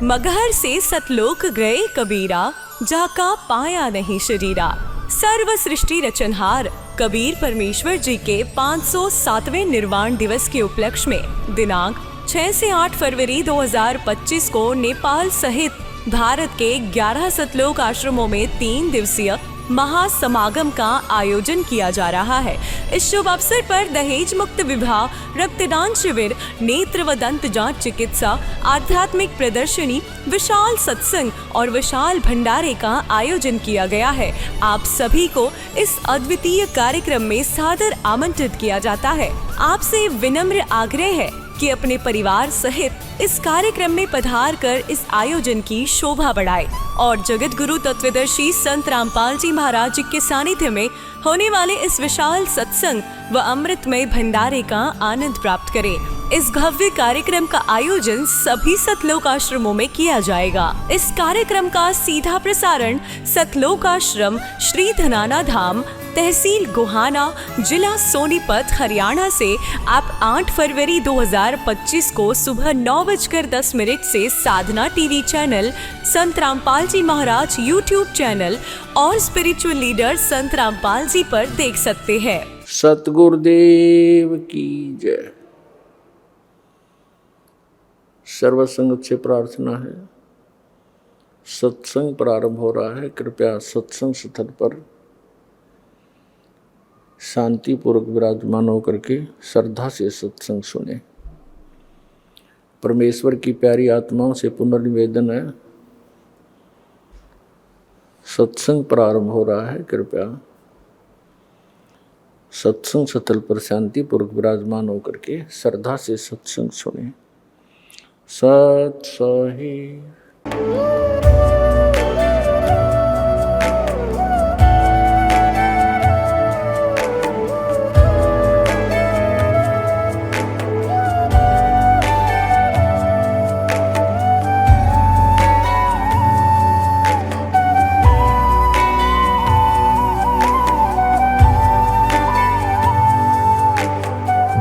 मगहर से सतलोक गए कबीरा, जाका पाया नहीं शरीरा। सर्व सृष्टि रचनहार कबीर परमेश्वर जी के 507वें निर्वाण दिवस के उपलक्ष्य में दिनांक 6 से 8 फरवरी 2025 को नेपाल सहित भारत के 11 सतलोक आश्रमों में 3 दिवसीय महासमागम का आयोजन किया जा रहा है। इस शुभ अवसर पर दहेज मुक्त विवाह, रक्तदान शिविर, नेत्र व दंत जांच चिकित्सा, आध्यात्मिक प्रदर्शनी, विशाल सत्संग और विशाल भंडारे का आयोजन किया गया है। आप सभी को इस अद्वितीय कार्यक्रम में सादर आमंत्रित किया जाता है। आपसे विनम्र आग्रह है कि अपने परिवार सहित इस कार्यक्रम में पधार कर इस आयोजन की शोभा बढ़ाए और जगत गुरु तत्वदर्शी संत रामपाल जी महाराज जी के सानिध्य में होने वाले इस विशाल सत्संग व अमृतमय भंडारे का आनंद प्राप्त करें। इस भव्य कार्यक्रम का आयोजन सभी सतलोक आश्रमों में किया जाएगा। इस कार्यक्रम का सीधा प्रसारण सतलोक आश्रम श्री धनाना धाम, तहसील गोहाना, जिला सोनीपत, हरियाणा से आप 8 फरवरी 2025 को सुबह 9:10 से साधना टीवी चैनल, संत रामपाल जी महाराज यूट्यूब चैनल और स्पिरिचुअल लीडर संत रामपाल जी पर देख सकते हैं। सतगुरुदेव की जय। सर्व संगत से प्रार्थना है, सत्संग प्रारंभ हो रहा है। कृपया सत्संग स्थल पर शांतिपूर्वक विराजमान होकर के श्रद्धा से सत्संग सुने। परमेश्वर की प्यारी आत्माओं से पुनर्निवेदन है, सत्संग प्रारंभ हो रहा है। कृपया सत्संग स्थल पर शांतिपूर्वक विराजमान होकर के श्रद्धा से सत्संग सुने। सत सही।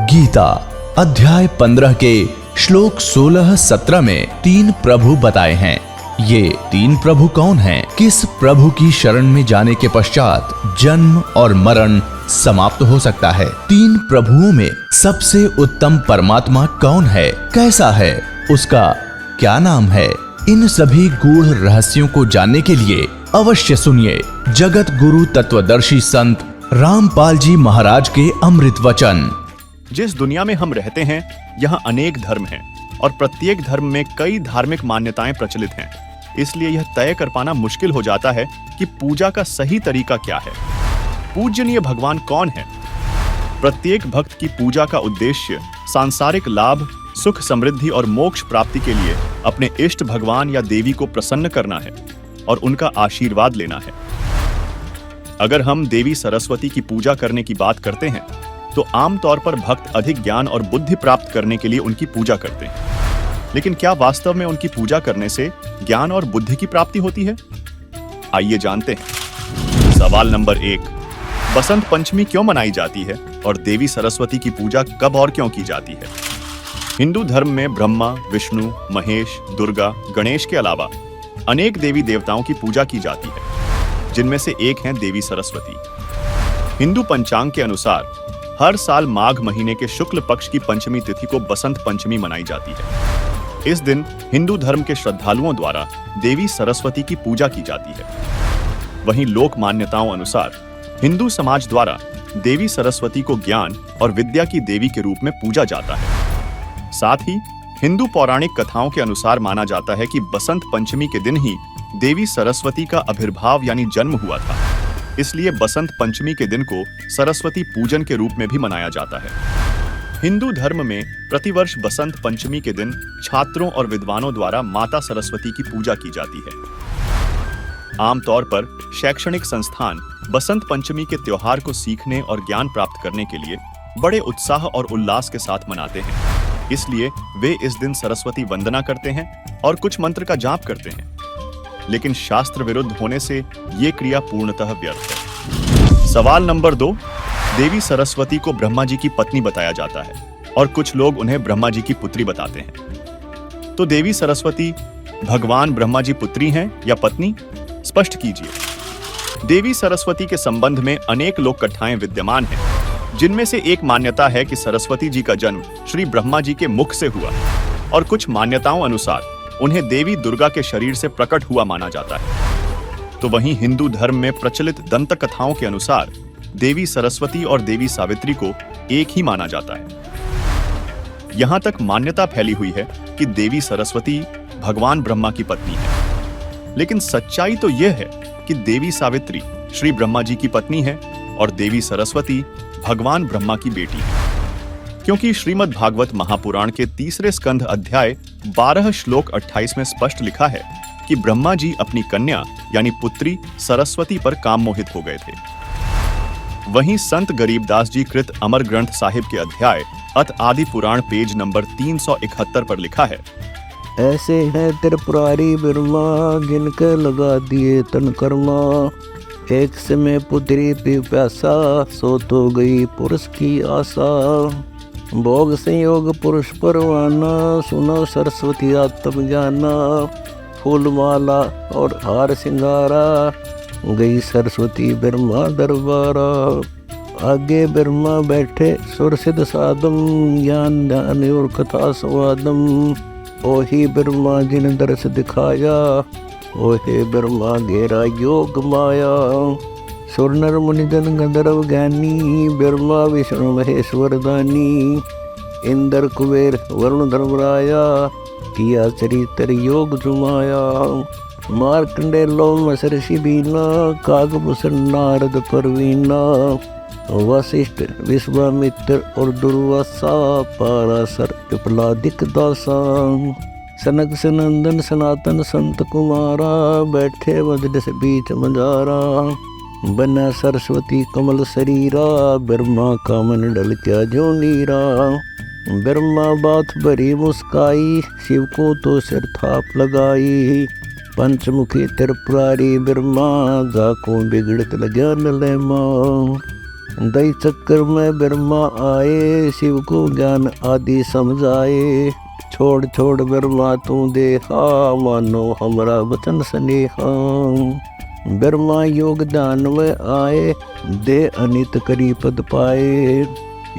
गीता अध्याय 15 के श्लोक 16-17 में 3 प्रभु बताए हैं। ये 3 प्रभु कौन हैं? किस प्रभु की शरण में जाने के पश्चात जन्म और मरण समाप्त हो सकता है? 3 प्रभुओं में सबसे उत्तम परमात्मा कौन है? कैसा है? उसका क्या नाम है? इन सभी गूढ़ रहस्यों को जानने के लिए अवश्य सुनिए जगत गुरु तत्वदर्शी संत रामपाल जी महाराज के अमृत वचन। जिस दुनिया में हम रहते हैं, यहाँ अनेक धर्म हैं और प्रत्येक धर्म में कई धार्मिक मान्यताएं प्रचलित हैं। इसलिए यह तय कर पाना मुश्किल हो जाता है कि पूजा का सही तरीका क्या है। पूजनीय भगवान कौन है? प्रत्येक भक्त की पूजा का उद्देश्य सांसारिक लाभ, सुख, समृद्धि और मोक्ष प्राप्ति के लिए अपने इष्ट भगवान या देवी को प्रसन्न करना है और उनका आशीर्वाद लेना है। अगर हम देवी सरस्वती की पूजा करने की बात करते हैं तो आमतौर पर भक्त अधिक ज्ञान और बुद्धि प्राप्त करने के लिए उनकी पूजा करते हैं। लेकिन क्या वास्तव में उनकी पूजा करने से ज्ञान और बुद्धि की प्राप्ति होती है? आइए जानते हैं। सवाल नंबर 1, बसंत पंचमी क्यों मनाई जाती है और देवी सरस्वती की पूजा कब और क्यों की जाती है? हिंदू धर्म में ब्रह्मा, विष्णु, महेश, दुर्गा, गणेश के अलावा अनेक देवी देवताओं की पूजा की जाती है, जिनमें से एक हैं देवी सरस्वती। हिंदू पंचांग के अनुसार हर साल माघ महीने के शुक्ल पक्ष की पंचमी तिथि को बसंत पंचमी मनाई जाती है। इस दिन हिंदू धर्म के श्रद्धालुओं द्वारा देवी सरस्वती की पूजा की जाती है। वहीं लोक मान्यताओं अनुसार हिंदू समाज द्वारा देवी सरस्वती को ज्ञान और विद्या की देवी के रूप में पूजा जाता है। साथ ही हिंदू पौराणिक कथाओं के अनुसार माना जाता है कि बसंत पंचमी के दिन ही देवी सरस्वती का आविर्भाव यानी जन्म हुआ था। इसलिए बसंत पंचमी के दिन को सरस्वती पूजन के रूप में भी मनाया जाता है। हिंदू धर्म में प्रतिवर्ष बसंत पंचमी के दिन छात्रों और विद्वानों द्वारा माता सरस्वती की पूजा की जाती है। आमतौर पर शैक्षणिक संस्थान बसंत पंचमी के त्योहार को सीखने और ज्ञान प्राप्त करने के लिए बड़े उत्साह और उल्लास के साथ मनाते हैं। इसलिए वे इस दिन सरस्वती वंदना करते हैं और कुछ मंत्र का जाप करते हैं। लेकिन शास्त्र विरुद्ध होने से ये क्रिया पूर्णतः व्यर्थ है। सवाल नंबर 2, देवी सरस्वती को ब्रह्मा जी की पत्नी बताया जाता है और कुछ लोग उन्हें ब्रह्मा जी की पुत्री बताते हैं। तो देवी सरस्वती भगवान ब्रह्मा जी पुत्री हैं या पत्नी? स्पष्ट कीजिए। देवी सरस्वती के संबंध में अनेक लोक कथाएं विद्यमान हैं, जिनमें से एक मान्यता है कि सरस्वती जी का जन्म श्री ब्रह्मा जी के मुख से हुआ और कुछ मान्यताओं अनुसार उन्हें देवी दुर्गा के शरीर से प्रकट हुआ माना जाता है। तो वहीं हिंदू धर्म में प्रचलित दंत कथाओं के अनुसार देवी सरस्वती और देवी सावित्री को एक ही माना जाता है। यहां तक मान्यता फैली हुई है कि देवी सरस्वती भगवान ब्रह्मा की पत्नी है, लेकिन सच्चाई तो यह है कि देवी सावित्री श्री ब्रह्मा जी की पत्नी है और देवी सरस्वती भगवान ब्रह्मा की बेटी है। क्योंकि श्रीमद् भागवत महापुराण के 3 स्कंध अध्याय 12 श्लोक 28 में स्पष्ट लिखा है कि ब्रह्मा जी अपनी कन्या यानी पुत्री सरस्वती पर काम मोहित हो गए थे। वहीं संत गरीबदास जी कृत अमर ग्रंथ साहिब के अध्याय अत आदि पुराण पेज नंबर 371 पर लिखा है, ऐसे हैं त्रिपुरारी ब्रह्मा जिनके लगा दिए तन कर्मा, एक समय पुत्री पिपासा सो तो गई पुरुष की आशा, भोग संयोग पुरुष परवाना सुनो सरस्वती आत्म जाना, फूल माला और हार सिंगारा गई सरस्वती ब्रह्मा दरबारा, आगे ब्रह्मा बैठे सुर सिद्ध साधम ज्ञान ध्यान और कथा स्वादम, ओही ब्रह्मा जिन दर्श दिखाया ओहे ब्रह्मा घेरा योग माया, सुर नर मुनि जन गंधर्व ज्ञानी ब्रह्मा विष्णु महेश्वर दानी, इंद्र कुबेर वरुण धर्मराया किया चरित्र योग जुमाया, मार्कंडे लोम महर्षि बीना कागभूषण नारद परवीना, वशिष्ठ विश्वामित्र और दुर्वासा पाराशर पिपलादिक दासा, सनक सनंदन सनातन संत कुमारा बैठे मजलिस बीच मंजारा, बना सरस्वती कमल शरीरा ब्रह्मा का मन डल क्या जो नीरा, ब्रह्मा बात भरी मुस्काई शिव को तो सिर थाप लगाई, पंचमुखी त्रिपुरारी ब्रह्मा जा को बिगड़त लग्या नलेमा, दई चक्कर में ब्रह्मा आए शिव को ज्ञान आदि समझाए, छोड़ छोड़ ब्रह्मा तू देखा मानो हमरा वचन स्नेहा, ब्रह्मा योग दान में आए दे अनित करी पद पाए,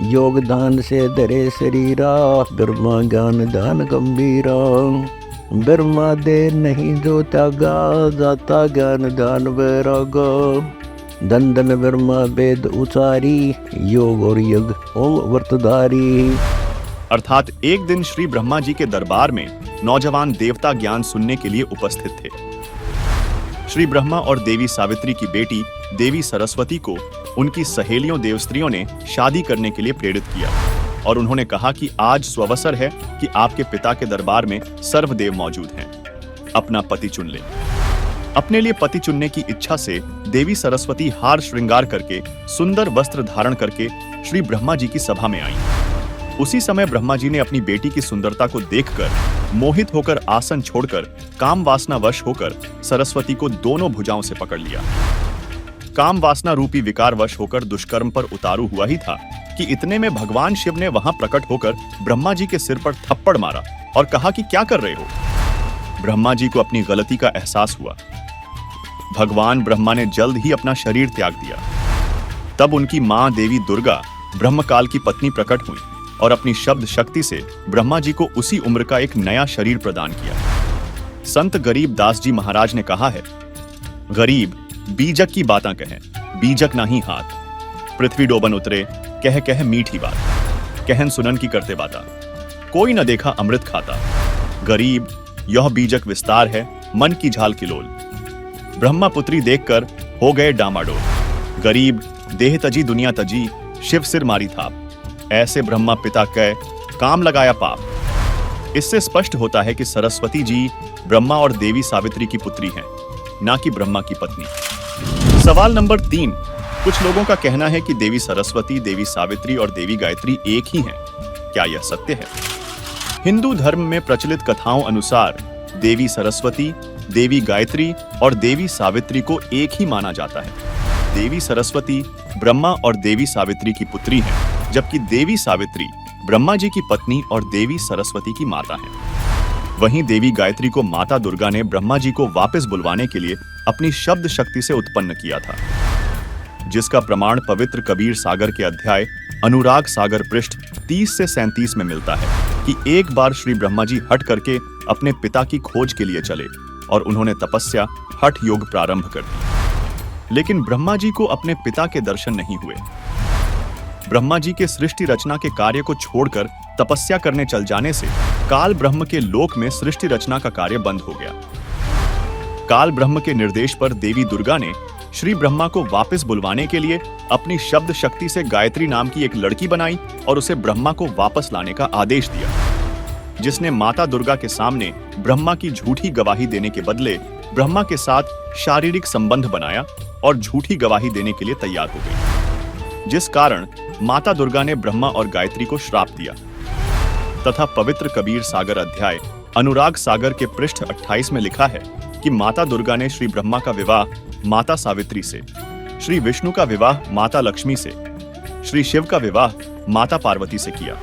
योग दान से धरे शरीरा ब्रह्मा ज्ञान दान गंभीरा, ब्रह्मा दे नहीं जो त्यागा जाता ज्ञान दान वैरागा, धन धन ब्रह्मा वेद उचारी योग और यज्ञ ओम व्रतधारी। अर्थात एक दिन श्री ब्रह्मा जी के दरबार में नौजवान देवता ज्ञान सुनने के लिए उपस्थित थे। श्री ब्रह्मा और देवी सावित्री की बेटी देवी सरस्वती को उनकी सहेलियों देवस्त्रियों ने शादी करने के लिए प्रेरित किया और उन्होंने कहा कि आज स्वअवसर है कि आपके पिता के दरबार में सर्वदेव मौजूद हैं, अपना पति चुन ले। अपने लिए पति चुनने की इच्छा से देवी सरस्वती हार श्रृंगार करके सुंदर वस्त्र धारण करके श्री ब्रह्मा जी की सभा में आई। उसी समय ब्रह्मा जी ने अपनी बेटी की सुंदरता को देखकर मोहित होकर आसन छोड़कर काम वासना वश होकर सरस्वती को दोनों भुजाओं से पकड़ लिया। काम वासना रूपी विकार वश होकर दुष्कर्म पर उतारू हुआ ही था कि इतने में भगवान शिव ने वहां प्रकट होकर ब्रह्मा जी के सिर पर थप्पड़ मारा और कहा कि क्या कर रहे हो। ब्रह्मा जी को अपनी गलती का एहसास हुआ। भगवान ब्रह्मा ने जल्द ही अपना शरीर त्याग दिया। तब उनकी मां देवी दुर्गा ब्रह्मकाल की पत्नी प्रकट हुई और अपनी शब्द शक्ति से ब्रह्मा जी को उसी उम्र का एक नया शरीर प्रदान किया। संत गरीब दास जी महाराज ने कहा है, गरीब बीजक की बातां कहें, बीजक नाही हाथ, पृथ्वी डोबन उतरे, कह कह मीठी बात, कहन सुनन की करते बाता, कोई न देखा अमृत खाता, गरीब यह बीजक विस्तार है, मन की झाल किलोल, ब्रह्मा पुत्री देखकर हो गए डामाडोल, गरीब देह तजी दुनिया तजी, शिव सिर मारी थाप, ऐसे ब्रह्मा पिता कह काम लगाया पाप। इससे स्पष्ट होता है कि सरस्वती जी ब्रह्मा और देवी सावित्री की पुत्री हैं, ना कि ब्रह्मा की पत्नी। सवाल नंबर 3, कुछ लोगों का कहना है कि देवी सरस्वती, देवी सावित्री और देवी गायत्री एक ही हैं। क्या यह सत्य है? हिंदू धर्म में प्रचलित कथाओं अनुसार देवी सरस्वती, देवी गायत्री और देवी सावित्री को एक ही माना जाता है। देवी सरस्वती ब्रह्मा और देवी सावित्री की पुत्री हैं, जबकि देवी सावित्री ब्रह्मा जी की पत्नी और देवी सरस्वती की माता हैं। वहीं देवी गायत्री को माता दुर्गा ने ब्रह्मा जी को वापस बुलवाने के लिए अपनी शब्द शक्ति से उत्पन्न किया था, जिसका प्रमाण पवित्र कबीर सागर के अध्याय अनुराग सागर पृष्ठ 30 से 37 में मिलता है कि एक बार श्री ब्रह्मा जी हट करके अपने पिता की खोज के लिए चले और उन्होंने तपस्या हठ योग प्रारंभ कर दी। लेकिन ब्रह्मा जी को अपने पिता के दर्शन नहीं हुए। ब्रह्मा जी के सृष्टि रचना के कार्य को छोड़कर तपस्या करने चल जाने से काल ब्रह्म के लोक में सृष्टि रचना का कार्य बंद हो गया। काल ब्रह्म के निर्देश पर देवी दुर्गा ने श्री ब्रह्मा को वापस बुलवाने के लिए अपनी शब्द शक्ति से गायत्री नाम की एक लड़की बनाई और उसे ब्रह्मा को वापस लाने का आदेश दिया, जिसने माता दुर्गा के सामने ब्रह्मा की झूठी गवाही देने के बदले ब्रह्मा के साथ शारीरिक संबंध बनाया और झूठी गवाही देने के लिए तैयार हो गई, जिस कारण माता दुर्गा ने ब्रह्मा और गायत्री को श्राप दिया तथा पवित्र कबीर सागर अध्याय अनुराग सागर के पृष्ठ 28 में लिखा है कि माता दुर्गा ने श्री ब्रह्मा का विवाह माता सावित्री से, श्री विष्णु का विवाह माता लक्ष्मी से, श्री शिव का विवाह माता पार्वती से किया।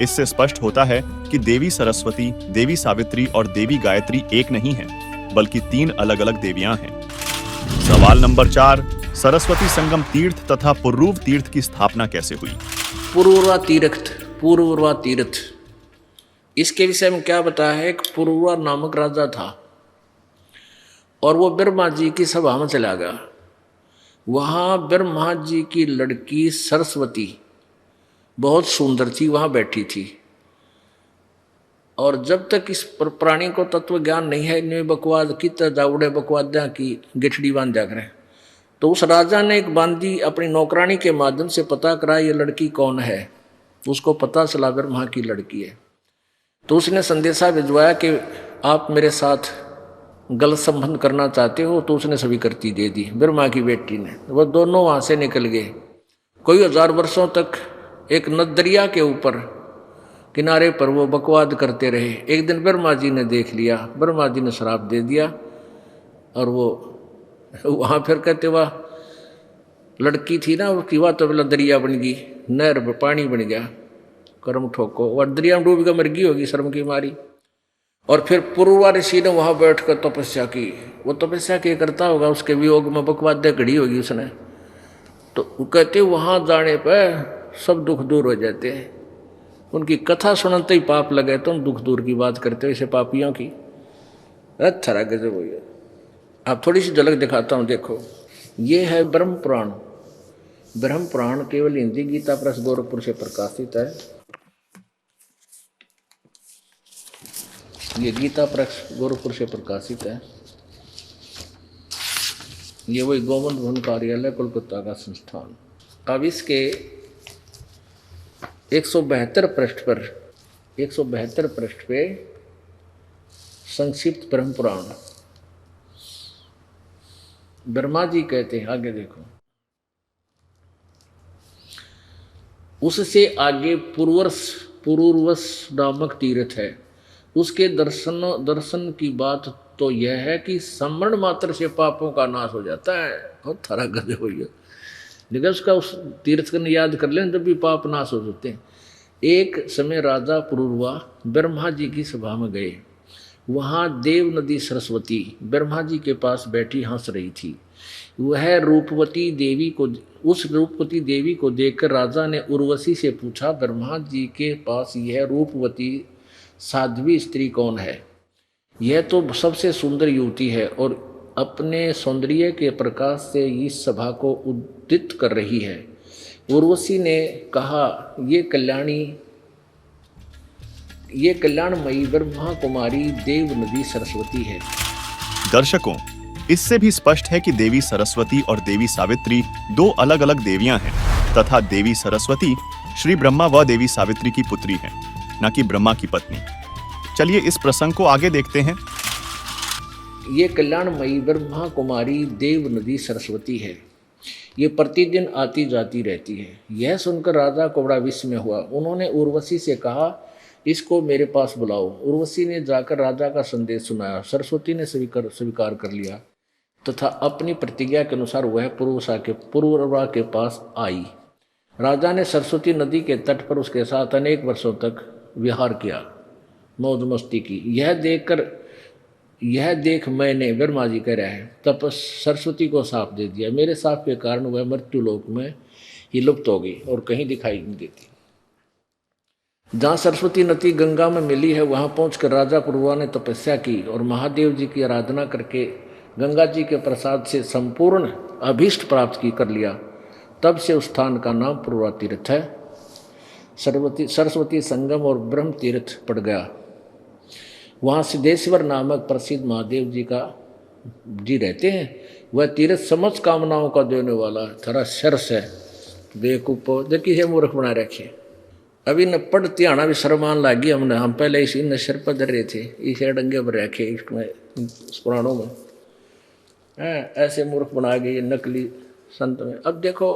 इससे स्पष्ट होता है कि देवी सरस्वती, देवी सावित्री और देवी गायत्री एक नहीं है, बल्कि 3 अलग-अलग देवियां हैं। सवाल नंबर 4, सरस्वती संगम तीर्थ तथा पुरूव तीर्थ की स्थापना कैसे हुई? पूर्ववा तीर्थ, इसके विषय में क्या बताया है कि पूर्वा नामक राजा था और वो ब्रह्मा जी की सभा में चला गया। वहाँ ब्रह्मा जी की लड़की सरस्वती बहुत सुंदर थी, वहाँ बैठी थी। और जब तक इस प्राणी को तत्व ज्ञान नहीं है, इनमें बकवाद की जावड़े बकवाद्या की गिठड़ी बांध जा करें, तो उस राजा ने एक बांदी अपनी नौकरानी के माध्यम से पता करा ये लड़की कौन है। उसको पता चला ब्रह्मा की लड़की है, तो उसने संदेशा भिजवाया कि आप मेरे साथ गलत संबंध करना चाहते हो, तो उसने स्वीकृति दे दी ब्रह्मा की बेटी ने। वो दोनों वहाँ से निकल गए। कोई 1000 वर्षों तक एक नदरिया के ऊपर किनारे पर वो बकवाद करते रहे। एक दिन ब्रह्मा जी ने देख लिया, ब्रह्मा जी ने श्राप दे दिया और वो वहाँ फिर कहते वह लड़की थी ना, उसकी वह तो दरिया बन गई, नहर पानी बन गया, कर्म ठोको, वह दरिया में डूब गया, मर गई होगी शर्म की मारी। और फिर पूर्वा ऋषि ने वहाँ बैठ कर तपस्या की। वो तपस्या क्या करता होगा, उसके वियोग में बकवाद्य घड़ी होगी उसने। तो कहते वहाँ जाने पर सब दुख दूर हो जाते हैं। उनकी कथा सुनते ही पाप लगे, तुम दुख दूर की बात करते हो ऐसे पापियों की। अच्छा लगे जब भैया, आप थोड़ी सी झलक दिखाता हूँ, देखो ये है ब्रह्म पुराण। ब्रह्म पुराण केवल हिंदी गीता प्रेस गोरखपुर से प्रकाशित है। ये गीता प्रेस गोरखपुर से प्रकाशित है। ये वही गोविंद भवन कार्यालय कोलकाता का संस्थान। अब इसके 172 पृष्ठ पे संक्षिप्त ब्रह्म पुराण ब्रह्मा जी कहते हैं, आगे देखो, उससे आगे पुरूरवस नामक तीर्थ है। उसके दर्शन की बात तो यह है कि स्मरण मात्र से पापों का नाश हो जाता है। बहुत थारा गधे हो गया, लेकिन उसका उस तीर्थ को याद कर लें जब भी पाप नाश हो जाते हैं। एक समय राजा पुरूरवा ब्रह्मा जी की सभा में गए। वहाँ देव नदी सरस्वती ब्रह्मा जी के पास बैठी हंस रही थी। वह रूपवती देवी को देखकर राजा ने उर्वशी से पूछा, ब्रह्मा जी के पास यह रूपवती साध्वी स्त्री कौन है? यह तो सबसे सुंदर युवती है और अपने सौंदर्य के प्रकाश से इस सभा को उद्दीत कर रही है। उर्वशी ने कहा, ये कल्याणमयी ब्रह्मा कुमारी देव नदी सरस्वती है। दर्शकों, इससे भी स्पष्ट है कि देवी सरस्वती और देवी सावित्री 2 अलग-अलग देवियां हैं तथा देवी सरस्वती श्री ब्रह्मा व देवी सावित्री की पुत्री हैं, न कि ब्रह्मा की पत्नी। चलिए इस प्रसंग को आगे देखते हैं। ये कल्याणमयी ब्रह्मा कुमारी देव नदी सरस्वती है। ये प्रतिदिन आती जाती रहती है। यह सुनकर राजा को बड़ा विस्मय हुआ। उन्होंने उर्वशी से कहा, इसको मेरे पास बुलाओ। उर्वशी ने जाकर राजा का संदेश सुनाया। सरस्वती ने स्वीकार कर लिया तथा अपनी प्रतिज्ञा के अनुसार वह पुरूरवा के पास आई। राजा ने सरस्वती नदी के तट पर उसके साथ अनेक वर्षों तक विहार किया। मौज मस्ती की। यह देख मैंने, ब्रह्मा जी कह रहा है, तब सरस्वती को साप दे दिया। मेरे साप के कारण वह मृत्यु लोक में ही लुप्त हो गई और कहीं दिखाई नहीं देती। जहाँ सरस्वती नदी गंगा में मिली है, वहाँ पहुंचकर राजा पुरुआ ने तपस्या की और महादेव जी की आराधना करके गंगा जी के प्रसाद से संपूर्ण अभीष्ट प्राप्त कर लिया। तब से उस स्थान का नाम पुरुआ तीर्थ है। सरस्वती संगम और ब्रह्म तीर्थ पड़ गया। वहाँ सिद्धेश्वर नामक प्रसिद्ध महादेव जी रहते हैं। वह तीर्थ समस्त कामनाओं का देने वाला थोड़ा सरस है। बेकूफ देखिए है मूर्ख बना रखे। अभी न पढ़ते आना भी शर्मान लागी हमने। हम पहले इसी नशर पर धर रहे थे, इसे डंगे पर रखे इसमें पुराणों में ऐसे मूर्ख बना गए नकली संत में। अब देखो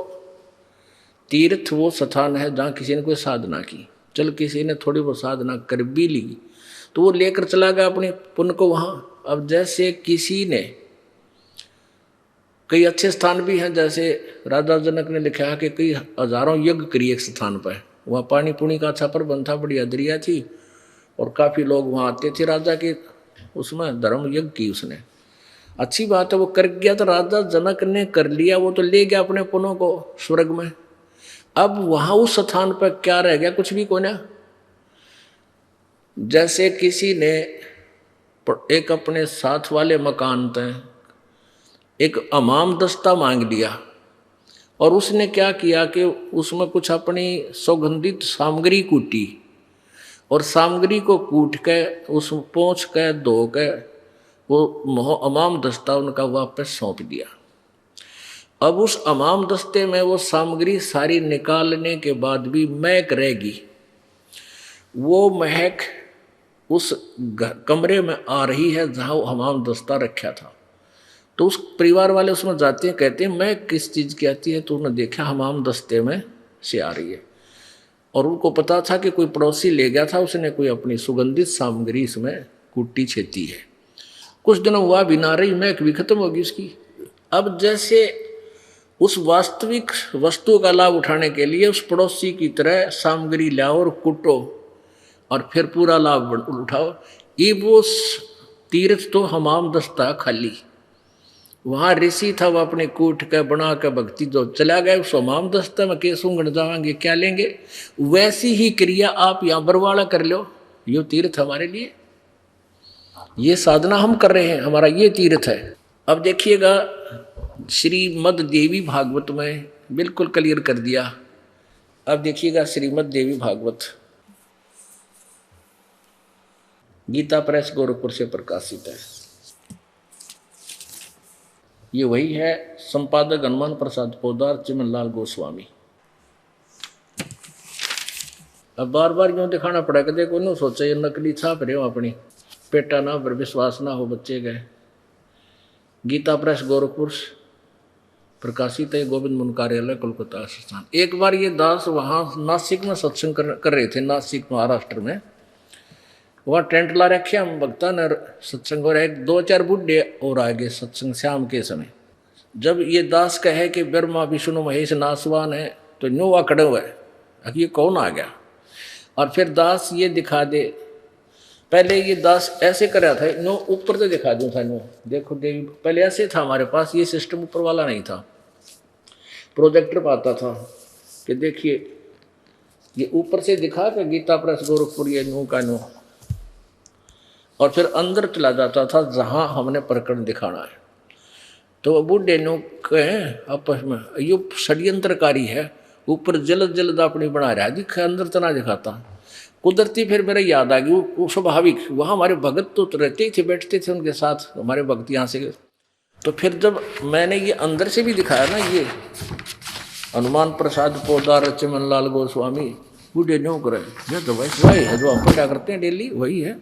तीर्थ वो स्थान है जहाँ किसी ने कोई साधना की, चल किसी ने थोड़ी बहुत साधना कर भी ली तो वो लेकर चला गया अपने पुण्य को वहाँ। अब जैसे किसी ने कई अच्छे स्थान भी हैं, जैसे राजा जनक ने लिखा है कि कई हजारों यज्ञ करी एक स्थान पर। वहाँ पानी पुणी का अच्छा प्रबंध था, बढ़िया दरिया थी और काफ़ी लोग वहाँ आते थे। राजा के उसमें धर्म यज्ञ की उसने, अच्छी बात है वो कर गया। तो राजा जनक ने कर लिया, वो तो ले गया अपने पुनों को स्वर्ग में। अब वहाँ उस स्थान पर क्या रह गया? कुछ भी कोई ना। जैसे किसी ने एक अपने साथ वाले मकान तय एक हमाम दस्ता मांग लिया और उसने क्या किया कि उसमें कुछ अपनी सुगंधित सामग्री कूटी और सामग्री को कूट के उस पोंछ के धो के वो अमाम दस्ता उनका वापस सौंप दिया। अब उस अमाम दस्ते में वो सामग्री सारी निकालने के बाद भी महक रहेगी। वो महक उस कमरे में आ रही है जहाँ वो हमाम दस्ता रखा था। तो उस परिवार वाले उसमें जाते हैं, कहते हैं मैं किस चीज़ की आती है? तो उन्होंने देखा हमाम दस्ते में से आ रही है और उनको पता था कि कोई पड़ोसी ले गया था, उसने कोई अपनी सुगंधित सामग्री इसमें कुट्टी छेती है। कुछ दिनों हुआ भी ना रही, महक भी खत्म होगी उसकी। अब जैसे उस वास्तविक वस्तु का लाभ उठाने के लिए उस पड़ोसी की तरह सामग्री लाओ और कुटो और फिर पूरा लाभ उठाओ। ये वो तीर्थ तो हमाम दस्ता खाली, वहाँ ऋषि था वो अपने कूट के बना के भक्ति जो चला गया उस हमाम दस्ता में के सूंघने जाएंगे क्या लेंगे? वैसी ही क्रिया आप यहाँ बरवाड़ा कर लो, ये तीर्थ हमारे लिए, ये साधना हम कर रहे हैं, हमारा ये तीर्थ है। अब देखिएगा श्रीमद् देवी भागवत में बिल्कुल क्लियर कर दिया। अब देखिएगा श्रीमद् देवी भागवत गीता प्रेस गोरखपुर से प्रकाशित है। ये वही है, संपादक हनुमान प्रसाद पोदार, चिमनलाल गोस्वामी। अब बार बार क्यों दिखाना पड़ेगा? देखो न सोचा ये नकली छाप रहे हो अपनी, पेटा ना पर विश्वास ना हो बच्चे गए। गीता प्रेस गोरखपुर प्रकाशित है, गोविंद मुनि कार्यालय कोलकाता स्थान। एक बार ये दास वहाँ नासिक में सत्संग कर रहे थे, नासिक महाराष्ट्र में। वहाँ टेंट ला रखे हम भक्ता ने सत्संग हो रहा है। 2-4 बुढ़े और आगे सत्संग शाम के समय। जब ये दास कहे कि ब्रह्मा विष्णु महेश नासवान है तो न्यू वहाँ खड़े हुए, ये कौन आ गया? और फिर दास ये दिखा दे, पहले ये दास ऐसे कर रहा था, नो ऊपर से दिखा दूँ था, नो देखो देवी। पहले ऐसे था हमारे पास, ये सिस्टम ऊपर वाला नहीं था, प्रोजेक्टर पाता था कि देखिए ये ऊपर से दिखा के गीता प्रेस गोरखपुर ये नो का नो, और फिर अंदर चला जाता था जहाँ हमने प्रकरण दिखाना है। तो वो बूढ़े नो कहें आपस में ये षड्यंत्रकारी है, ऊपर जल्द जल्द अपनी बना रहा है, दिखा अंदर तना दिखाता। कुदरती फिर मेरे याद आ गई, वो स्वाभाविक वहाँ हमारे भगत तो रहते ही थे, बैठते थे उनके साथ हमारे भक्त यहाँ से। तो फिर जब मैंने ये अंदर से भी दिखाया ना, ये हनुमान प्रसाद पोदार चिमनलाल गोस्वामी, बूढ़े न्यू करे ये तो वही है जो हम क्या करते हैं डेली, वही है।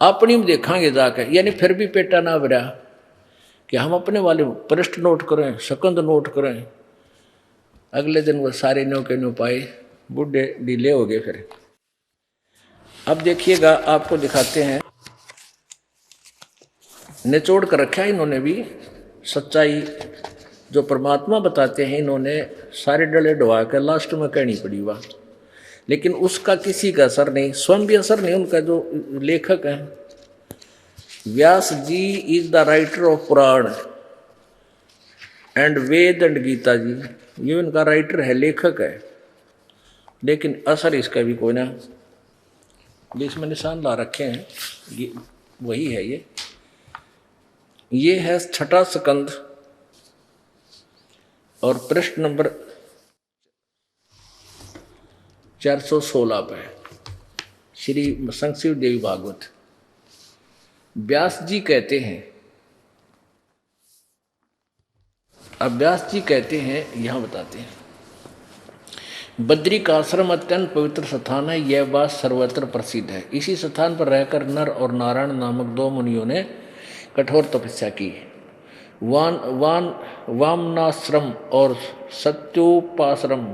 अपनी में देखांगे जाकर, यानी फिर भी पेटा ना भरा कि हम अपने वाले पृष्ठ नोट करें, सकंद नोट करें। अगले दिन वो सारे न्यू के न्यू पाए, बूढ़े डीले हो गए। फिर अब देखिएगा आपको दिखाते हैं, निचोड़ कर रखा है इन्होंने भी सच्चाई जो परमात्मा बताते हैं, इन्होंने सारे डले डुआ कर लास्ट में कहनी पड़ी। वाह लेकिन उसका किसी का असर नहीं, स्वयं भी असर नहीं। उनका जो लेखक है Vyas ji is the writer of Puran and Veda and Gita ji, ये इनका राइटर है, लेखक है, लेकिन असर इसका भी कोई ना। इसमें निशान ला रखे हैं, ये वही है। ये है छठा स्कंद और पृष्ठ नंबर 416 पे श्री संक्षिप्त देवी भागवत। व्यास जी कहते हैं, अब व्यास जी कहते हैं, यहां बताते हैं, बद्री का आश्रम अत्यंत पवित्र स्थान है, यह बात सर्वत्र प्रसिद्ध है। इसी स्थान पर रहकर नर और नारायण नामक दो मुनियों ने कठोर तपस्या की। वामनाश्रम और सत्योपाश्रम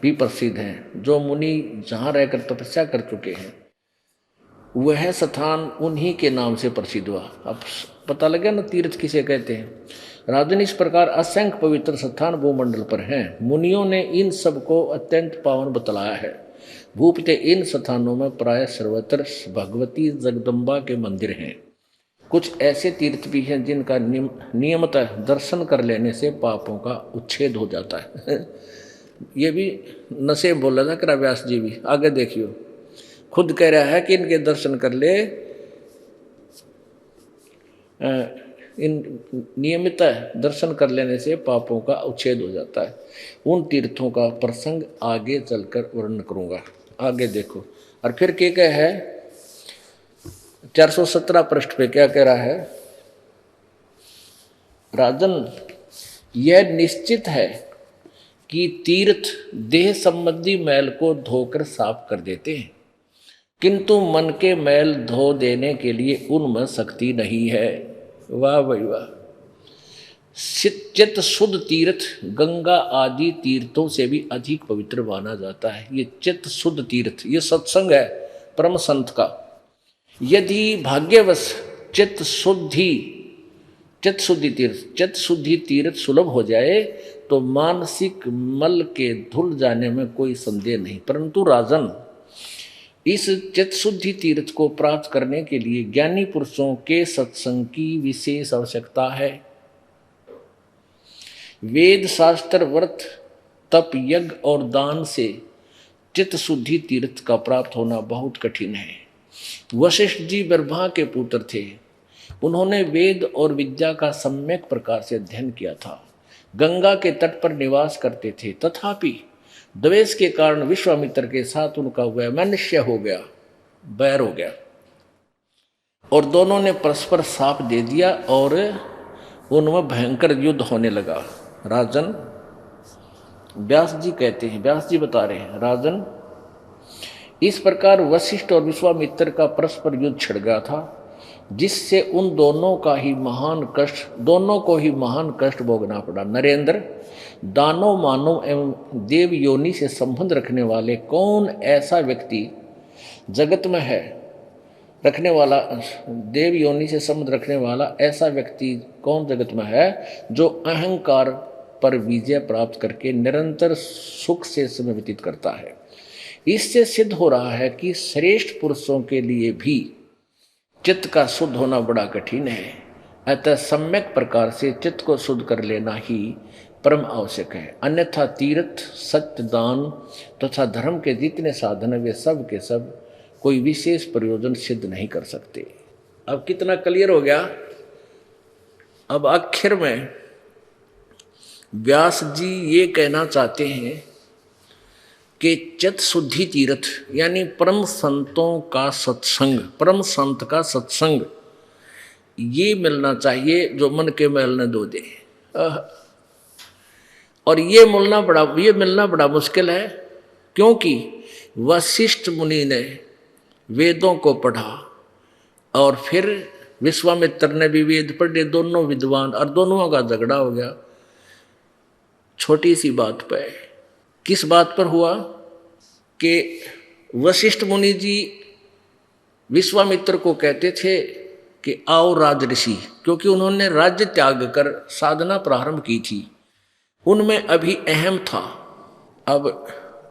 भी प्रसिद्ध हैं। जो मुनि जहाँ रहकर तपस्या कर चुके हैं वह स्थान उन्हीं के नाम से प्रसिद्ध हुआ। अब पता लगा ना तीर्थ किसे कहते हैं। राजन, इस प्रकार असंख्य पवित्र स्थान भूमंडल पर हैं। मुनियों ने इन सब को अत्यंत पावन बतलाया है। भूपते इन स्थानों में प्राय सर्वत्र भगवती जगदम्बा के मंदिर हैं। कुछ ऐसे तीर्थ भी हैं जिनका नियमतः दर्शन कर लेने से पापों का उच्छेद हो जाता है। ये भी नशे बोला था करा व्यास जी भी। आगे देखियो, खुद कह रहा है कि इनके दर्शन कर ले, इन नियमित दर्शन कर लेने से पापों का उच्छेद हो जाता है। उन तीर्थों का प्रसंग आगे चलकर वर्णन करूंगा। आगे देखो, और फिर क्या है 417 पृष्ठ पे क्या कह रहा है। राजन, यह निश्चित है कि तीर्थ देह संबंधी मैल को धोकर साफ कर देते हैं, किंतु मन के मैल धो देने के लिए उनमें शक्ति नहीं है। वाह भाई वाह। चित्त शुद्ध तीर्थ गंगा आदि तीर्थों से भी अधिक पवित्र माना जाता है। ये चित्त शुद्ध तीर्थ, ये सत्संग है परम संत का। यदि भाग्यवश चित्त शुद्धि तीर्थ सुलभ हो जाए तो मानसिक मल के धुल जाने में कोई संदेह नहीं। परंतु राजन, इस चित्त शुद्धि तीर्थ को प्राप्त करने के लिए ज्ञानी पुरुषों के सत्संग की विशेष आवश्यकता है। वेद शास्त्र व्रत तप यज्ञ और दान से चित्त शुद्धि तीर्थ का प्राप्त होना बहुत कठिन है। वशिष्ठ जी ब्रह्मा के पुत्र थे। उन्होंने वेद और विद्या का सम्यक प्रकार से अध्ययन किया था। गंगा के तट पर निवास करते थे, तथापि द्वेष के कारण विश्वामित्र के साथ उनका वैमनस्य हो गया, बैर हो गया, और दोनों ने परस्पर साप दे दिया और उनमें भयंकर युद्ध होने लगा। राजन, व्यास जी कहते हैं, व्यास जी बता रहे हैं, राजन, इस प्रकार वशिष्ठ और विश्वामित्र का परस्पर युद्ध छिड़ गया था, जिससे उन दोनों को ही महान कष्ट भोगना पड़ा। नरेंद्र, दानव मानव एवं देव योनि से संबंध रखने वाले कौन ऐसा व्यक्ति जगत में है, देव योनि से संबंध रखने वाला ऐसा व्यक्ति कौन जगत में है जो अहंकार पर विजय प्राप्त करके निरंतर सुख से समय व्यतीत करता है। इससे सिद्ध हो रहा है कि श्रेष्ठ पुरुषों के लिए भी चित्त का शुद्ध होना बड़ा कठिन है। अतः सम्यक प्रकार से चित्त को शुद्ध कर लेना ही परम आवश्यक है। अन्यथा तीर्थ, सत्य, दान तथा धर्म के जितने साधन है वे सब के सब कोई विशेष प्रयोजन सिद्ध नहीं कर सकते। अब कितना क्लियर हो गया। अब आखिर में व्यास जी ये कहना चाहते हैं कि चित्त शुद्धि तीर्थ यानी परम संतों का सत्संग, परम संत का सत्संग ये मिलना चाहिए जो मन के मैल न धो दे। और ये मिलना बड़ा मुश्किल है, क्योंकि वशिष्ठ मुनि ने वेदों को पढ़ा और फिर विश्वामित्र ने भी वेद पढ़े, दोनों विद्वान, और दोनों का झगड़ा हो गया छोटी सी बात पर। किस बात पर हुआ कि वशिष्ठ मुनि जी विश्वामित्र को कहते थे कि आओ राजऋषि, क्योंकि उन्होंने राज्य त्याग कर साधना प्रारंभ की थी, उनमें अभी अहम था। अब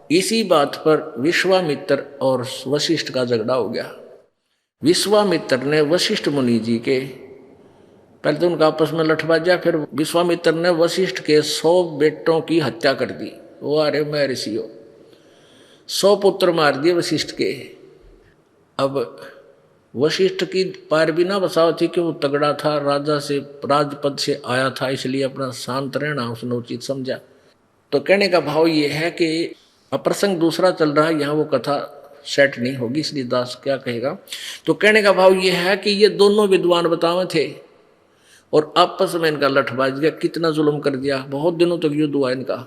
इसी बात पर विश्वामित्र और वशिष्ठ का झगड़ा हो गया। विश्वामित्र ने वशिष्ठ मुनि जी के, पहले तो उनका आपस में लठबाजा, फिर विश्वामित्र ने वशिष्ठ के 100 बेटों की हत्या कर दी। वो अरे महर्षि हो, 100 पुत्र मार दिए वशिष्ठ के। अब वशिष्ठ की पैर भी ना बसाव थी कि वो तगड़ा था, राजा से राजपद से आया था, इसलिए अपना शांत रहना उसने उचित समझा। तो कहने का भाव ये है कि अप्रसंग दूसरा चल रहा है, यहाँ वो कथा सेट नहीं होगी, इसलिए दास क्या कहेगा। तो कहने का भाव ये है कि ये दोनों विद्वान बतावे थे और आपस में इनका लठबाज गया, कितना जुल्म कर दिया, बहुत दिनों तक युद्ध हुआ इनका।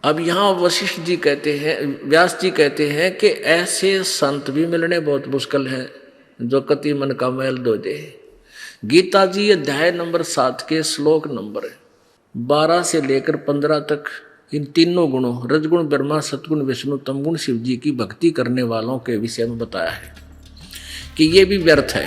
अब यहाँ वशिष्ठ जी कहते हैं, व्यास जी कहते हैं कि ऐसे संत भी मिलने बहुत मुश्किल हैं जो कति मन का मैल धो दे। गीता जी अध्याय नंबर 7 के श्लोक नंबर 12 से लेकर 15 तक इन तीनों गुणों रजगुण ब्रह्मा, सतगुण विष्णु, तमगुण शिव जी की भक्ति करने वालों के विषय में बताया है कि ये भी व्यर्थ है।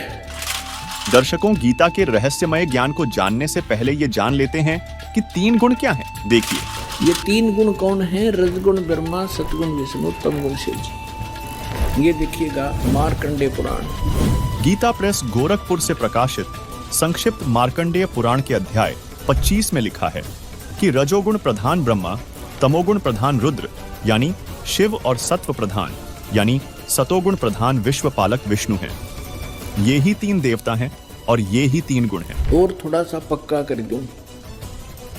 दर्शकों, गीता के रहस्यमय ज्ञान को जानने से पहले ये जान लेते हैं कि 3 गुण क्या हैं। देखिए, ये 3 गुण कौन है? रजगुण ब्रह्मा, सतगुण विष्णु, तमगुण शिव जी। ये देखिएगा मार्कंडेय पुराण। गीता प्रेस गोरखपुर से प्रकाशित संक्षिप्त मार्कंडेय पुराण के अध्याय 25 में लिखा है कि रजोगुण प्रधान ब्रह्मा, तमोगुण प्रधान रुद्र यानी शिव और सत्व प्रधान यानी सतोगुण प्रधान विश्व पालक विष्णु हैं। ये ही 3 देवता हैं और ये ही 3 गुण हैं। और थोड़ा सा पक्का कर दूं,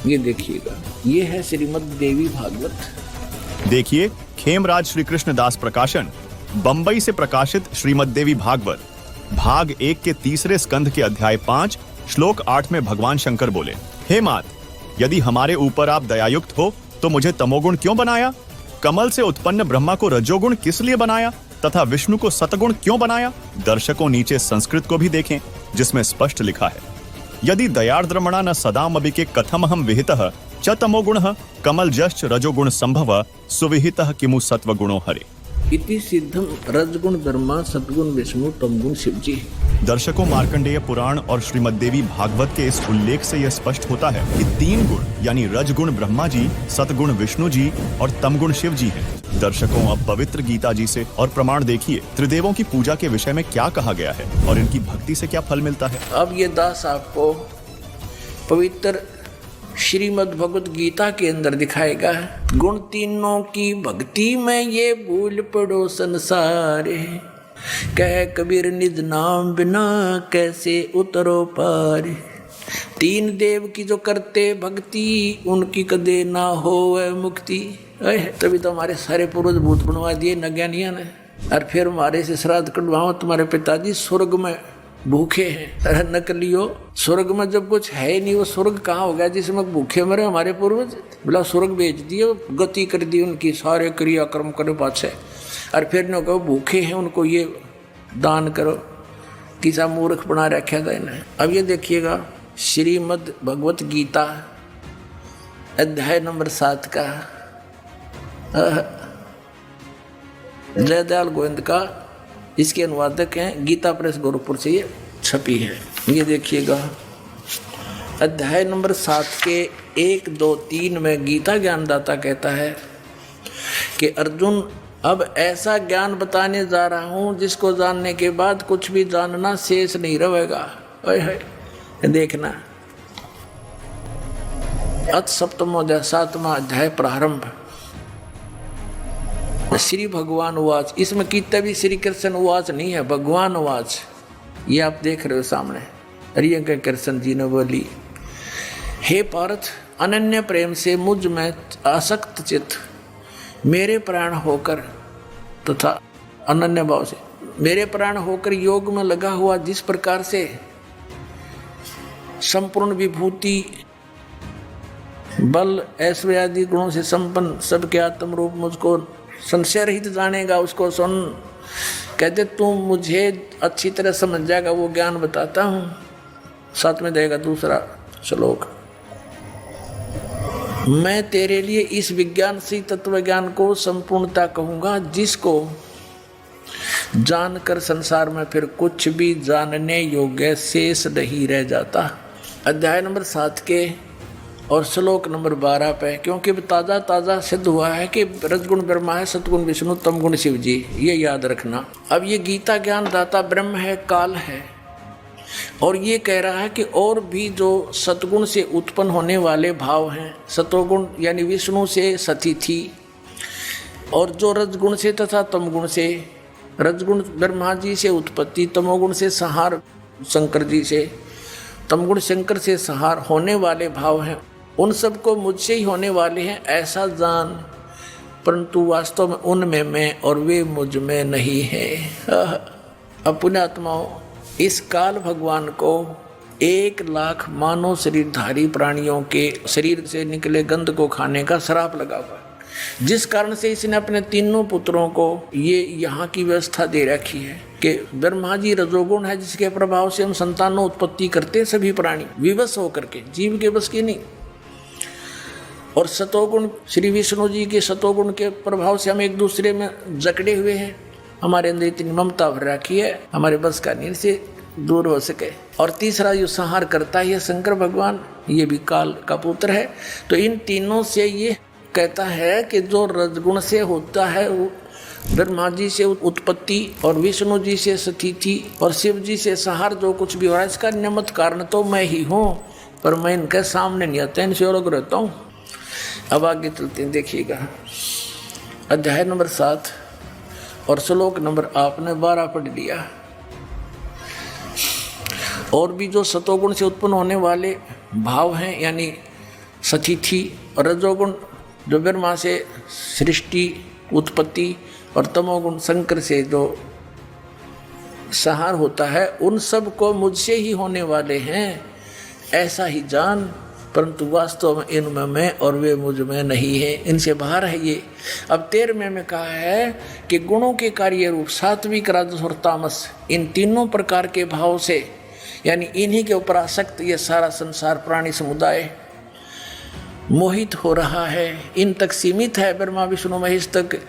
ये देखिएगा, ये है श्रीमद् देवी भागवत। देखिए, खेमराज श्री कृष्ण दास प्रकाशन, बंबई से प्रकाशित श्रीमद् देवी भागवत भाग 1 के 3 स्कंध के अध्याय 5 श्लोक 8 में भगवान शंकर बोले, हे मात, यदि हमारे ऊपर आप दयायुक्त हो तो मुझे तमोगुण क्यों बनाया? कमल से उत्पन्न ब्रह्मा को रजोगुण किस लिए बनाया तथा विष्णु को सतगुण क्यों बनाया? दर्शकों, नीचे संस्कृत को भी देखें जिसमें स्पष्ट लिखा है, यदि दयार्द्रमणा न सदामपि के कथमहं विहितः च तमोगुणः कमल जश्च रजोगुण संभव सुविहितः किमु सत्वगुणो हरे। इति सिद्धम रजगुण ब्रह्मा, सतगुण विष्णु, तमगुण शिव जी। दर्शकों, मार्कंडेय पुराण और श्रीमद् देवी भागवत के इस उल्लेख से यह स्पष्ट होता है कि 3 गुण यानी रजगुण ब्रह्मा जी, सतगुण विष्णु जी और तमगुण शिव जी हैं। दर्शकों, अब पवित्र गीता जी से और प्रमाण देखिए त्रिदेवों की पूजा के विषय में क्या कहा गया है और इनकी भक्ति से क्या फल मिलता है। अब ये दास आपको पवित्र श्रीमद् भगवत गीता के अंदर दिखाएगा। गुण तीनों की भक्ति में ये भूल पड़ो संसार, कह कबीर निज नाम बिना कैसे उतरो पार। 3 देव की जो करते भक्ति उनकी कदे ना होवे मुक्ति। तभी तो हमारे सारे पूर्वज भूत बनवा दिए नज्ञानिया ने, और फिर हमारे से श्राद्ध कटवाओ, तुम्हारे पिताजी स्वर्ग में भूखे हैं। नकलियो, स्वर्ग में जब कुछ है ही नहीं, वो स्वर्ग कहाँ हो गया जिसमें भूखे मरे हमारे पूर्वज? बोला स्वर्ग भेज दिए, गति कर दी उनकी, सारे क्रियाक्रम करे पाछे, और फिर न कहो भूखे हैं उनको ये दान करो। किसा मूर्ख बना रखा था इन्हें। अब ये देखिएगा श्रीमद् भगवत गीता अध्याय नंबर 7 का जयदयाल गोविंद का इसके अनुवादक हैं, गीता प्रेस गोरखपुर से ये छपी है। ये देखिएगा अध्याय नंबर 7 के 1, 2, 3 में गीता ज्ञानदाता कहता है कि अर्जुन, अब ऐसा ज्ञान बताने जा रहा हूँ जिसको जानने के बाद कुछ भी जानना शेष नहीं रहेगा। देखना, अथ सप्तमोध्याय 7वां अध्याय प्रारंभ। श्री भगवान उवाच, इसमें कितना भी श्री कृष्ण उवाच नहीं है, भगवान उवाच। ये आप देख रहे हो सामने। अरियंकर कृष्ण जी ने बोली, हे पार्थ, अनन्य प्रेम से मुझ में आसक्त चित्त मेरे प्राण होकर तथा अनन्य भाव से मेरे प्राण होकर योग में लगा हुआ, जिस प्रकार से संपूर्ण विभूति बल ऐश्वर्य आदि गुणों से संपन्न सबके आत्म रूप मुझको संशय रहित जानेगा, उसको सुन। कहते तू मुझे अच्छी तरह समझ जाएगा, वो ज्ञान बताता हूँ। साथ में देगा दूसरा श्लोक, मैं तेरे लिए इस विज्ञान से तत्व ज्ञान को संपूर्णता कहूँगा, जिसको जानकर संसार में फिर कुछ भी जानने योग्य शेष नहीं रह जाता। अध्याय नंबर 7 के और श्लोक नंबर 12 पे, क्योंकि ताज़ा ताज़ा सिद्ध हुआ है कि रजगुण ब्रह्मा है, सतगुण विष्णु, तमगुण शिव जी, ये याद रखना। अब ये गीता ज्ञान दाता ब्रह्म है, काल है, और ये कह रहा है कि और भी जो सतगुण से उत्पन्न होने वाले भाव हैं, सतोगुण यानी विष्णु से सतिथि, और जो रजगुण से तथा तमगुण से, रजगुण ब्रह्मा जी से उत्पत्ति, तमोगुण से संहार शंकर जी से, तमगुण शंकर से संहार होने वाले भाव हैं, उन सबको मुझसे ही होने वाले हैं ऐसा जान, परंतु वास्तव में उनमें मैं और वे मुझ में नहीं है। अब पुण्यात्माओं, इस काल भगवान को 1,00,000 मानव शरीरधारी प्राणियों के शरीर से निकले गंध को खाने का श्राप लगा हुआ है, जिस कारण से इसने अपने तीनों पुत्रों को ये यहाँ की व्यवस्था दे रखी है कि ब्रह्मा जी रजोगुण है, जिसके प्रभाव से हम संतानों उत्पत्ति करते हैं सभी प्राणी विवश होकर के, जीव के बस की नहीं। और सतोगुण श्री विष्णु जी के सतोगुण के प्रभाव से हम एक दूसरे में जकड़े हुए हैं, हमारे अंदर इतनी ममता भर रखी है, हमारे बस का नहीं से दूर हो सके। और तीसरा जो संहार करता है शंकर भगवान, ये भी काल का पुत्र है। तो इन तीनों से ये कहता है कि जो रजगुण से होता है वो ब्रह्मा जी से उत्पत्ति, और विष्णु जी से स्थिति, और शिव जी से संहार, जो कुछ भी हो रहा है इसका निमित्त कारण तो मैं ही हूँ, पर मैं इनके सामने नहीं आता, इनसे अलग रहता हूँ। अब आगे चलते हैं, देखिएगा अध्याय नंबर 7 और श्लोक नंबर आपने 12 पढ़ लिया। और भी जो सतोगुण से उत्पन्न होने वाले भाव हैं, यानी सतिथि, और रजोगुण जो ब्रह्मा से सृष्टि उत्पत्ति, और तमोगुण शंकर से जो संहार होता है, उन सब को मुझसे ही होने वाले हैं ऐसा ही जान, परंतु वास्तव में इनमें मैं और वे मुझ में नहीं है, इनसे बाहर है ये। अब 13वें में कहा है कि गुणों के कार्य रूप सात्विक, राजस और तामस, इन तीनों प्रकार के भाव से, यानी इन्हीं के ऊपर आसक्त ये सारा संसार प्राणी समुदाय मोहित हो रहा है, इन तक सीमित है, ब्रह्मा विष्णु महेश तक।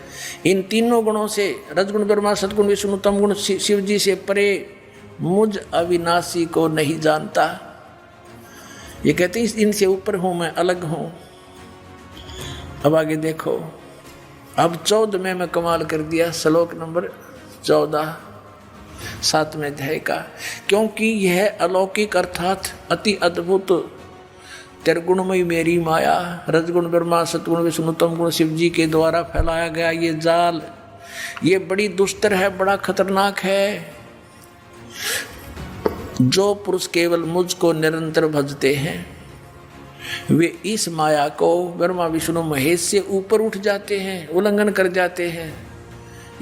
इन तीनों गुणों से, रजगुण ब्रह्मा, सतगुण विष्णु, तमगुण शिव जी से परे मुझ अविनाशी को नहीं जानता। ये कहते हैं इनसे ऊपर हूं मैं, अलग हूं। अब आगे देखो, अब 14वें में कमाल कर दिया, श्लोक नंबर 14 7वें अध्याय का, क्योंकि यह अलौकिक अर्थात अति अद्भुत त्रिगुणमयी मेरी माया, रजगुण ब्रह्मा, सतगुण विष्णु, तमगुण शिव जी के द्वारा फैलाया गया ये जाल, ये बड़ी दुस्तर है, बड़ा खतरनाक है। जो पुरुष केवल मुझको निरंतर भजते हैं वे इस माया को ब्रह्मा विष्णु महेश से ऊपर उठ जाते हैं, उल्लंघन कर जाते हैं।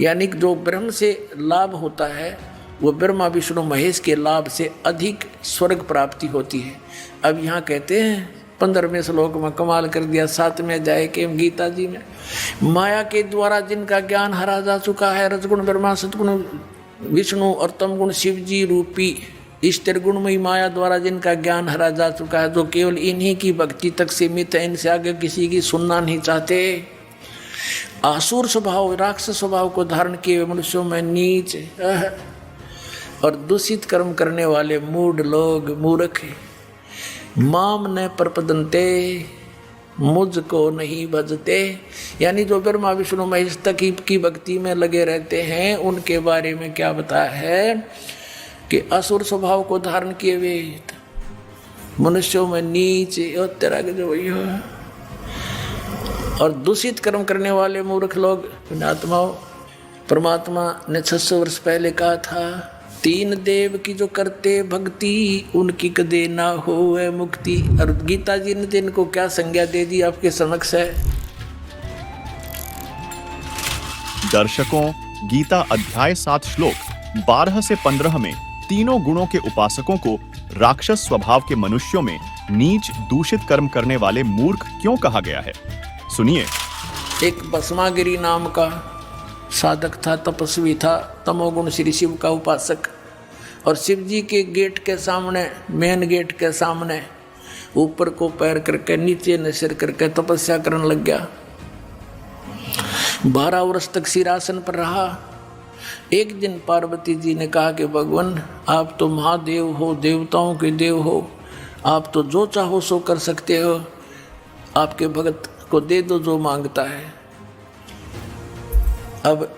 यानी जो ब्रह्म से लाभ होता है वो ब्रह्मा विष्णु महेश के लाभ से अधिक स्वर्ग प्राप्ति होती है। अब यहाँ कहते हैं 15वें श्लोक में कमाल कर दिया, 7वें अध्याय के गीता जी में, माया के द्वारा जिनका ज्ञान हरा जा चुका है, रजगुण ब्रह्मा, सतगुण विष्णु और तमगुण शिव जी रूपी इस त्रिगुणमयी माया द्वारा जिनका ज्ञान हरा जा चुका है, जो केवल इन्हीं की भक्ति तक सीमित है, इनसे आगे किसी की सुनना नहीं चाहते, आसुर स्वभाव, राक्षस स्वभाव को धारण किए मनुष्यों में नीच और दूषित कर्म करने वाले मूढ़ लोग, मूर्ख, माम न प्रपदन्ते, मुझको नहीं भजते, यानी जो ब्रह्मा विष्णु महेश तक की भक्ति में लगे रहते हैं, उनके बारे में क्या बताया है कि असुर स्वभाव को धारण किए हुए मनुष्यों में नीच और तरह के जो वही हो, और दूषित कर्म करने वाले मूर्ख लोग, आत्माओं, परमात्मा ने 600 वर्ष पहले कहा था, 3 देव की जो करते भक्ति उनकी कदे ना होए मुक्ति। और गीता जी ने इनको क्या संज्ञा दे दी आपके समक्ष है। दर्शकों, गीता अध्याय 7 श्लोक 12 से 15 में तीनों गुणों के उपासकों को राक्षस स्वभाव के मनुष्यों में नीच दूषित कर्म करने वाले मूर्ख क्यों कहा गया है, सुनिए। एक भस्मागिरी नाम का साधक था, तपस्वी था, तमोगुण श्री शिव का उपासक, और शिव जी के गेट के सामने, मेन गेट के सामने ऊपर को पैर करके नीचे ने सिर करके तपस्या करने लग गया। 12 वर्ष तक सिरासन पर रहा। एक दिन पार्वती जी ने कहा कि भगवान आप तो महादेव हो, देवताओं के देव हो, आप तो जो चाहो सो कर सकते हो, आपके भगत को दे दो जो मांगता है। अब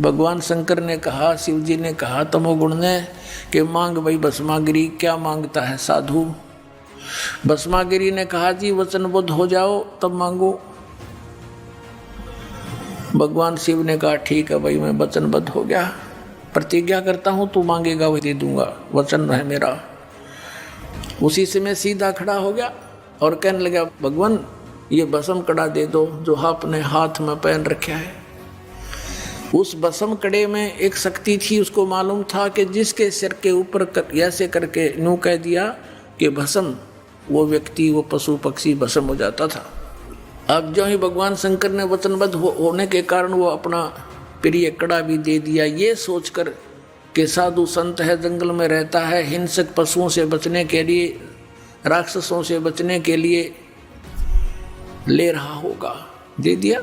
भगवान शंकर ने कहा, शिव जी ने कहा तमोगुण ने कि मांग भाई भस्मागिरी, क्या मांगता है साधु। भस्मागिरी ने कहा जी वचनबद्ध हो जाओ तब मांगो। भगवान शिव ने कहा ठीक है भाई मैं वचनबद्ध हो गया, प्रतिज्ञा करता हूं तू मांगेगा वही दे दूंगा, वचन है मेरा। उसी से मैं सीधा खड़ा हो गया और कहने लगा भगवान ये भस्म कड़ा दे दो जो आपने हाथ में पहन रखा है। उस भस्म कड़े में एक शक्ति थी, उसको मालूम था कि जिसके सिर के ऊपर ऐसे करके यूं कह दिया कि भस्म, वो व्यक्ति वो पशु पक्षी भस्म हो जाता था। अब जो ही भगवान शंकर ने वचनबद्ध होने के कारण वो अपना प्रिय कड़ा भी दे दिया, ये सोचकर कि साधु संत है, जंगल में रहता है, हिंसक पशुओं से बचने के लिए, राक्षसों से बचने के लिए ले रहा होगा, दे दिया।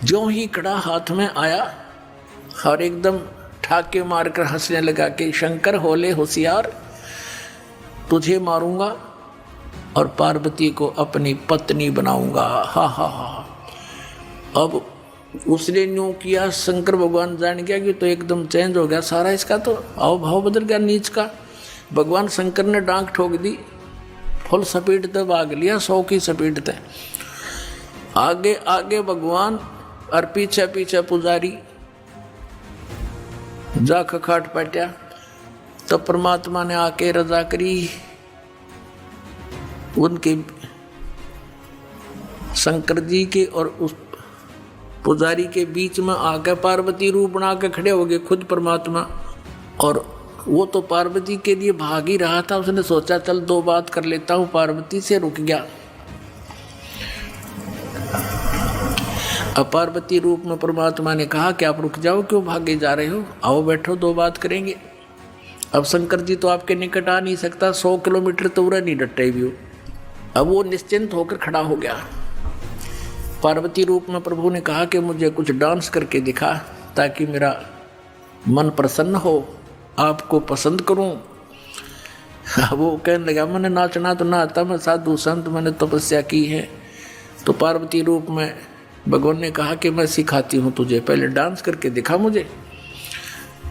जो ही कड़ा हाथ में आया और एकदम ठाके मारकर हंसने लगा कि शंकर होले होशियार, तुझे मारूंगा और पार्वती को अपनी पत्नी बनाऊंगा। हा हा हा। अब उसने यूं किया, शंकर भगवान जान गया कि तो एकदम चेंज हो गया सारा, इसका तो हाव भाव बदल गया नीच का। भगवान शंकर ने डांक ठोक दी, फुल स्पीड तक भाग लिया, 100 की स्पीड तक। आगे आगे भगवान और पीछे पीछे पुजारी जा खखाट पटा। तो परमात्मा ने आके रजा करी, उनके शंकर जी के और उस पुजारी के बीच में आकर पार्वती रूप बना के खड़े हो गए खुद परमात्मा। और वो तो पार्वती के लिए भाग ही रहा था, उसने सोचा चल 2 बात कर लेता हूं, पार्वती से रुक गया। अब पार्वती रूप में परमात्मा ने कहा कि आप रुक जाओ, क्यों भागे जा रहे हो, आओ बैठो 2 बात करेंगे। अब शंकर जी तो आपके निकट आ नहीं सकता, 100 किलोमीटर तो उड़ा नहीं डटे भी हो। अब वो निश्चिंत होकर खड़ा हो गया। पार्वती रूप में प्रभु ने कहा कि मुझे कुछ डांस करके दिखा ताकि मेरा मन प्रसन्न हो, आपको पसंद करूं। वो कहने लगा मैंने नाचना तो ना आता, मैं साधु संत, मैंने तपस्या की है। तो पार्वती रूप में भगवान ने कहा कि मैं सिखाती हूँ तुझे, पहले डांस करके दिखा मुझे।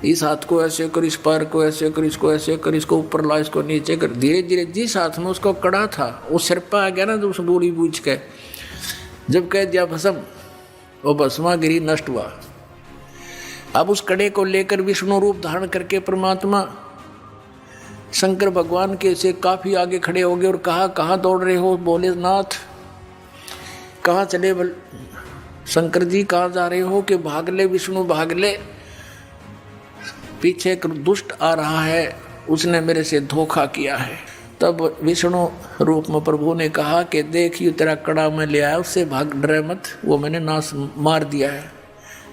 इस हाथ को ऐसे कर, इस पैर को ऐसे कर, इसको ऐसे कर, इसको ऊपर ला, इसको नीचे कर। धीरे धीरे जिस हाथ में उसको कड़ा था वो सिर पर आ गया ना, तो उस बूढ़ी बूझ के जब कह दिया भस्म, वो भस्मागिरी नष्ट हुआ। अब उस कड़े को लेकर विष्णु रूप धारण करके परमात्मा शंकर भगवान के से काफी आगे खड़े हो गए और कहा कहाँ दौड़ रहे हो। बोले नाथ कहाँ चले, शंकर जी कहाँ जा रहे हो, कि भाग ले विष्णु भाग ले, पीछे एक दुष्ट आ रहा है, उसने मेरे से धोखा किया है। तब विष्णु रूप में प्रभु ने कहा कि देखिए तेरा कड़ा मैं ले आया, उससे भाग, डरे मत, वो मैंने नाश मार दिया है।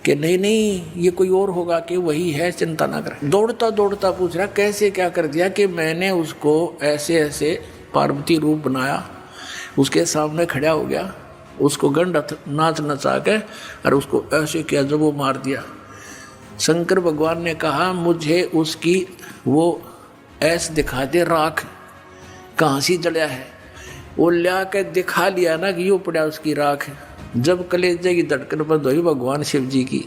कि नहीं नहीं ये कोई और होगा, कि वही है, चिंता ना कर। दौड़ता दौड़ता पूछ रहा कैसे क्या कर दिया, कि मैंने उसको ऐसे ऐसे पार्वती रूप बनाया, उसके सामने खड़ा हो गया, उसको गंड नाच नचा के और उसको ऐसे किया जब वो मार दिया। शंकर भगवान ने कहा मुझे उसकी वो ऐस दिखा दे, राख कहाँ सी जलिया है। वो लिया के दिखा लिया ना कि यो पड़ा उसकी राख। जब कलेजे की धड़कन बंद हुई भगवान शिव जी की,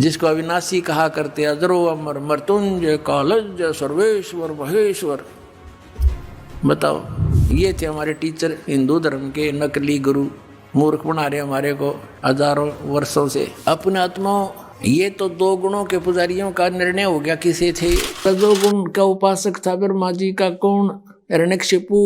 जिसको अविनाशी कहा करते, अजरो अमर मृत्युंजय कालज सर्वेश्वर महेश्वर। बताओ, ये थे हमारे टीचर हिंदू धर्म के, नकली गुरु, मूर्ख बना रहे हमारे को हजारों वर्षों से। अपने आत्माओं, ये तो 2 गुणों के पुजारियों का निर्णय हो गया। किसे थे? 2 गुण का उपासक था ब्रह्मा जी का। कौन? हिरण्यकशिपु।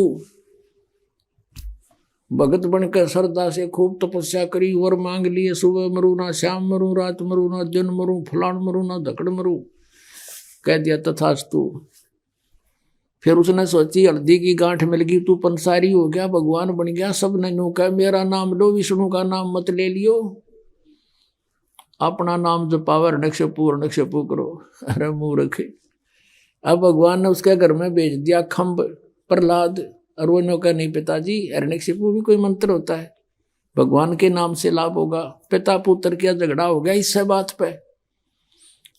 भगत बनकर श्रद्धा से खूब तपस्या करी, वर मांग लिए, सुबह मरू ना, शाम मरू, रात मरू ना, दिन मरू, फलान मरू ना, धकड़ मरू। कह दिया तथास्तु। फिर उसने सोची हल्दी की गांठ मिल गई, तू पंसारी हो गया, भगवान बन गया। सब ने नो कहा मेरा नाम लो, विष्णु का नाम मत ले लियो, अपना नाम जपावर नक्षपू करो। अरे मूर्ख। अब भगवान ने उसके घर में भेज दिया खम्ब प्रहलाद, और वो नो कहा नहीं पिताजी, हिरण्यकशिपु भी कोई मंत्र होता है, भगवान के नाम से लाभ होगा। पिता पुत्र का झगड़ा हो गया इससे बात पे,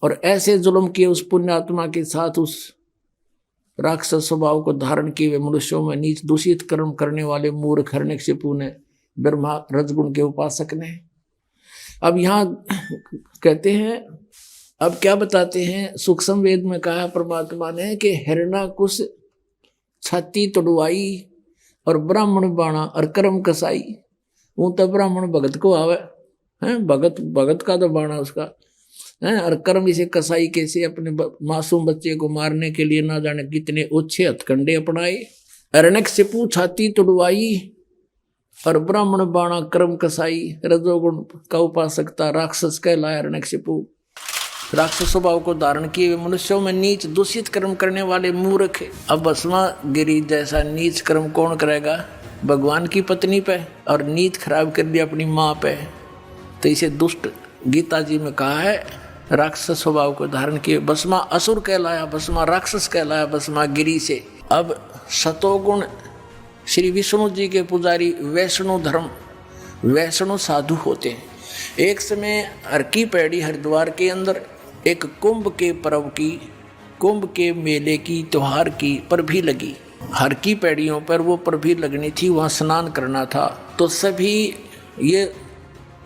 और ऐसे जुल्म किए उस पुण्यात्मा के साथ, उस राक्षस स्वभाव को धारण किए हुए मनुष्यों में नीच दूषित कर्म करने वाले मूर्ख हिरण्यकशिपु ने, ब्रह्मा रजगुण के उपासक ने। अब यहाँ कहते हैं, अब क्या बताते हैं, सूक्ष्म वेद में कहा परमात्मा ने कि हिरण्यकुश छाती तोड़वाई और ब्राह्मण बाणा और कर्म कसाई। वो तो ब्राह्मण भगत को आवे हैं, भगत का तो बाणा उसका है, और कर्म इसे कसाई कैसे अपने मासूम बच्चे को मारने के लिए ना जाने कितने ओछे हथकंडे अपनाए। हिरण्यकशिपु छाती तोड़वाई और ब्राह्मण बाणा कर्म कसाई। रजोगुण का उपासकता राक्षस कहलाया हिरण्यकशिपु। राक्षस स्वभाव को धारण किए हुए मनुष्यों में नीच दूषित कर्म करने वाले मूर्ख। अब भस्मा गिरी जैसा नीच कर्म कौन करेगा? भगवान की पत्नी पे, और नीत खराब कर दिया अपनी माँ पे, तो इसे दुष्ट गीता जी में कहा है। राक्षस स्वभाव को धारण किए भस्मा असुर कहलाया, भस्मा राक्षस कहलाया, भस्मा गिरी से। अब सतोगुण श्री विष्णु जी के पुजारी वैष्णो धर्म, वैष्णो साधु होते हैं। एक समय हर की पैड़ी हरिद्वार के अंदर एक कुंभ के पर्व की, कुंभ के मेले की, त्योहार की प्रभी लगी। हर की पैड़ियों पर वो प्रभी लगनी थी, वहाँ स्नान करना था। तो सभी ये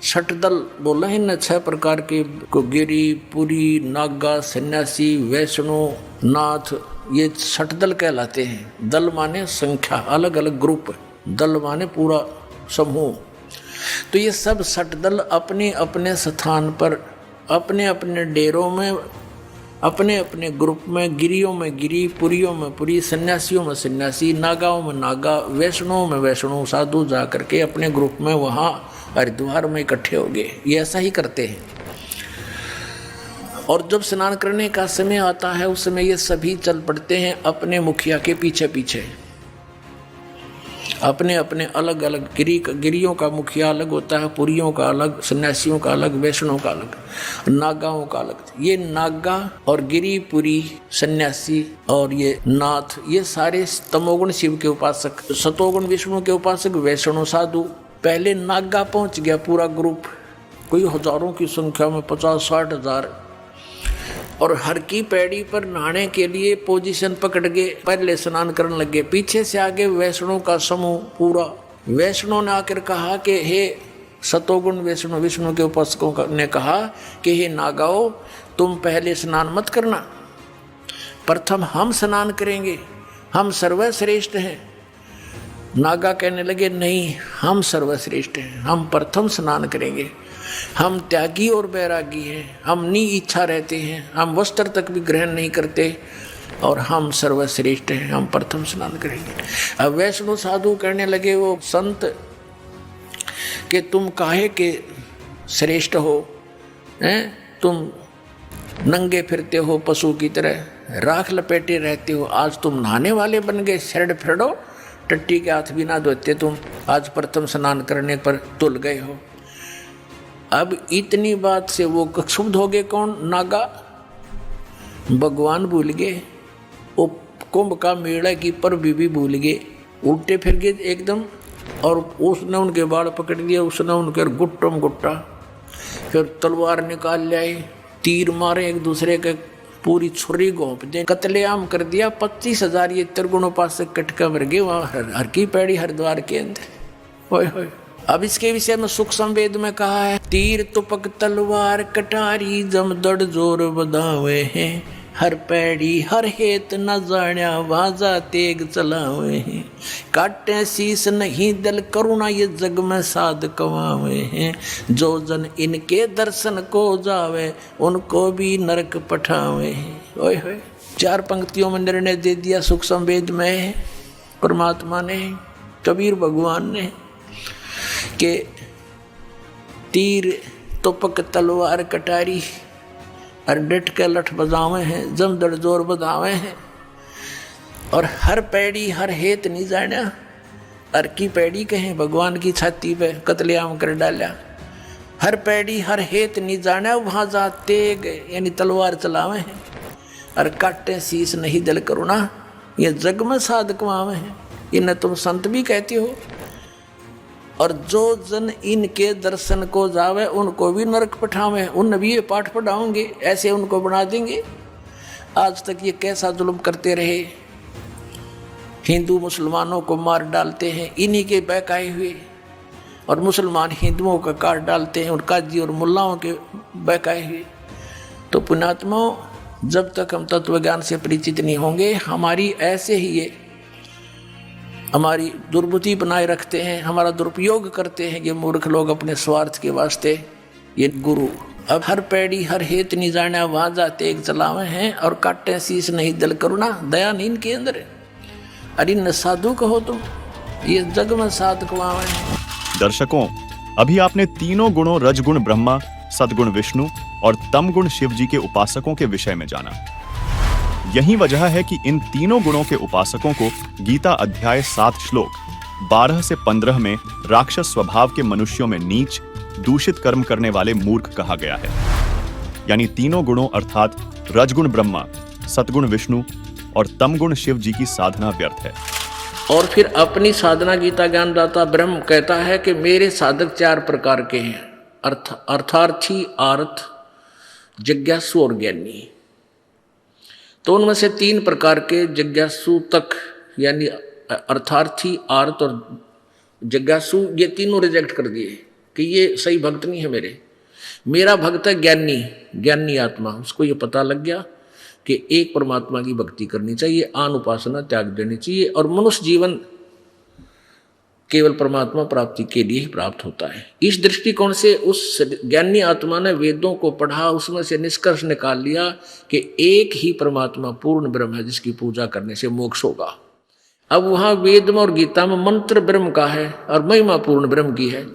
षटदल बोला है न, 6 प्रकार के, गिरी, पुरी, नागा, सन्यासी, वैष्णो, नाथ, ये षटदल कहलाते हैं। दल माने संख्या, अलग अलग ग्रुप, दल माने पूरा समूह। तो ये सब षटदल अपने अपने स्थान पर, अपने अपने डेरों में, अपने अपने ग्रुप में, गिरियों में गिरी, पुरियों में पुरी, सन्यासियों में सन्यासी, नागाओं में नागा, वैष्णों में वैष्णो साधु जा करके अपने ग्रुप में वहाँ हरिद्वार में इकट्ठे हो गए। ये ऐसा ही करते हैं। और जब स्नान करने का समय आता है उस समय ये सभी चल पड़ते हैं अपने मुखिया के पीछे पीछे। अपने अपने अलग अलग गिरियों का मुखिया अलग होता है, पुरियों का अलग, सन्यासियों का अलग, वैष्णों का अलग, नागाओं का अलग। ये नागा और गिरी, पुरी, सन्यासी और ये नाथ, ये सारे तमोगुण शिव के उपासक, सतोगुण विष्णु के उपासक, वैष्णो साधु। पहले नागा पहुंच गया पूरा ग्रुप, कोई हजारों की संख्या में, 50-60 हजार। और हर की पैड़ी पर नहाने के लिए पोजीशन पकड़ के पहले स्नान करने लगे। पीछे से आगे वैष्णो का समूह पूरा। वैष्णो ने आकर कहा कि हे सतोगुण वैष्णो, विष्णु के उपासकों ने कहा कि हे नागाओ, तुम पहले स्नान मत करना, प्रथम हम स्नान करेंगे, हम सर्वश्रेष्ठ हैं। नागा कहने लगे नहीं, हम सर्वश्रेष्ठ हैं, हम प्रथम स्नान करेंगे, हम त्यागी और बैरागी हैं, हम नी इच्छा रहते हैं, हम वस्त्र तक भी ग्रहण नहीं करते और हम सर्वश्रेष्ठ हैं, हम प्रथम स्नान करेंगे। अब वैष्णो साधु कहने लगे वो संत कि तुम काहे के श्रेष्ठ हो, हैं? तुम नंगे फिरते हो पशु की तरह, राख लपेटे रहते हो, आज तुम नहाने वाले बन गए, शरण फिरो, टट्टी के हाथ भी ना धोते तुम, आज प्रथम स्नान करने पर तुल गए हो। अब इतनी बात से वो क्षुब्ध हो गए। कौन? नागा। भगवान भूल गए, वो कुंभ का मेला की पर भी भूल गए, उल्टे फिर गए एकदम। और उसने उनके बाल पकड़ दिए, उसने उनके गुट्टम गुट्टा, फिर तलवार निकाल लाए, तीर मारे एक दूसरे के, पूरी छुरी घोंप दे, कत्लेआम कर दिया। 25,000 ये त्रिगुण उपासक कटका मर गए वहाँ हर की पैड़ी हरिद्वार के अंदर। ओए होए। अब इसके विषय में सूक्ष्म वेद में कहा है, तीर तुपक तलवार कटारी जमदड़ जोर बधावे हैं, हर पैड़ी हर हेत न जाण्या वाजा तेग चलावे हैं, काटे शीस नहीं दल करुणा ये जग में साध कमावे हैं, जो जन इनके दर्शन को जावे उनको भी नरक पठावे हैं। ओए होए। 4 पंक्तियों में निर्णय दे दिया सूक्ष्म वेद में परमात्मा ने, कबीर भगवान ने, के तीर तुपक तलवार कटारी और डट के लठ बजावे हैं, जमदड़ जोर बजावे हैं, और हर पैड़ी हर हेत नहीं जाना। हर की पैड़ी कहें भगवान की छाती पे कत्लेआम कर डाला। हर पैड़ी हर हेत नहीं जाना, वहाँ जाते गए यानी तलवार चलावे हैं, और काटे शीस नहीं दल करुणा ये जग में साध कमावे हैं। इन्हें तुम संत भी कहते हो। और जो जन इनके दर्शन को जावे उनको भी नरक पठावे, उन भी ये पाठ पढ़ाओगे, ऐसे उनको बना देंगे। आज तक ये कैसा जुल्म करते रहे, हिंदू मुसलमानों को मार डालते हैं इन्हीं के बहकाए हुए, और मुसलमान हिंदुओं का काट डालते हैं और काजी और मुल्लाओं के बहकाए हुए। तो पुण्यात्माओं, जब तक हम तत्व ज्ञान से परिचित नहीं होंगे, हमारी ऐसे ही ये हमारी दुर्बुद्धि बनाए रखते हैं, हमारा दुरुपयोग करते हैं ये मूर्ख लोग अपने स्वार्थ के वास्ते। ये गुरु अब हर पैड़ी हर हेत नहीं जाने, वहां जाते एक चलावे हैं और काटे शीश नहीं दल करुणा दया नहीं इनके अंदर। अरे न साधु कहो तुम, ये जग में साधक वहां है। दर्शकों, अभी आपने तीनों गुणों रजगुण ब्रह्मा, सद्गुण विष्णु और तमगुण शिव जी के उपासकों के विषय में जाना। यही वजह है कि इन तीनों गुणों के उपासकों को गीता अध्याय 7 श्लोक 12 से 15 में राक्षस स्वभाव के मनुष्यों में नीच, दूषित कर्म करने वाले मूर्ख कहा गया है। यानी तीनों गुणों अर्थात रजगुण ब्रह्मा, सतगुण विष्णु और तमगुण शिव जी की साधना व्यर्थ है। और फिर अपनी साधना गीता ज्ञानदाता ब्रह्म कहता है कि मेरे साधक 4 प्रकार के हैं, अर्थार्थी, आर्थ, जिज्ञासु और ज्ञानी। तो उनमें से 3 प्रकार के जिज्ञासु तक, यानी अर्थार्थी, आर्थ और जिज्ञासु, ये तीनों रिजेक्ट कर दिए कि ये सही भक्त नहीं है। मेरा भक्त है ज्ञानी, ज्ञानी आत्मा। उसको ये पता लग गया कि एक परमात्मा की भक्ति करनी चाहिए, आन उपासना त्याग देनी चाहिए, और मनुष्य जीवन केवल परमात्मा प्राप्ति के लिए ही प्राप्त होता है। इस दृष्टिकोण से उस ज्ञानी आत्मा ने वेदों को पढ़ा, उसमें से निष्कर्ष निकाल लिया कि एक ही परमात्मा पूर्ण ब्रह्म है जिसकी पूजा करने से मोक्ष होगा। अब वहां वेद में और गीता में मंत्र ब्रह्म का है और महिमा पूर्ण ब्रह्म की है।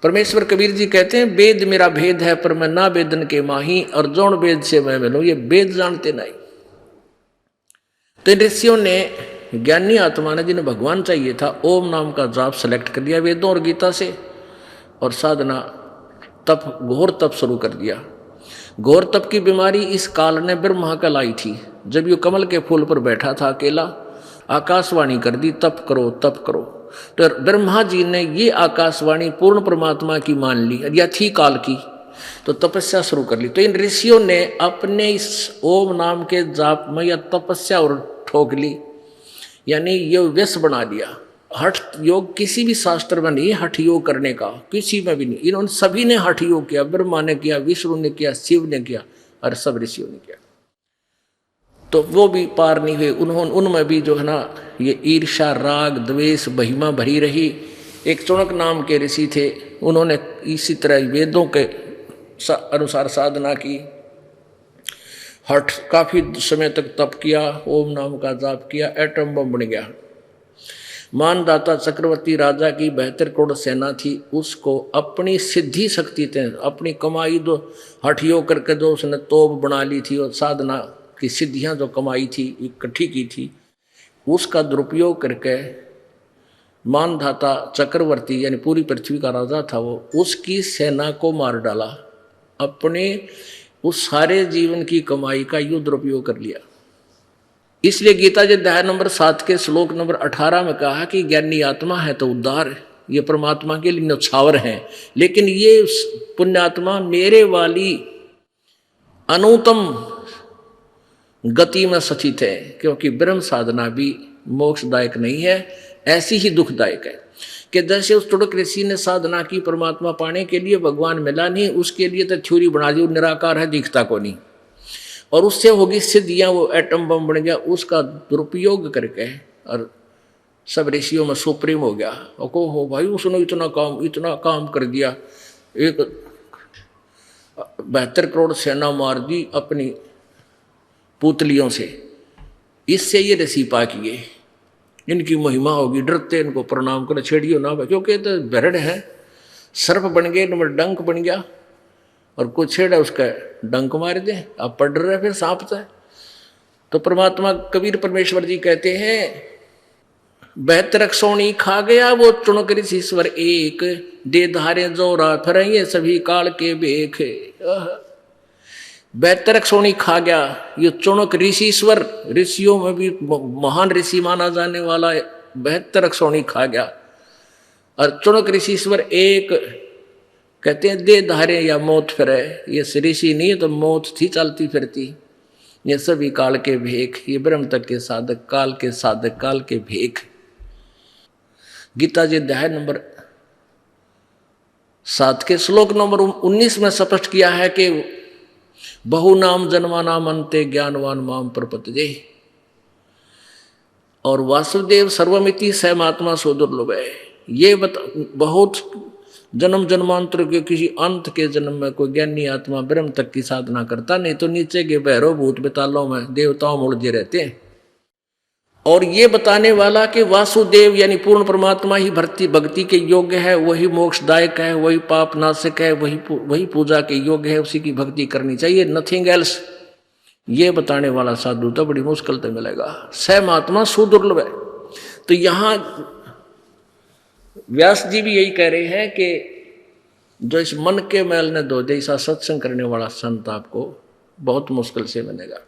परमेश्वर कबीर जी कहते हैं, वेद मेरा भेद है पर मैं ना वेदन के माही, और जौन वेद से मैं मिलूं ये वेद जानते नहीं। तो ऋषियों ने, ज्ञानी आत्मा ने, जिन्हें भगवान चाहिए था, ओम नाम का जाप सेलेक्ट कर दिया वेदों और गीता से, और साधना तप, घोर तप शुरू कर दिया। घोर तप की बीमारी इस काल ने ब्रह्मा का लाई थी। जब ये कमल के फूल पर बैठा था अकेला, आकाशवाणी कर दी, तप करो तप करो। तो ब्रह्मा जी ने ये आकाशवाणी पूर्ण परमात्मा की मान ली, या थी काल की, तो तपस्या शुरू कर ली। तो इन ऋषियों ने अपने इस ओम नाम के जाप में या तपस्या और ठोक ली, यानी ये व्यस बना लिया। हठ योग किसी भी शास्त्र में नहीं है हठ योग करने का, किसी में भी नहीं। इन्होंने सभी ने हठ योग किया, ब्रह्मा ने किया, विष्णु ने किया, शिव ने किया, और सब ऋषियों ने किया। तो वो भी पार नहीं हुए। उनमें भी जो है ना ये ईर्षा, राग, द्वेष, महिमा भरी रही। एक चुणक नाम के ऋषि थे, उन्होंने इसी तरह वेदों के अनुसार साधना की, हठ काफी समय तक तप किया, ओम नाम का जाप किया, एटम बम बन गया। मानदाता चक्रवर्ती राजा की 72 करोड़ सेना थी, उसको अपनी सिद्धि शक्ति थे, अपनी कमाई दो हठ योग करके जो उसने तोप बना ली थी, और साधना की सिद्धियां जो कमाई थी, इकट्ठी की थी, उसका दुरुपयोग करके मानधाता चक्रवर्ती, यानी पूरी पृथ्वी का राजा था वो, उसकी सेना को मार डाला। अपने उस सारे जीवन की कमाई का युद्ध दुरुपयोग कर लिया। इसलिए गीता जी अध्याय नंबर 7 के श्लोक नंबर 18 में कहा कि ज्ञानी आत्मा है तो उद्धार है, ये परमात्मा के लिए न्यौछावर है। लेकिन ये पुण्यात्मा मेरे वाली अनुत्तम गति में सचित है, क्योंकि ब्रह्म साधना भी मोक्षदायक नहीं है, ऐसी ही दुखदायक है। कि जैसे उस तुड़क ऋषि ने साधना की परमात्मा पाने के लिए, भगवान मिला नहीं, उसके लिए तो थ्योरी बना दी, निराकार है, दिखता को नहीं, और उससे होगी सिद्धियां, वो एटम बम बन गया। उसका दुरुपयोग करके और सब ऋषियों में सुप्रीम हो गया। और को हो भाई उसने इतना काम कर दिया, एक 72 करोड़ सेना मार दी अपनी पुतलियों से, इससे ये ऋषि पा किए, इनकी महिमा होगी, डरते इनको प्रणाम कर, छेड़ियो ना भाई, क्योंकि तो भरड़ है, सर्प बन गए, नंबर डंक बन गया, और कुछ छेड़ा उसका डंक मार दे, अब पढ़ रहे फिर सांप से। तो परमात्मा कबीर परमेश्वर जी कहते हैं, 72 सोनी खा गया वो चुनक ऋषीश्वर एक, दे धारे जोरा फिर ये सभी काल के बेख। 72 सोनी खा गया ये चुनक ऋषीश्वर, ऋषियों में भी महान ऋषि माना जाने वाला 72 सोनी खा गया। और चुनक ऋषीश्वर एक कहते हैं दे धारे या मौत फिरे, ये ऋषि नहीं है तो मौत थी चलती फिरती। ये सभी काल के भेख, ये ब्रह्म तक के साधक, काल के साधक, काल के भेख। गीता जी अध्याय नंबर 7 के श्लोक नंबर 19 में स्पष्ट किया है कि बहु नाम जन्मा नाम अंते ज्ञानवान माम प्रपतये। और वासुदेव सर्वमिति सहमात्मा सो दुर्लभ है। ये बहुत जन्म जन्मांतर के किसी अंत के जन्म में कोई ज्ञानी आत्मा ब्रह्म तक की साधना करता, नहीं तो नीचे के भैरव भूत बेतालों में देवताओं में उलझे रहते हैं। और ये बताने वाला कि वासुदेव यानी पूर्ण परमात्मा ही भक्ति के योग्य है, वही मोक्षदायक है, वही पाप नाशक है, वही पूजा के योग्य है, उसी की भक्ति करनी चाहिए, नथिंग एल्स। ये बताने वाला साधु तो बड़ी मुश्किल से मिलेगा। सहमात्मा सुदुर्लभ है। तो यहाँ व्यास जी भी यही कह रहे हैं कि जो इस मन के मैल ने धो दे, ऐसा सत्संग करने वाला संत आपको बहुत मुश्किल से मिलेगा।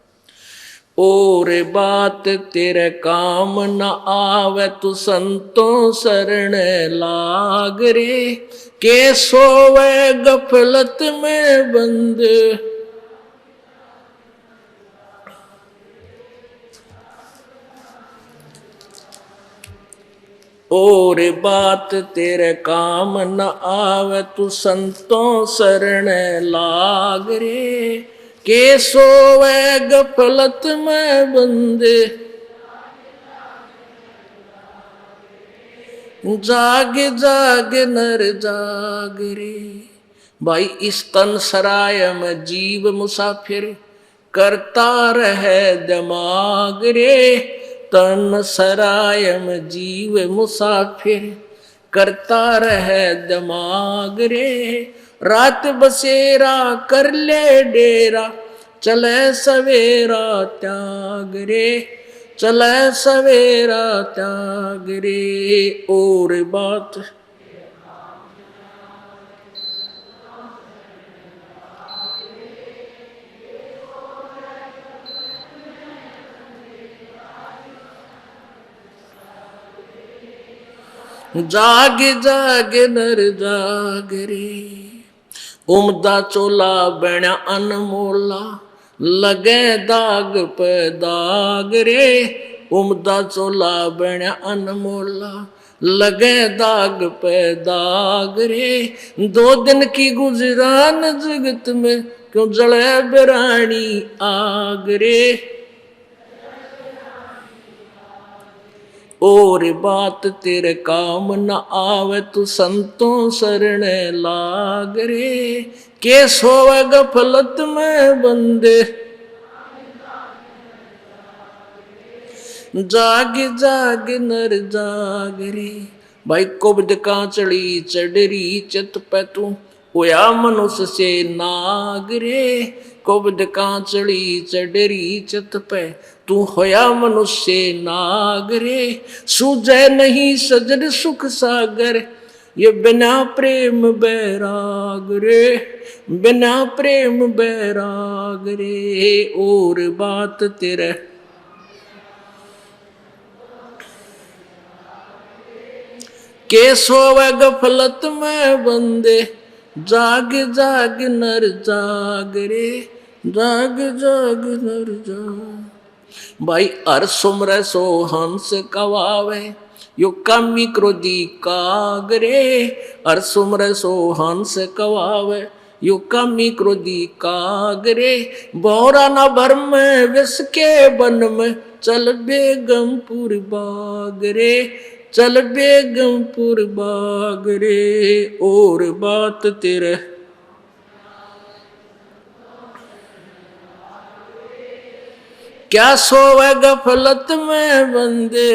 और बात तेरे काम न आवे तू संतों शरण लाग रे, के सोवे गफलत में बंद। और बात तेरे काम न आवे तू संतों शरण लाग रे, के सोवे गफलत में बंदे। जाग जाग नर जाग रे। भाई इस तन सराय में जीव मुसाफिर, करता रहे दिमाग रे। तन सराय में जीव मुसाफिर, करता रहे दिमाग रे। रात बसेरा कर ले डेरा, चले सवेरा त्याग रे। चले सवेरा त्याग रे। और बात जाग जाग नर जाग रे। उमदा चोला बण्या अनमोला, लगे दाग पे दाग रे। उमदा चोला बण्या अनमोला, लगे दाग पे दाग रे। 2 दिन की गुजरान जगत में, क्यों जले बिरानी आग रे। और बात तेरे काम न आवे तू संतों शरण लाग रे। के सोवे गफलत में बंदे, जाग जाग नर जाग रे। भाई कुब्द कांचड़ी चढ़री चित पे तू, होया मनुष्य से नाग रे। कुब्द कांचड़ी चढ़री चित पे, तू होया मनुष्य नाग रे। सूझे नहीं सजन सुख सागर, ये बिना प्रेम बैराग रे। बिना प्रेम बैराग रे। और बात तेरे के सोवे गफलत में बंदे, जाग जाग नर जाग रे। जाग जाग नर जाग। भाई हर सुमर सो हंस कवावे, यो कामी क्रोधी काग रे। हर सुमर सो हंस कवावे, यो कामी क्रोधी काग रे। बोरा न भर में विष के बन में, चल बेगमपुर बाग रे। चल बेगमपुर बाग रे। और बात तेरे क्या सोवे गफलत में बंदे,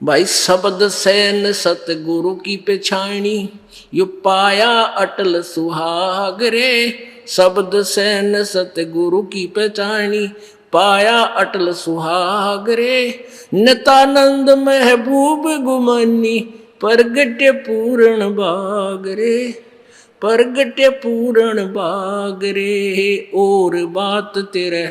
भाई शब्द सैन सतगुरु की पेछाणी, यो पाया अटल सुहाग रे। शब्द सैन सतगुरु की पेछाणी, पाया अटल सुहाग रे। नितानंद महबूब गुमानी, प्रगट्य पूर्ण बाग रे। प्रगट्य पूर्ण बाग रे। और बात तेरे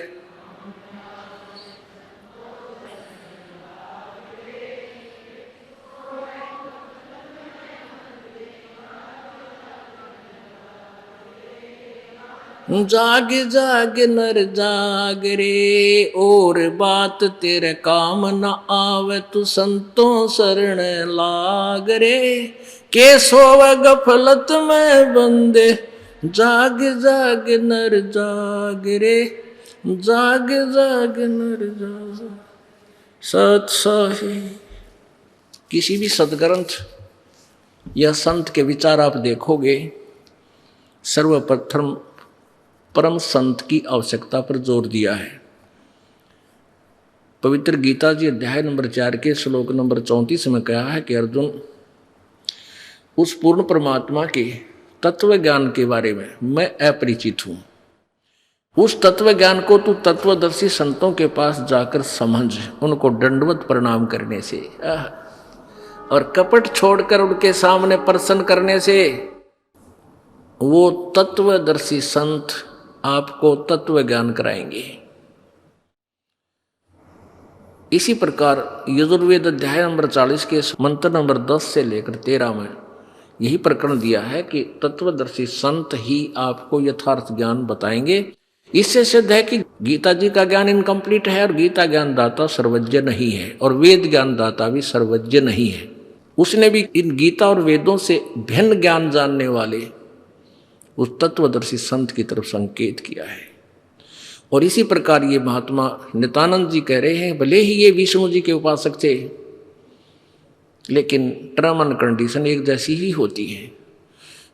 जाग जाग नर जाग रे, और बात तेरे काम न आवे, तू संतों शरण लाग रे। के सोवे गफलत में बंदे, जाग जाग नर जाग रे, जाग जाग नर जाग। सत सही किसी भी सदग्रंथ या संत के विचार आप देखोगे, सर्वप्रथम परम संत की आवश्यकता पर जोर दिया है। पवित्र गीता जी अध्याय नंबर 4 के श्लोक नंबर 34 में कहा है कि अर्जुन, उस पूर्ण परमात्मा के तत्व ज्ञान के बारे में मैं अपरिचित हूं। उस तत्व ज्ञान को तू तत्वदर्शी संतों के पास जाकर समझ, उनको दंडवत प्रणाम करने से और कपट छोड़कर उनके सामने प्रसन्न करने से वो तत्वदर्शी संत आपको तत्व ज्ञान कराएंगे। इसी प्रकार यजुर्वेद अध्याय नंबर 40 के मंत्र नंबर 10 से लेकर 13 में यही प्रकरण दिया है कि तत्वदर्शी संत ही आपको यथार्थ ज्ञान बताएंगे। इससे सिद्ध है कि गीता जी का ज्ञान इनकम्प्लीट है और गीता ज्ञान दाता सर्वज्ञ नहीं है, और वेद ज्ञान दाता भी सर्वज्ञ नहीं है। उसने भी इन गीता और वेदों से भिन्न ज्ञान जानने वाले उस तत्वदर्शी संत की तरफ संकेत किया है। और इसी प्रकार ये महात्मा नित्यानंद जी कह रहे हैं, भले ही ये विष्णु जी के उपासक थे, लेकिन टर्म एंड कंडीशन एक जैसी ही होती है।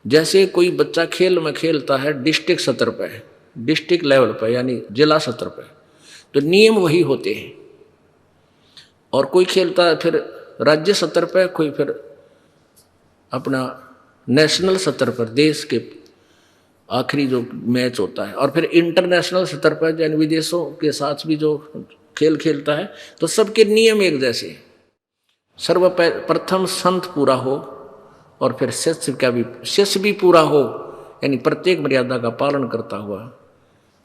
जैसे कोई बच्चा खेल में खेलता है डिस्ट्रिक्ट सतर पर, डिस्ट्रिक्ट लेवल पर यानी जिला सतर पर, तो नियम वही होते हैं। और कोई खेलता है फिर राज्य सतर पर, कोई फिर अपना नेशनल सतर पर, देश के आखिरी जो मैच होता है, और फिर इंटरनेशनल सतर पर यानी विदेशों के साथ भी जो खेल खेलता है, तो सबके नियम एक जैसे। सर्वप्रथम संत पूरा हो और फिर शिष्य भी पूरा हो, यानी प्रत्येक मर्यादा का पालन करता हुआ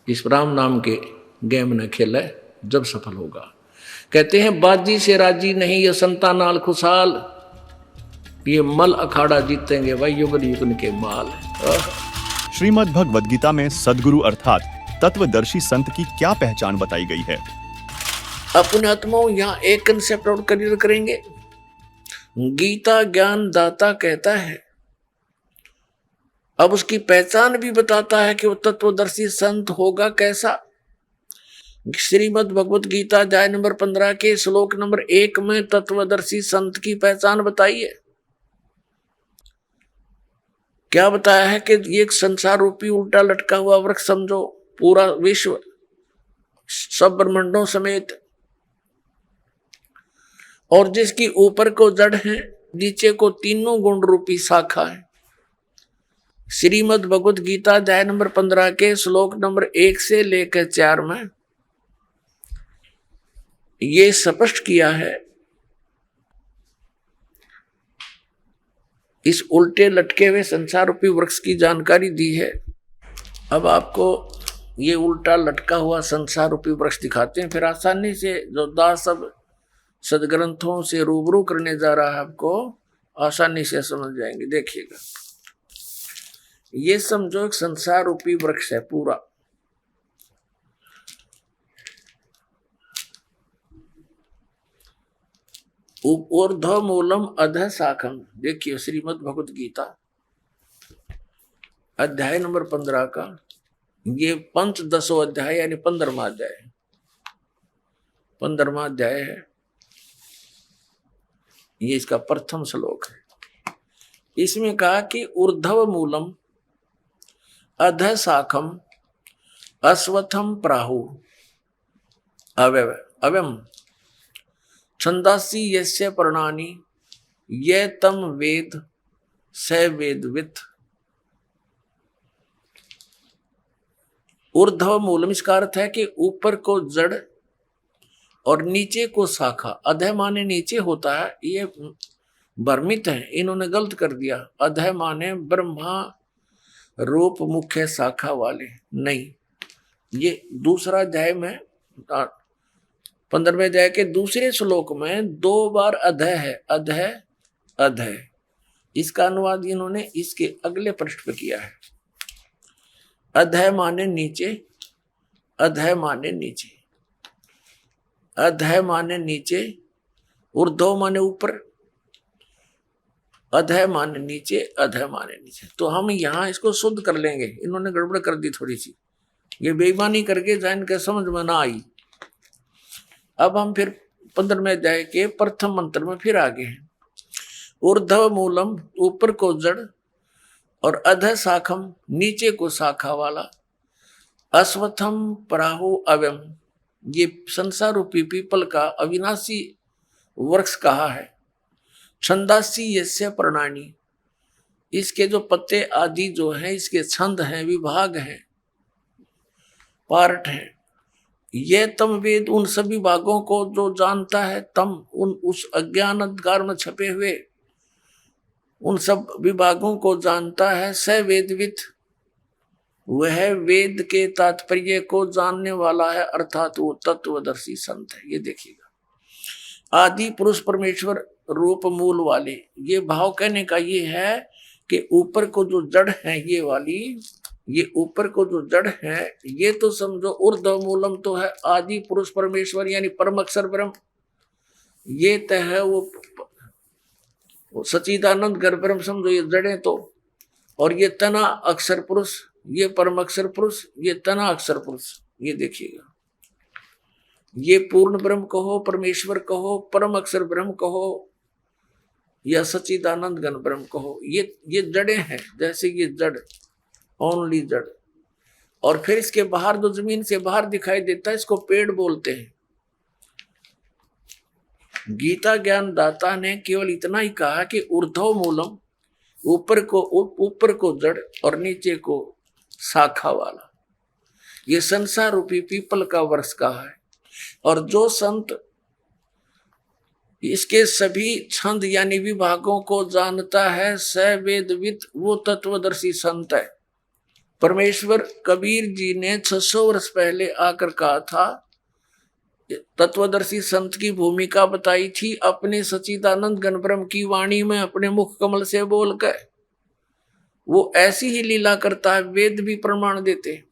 इस राम नाम के गेम न खेले, जब सफल होगा। कहते हैं बाजी से राजी नहीं ये संता नाल खुशहाल, ये मल अखाड़ा जीतेंगे भाई युगल युगन के माल। श्रीमद् भगवद गीता में सद्गुरु अर्थात तत्वदर्शी संत की क्या पहचान बताई गई है? अपने आत्माओं यहाँ एक कंसेप्ट और क्लियर करेंगे। गीता ज्ञान दाता कहता है, अब उसकी पहचान भी बताता है कि वो तत्वदर्शी संत होगा कैसा। श्रीमद् भगवद गीता अध्याय नंबर 15 के श्लोक नंबर 1 में तत्वदर्शी संत की पहचान बताई है। क्या बताया है कि ये एक संसार रूपी उल्टा लटका हुआ वृक्ष समझो, पूरा विश्व सब ब्रह्मांडों समेत, और जिसकी ऊपर को जड़ है, नीचे को तीनों गुण रूपी शाखा है। श्रीमद् भगवद गीता अध्याय नंबर 15 के श्लोक नंबर 1 से लेकर 4 में ये स्पष्ट किया है। इस उल्टे लटके हुए संसार रूपी वृक्ष की जानकारी दी है। अब आपको ये उल्टा लटका हुआ संसार रूपी वृक्ष दिखाते हैं, फिर आसानी से जो दास सब सदग्रंथों से रूबरू करने जा रहा है, आपको आसानी से समझ जाएंगे। देखिएगा, ये समझो एक संसार रूपी वृक्ष है पूरा। ऊर्ध्व मूलम अधः शाखम। देखिए श्रीमद् भगवद गीता अध्याय नंबर 15 का ये पंचदशो अध्याय यानी 15वां अध्याय, 15वां अध्याय है। ये इसका प्रथम श्लोक है। इसमें कहा कि ऊर्ध्व मूलम अधः शाखम अश्वत्थम प्राहु अव्यम छंदासी यस्य पर्णानि ये तम वेद स वेदवित्। ऊर्ध्व मूलम इसका अर्थ है कि ऊपर को जड़ और नीचे को शाखा। अधः माने नीचे होता है, ये भ्रमित है, इन्होंने गलत कर दिया। अधः माने ब्रह्मा रूप मुख्य शाखा वाले, नहीं। ये दूसरा अध्याय में 15वें अध्याय के दूसरे श्लोक में 2 बार अधः है, अधः अधः। इसका अनुवाद इन्होंने इसके अगले पृष्ठ पे किया है। अधः माने नीचे, अधः माने नीचे, अधः माने नीचे, ऊर्ध्व माने ऊपर, अधः माने नीचे, अधः माने नीचे। तो हम यहाँ इसको शुद्ध कर लेंगे, इन्होंने गड़बड़ कर दी थोड़ी सी, ये बेईमानी करके जान के समझ में ना आई। अब हम फिर 15वें अध्याय के प्रथम मंत्र में फिर आगे हैं। ऊर्ध्व मूलम, ऊपर को जड़, और अधः शाखम, नीचे को शाखा वाला, अश्वत्थम पराहु अव्यम, ये संसार रूपी पीपल का अविनाशी वृक्ष कहा है। छंदासी यस्य प्रणानी, इसके जो पत्ते आदि जो हैं, इसके छंद हैं, विभाग हैं, पार्ट हैं। ये तम वेद, उन सभी भागों को जो जानता है, तम उन उस अज्ञान अंधकार में छपे हुए उन सब विभागों को जानता है। स वेदविद, वह वेद के तात्पर्य को जानने वाला है, अर्थात वो तत्वदर्शी संत है। ये देखिएगा, आदि पुरुष परमेश्वर रूप मूल वाले, ये भाव कहने का ये है कि ऊपर को जो जड़ है ये वाली, ये ऊपर को जो जड़ है ये तो समझो ऊर्ध्व मूलम तो है आदि पुरुष परमेश्वर यानी परम अक्षर ब्रह्म, ये तो है वो सच्चिदानंद घर ब्रह्म समझो, ये जड़ें तो। और ये तना अक्षर पुरुष, ये परम अक्षर पुरुष, ये तना अक्षर पुरुष। ये देखिएगा, ये पूर्ण ब्रह्म कहो, परमेश्वर कहो, परम अक्षर ब्रह्म कहो, या सच्चिदानंद घन ब्रह्म कहो, ये जड़ें हैं। जैसे ये जड़, ओनली जड़। और फिर इसके बाहर जो जमीन से बाहर दिखाई देता है, इसको पेड़ बोलते हैं। गीता ज्ञान दाता ने केवल इतना ही कहा कि ऊर्ध्व मूलम, ऊपर को जड़ और नीचे को शाखा वाला, ये संसार रूपी पीपल का वृक्ष कहा है। और जो संत इसके सभी छंद यानी विभागों को जानता है, स वेदविद, वो तत्वदर्शी संत है। परमेश्वर कबीर जी ने 600 वर्ष पहले आकर कहा था, तत्वदर्शी संत की भूमिका बताई थी अपने सच्चिदानंद घन ब्रह्म की वाणी में, अपने मुख कमल से बोलकर। वो ऐसी ही लीला करता है, वेद भी प्रमाण देते।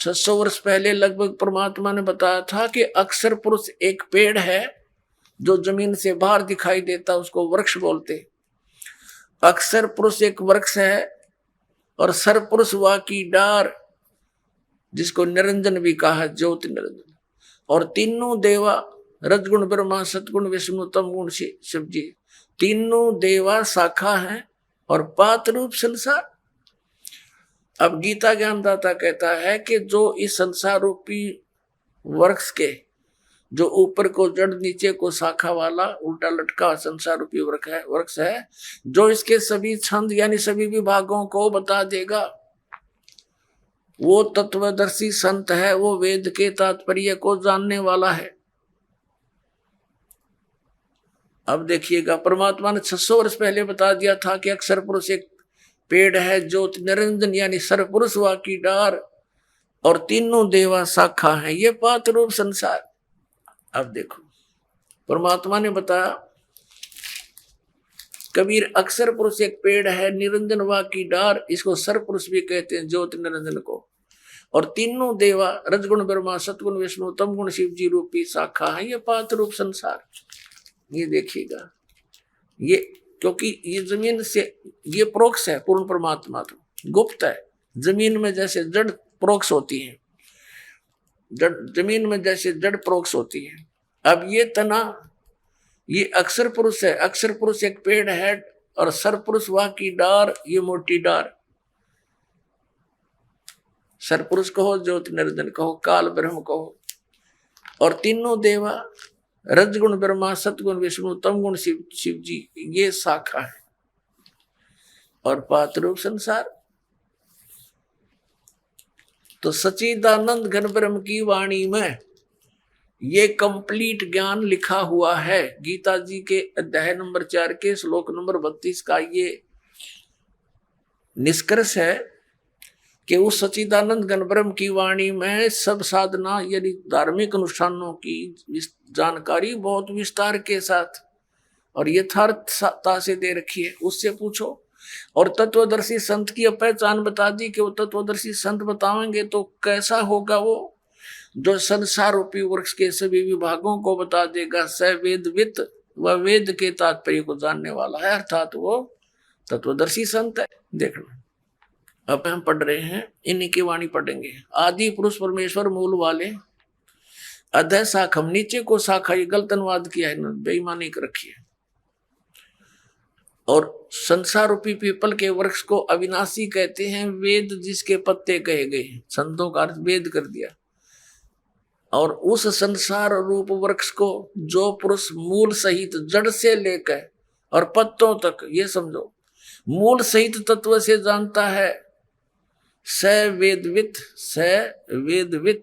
600 वर्ष पहले लगभग परमात्मा ने बताया था कि अक्षर पुरुष एक पेड़ है जो जमीन से बाहर दिखाई देता, उसको वृक्ष बोलते। अक्षर पुरुष एक वृक्ष है, और सर पुरुष वा की डार, जिसको निरंजन भी कहा, ज्योति निरंजन। और तीनों देवा, रजगुण ब्रह्मा, सतगुण विष्णु, तम गुण शिव जी, तीनों देवा शाखा हैं और पात रूप संसार। अब गीता ज्ञानदाता कहता है कि जो इस संसार रूपी वृक्ष के, जो ऊपर को जड़ नीचे को शाखा वाला उल्टा लटका संसार रूपी वृक्ष है, जो इसके सभी छंद यानी सभी विभागों को बता देगा, वो तत्वदर्शी संत है, वो वेद के तात्पर्य को जानने वाला है। अब देखिएगा, परमात्मा ने 600 वर्ष पहले बता दिया था कि अक्षर पुरुष एक पेड़ है, ज्योति निरंजन यानी सरपुरुष वा की डार, और तीनों देवा शाखा है, ये पात रूप संसार। अब देखो, परमात्मा ने बताया कबीर अक्षर पुरुष एक पेड़ है, निरंजन वा की डार, इसको सर पुरुष भी कहते हैं, ज्योति निरंजन को। और तीनों देवा, रजगुण ब्रह्मा, सतगुण विष्णु, तम गुण शिव जी रूपी शाखा है, ये पात रूप संसार। ये देखिएगा, ये क्योंकि ये जमीन से, ये प्रोक्ष है, पूर्ण परमात्मा तो गुप्त है। जमीन में जैसे जड़ प्रोक्ष होती है, जमीन में जैसे जड़ प्रोक्ष होती है। अब ये तना, ये अक्षर पुरुष है, अक्षर पुरुष एक पेड़ है, और सर पुरुष वह की डार, ये मोटी डार। सर पुरुष कहो, ज्योति निरंजन कहो, काल ब्रह्म कहो। और तीनों देवा, रजगुण ब्रह्मा, सतगुण विष्णु, तम गुण शिव जी, ये शाखा है। और पात रूप संसार। तो सच्चिदानंद घन ब्रह्म की वाणी में ये कंप्लीट ज्ञान लिखा हुआ है। गीता जी के अध्याय नंबर 4 के श्लोक नंबर 32 का ये निष्कर्ष है कि उस सच्चिदानंद घन ब्रह्म की वाणी में सब साधना यानी धार्मिक अनुष्ठानों की जानकारी बहुत विस्तार के साथ और यथार्थता से दे रखी है। उससे पूछो और तत्वदर्शी संत की पहचान बता दी कि वो तत्वदर्शी संत बताएंगे तो कैसा होगा वो, जो संसार रूपी वृक्ष के सभी विभागों को बता देगा। स वेदवित, वह वेद के तात्पर्य को जानने वाला है, अर्थात वो तत्वदर्शी संत है। देखना अब हम पढ़ रहे हैं, इन्हीं की वाणी पढ़ेंगे। आदि पुरुष परमेश्वर मूल वाले अधः शाखम, नीचे को शाखा, ये गलत अनुवाद किया है, बेईमानी कर रखी है। और संसार रूपी पीपल के वृक्ष को अविनाशी कहते हैं, वेद जिसके पत्ते कहे गए, संतों का अर्थ वेद कर दिया। और उस संसार रूप वृक्ष को जो पुरुष मूल सहित जड़ से लेकर और पत्तों तक, ये समझो, मूल सहित तत्व से जानता है, स वेदवित, स वेदवित,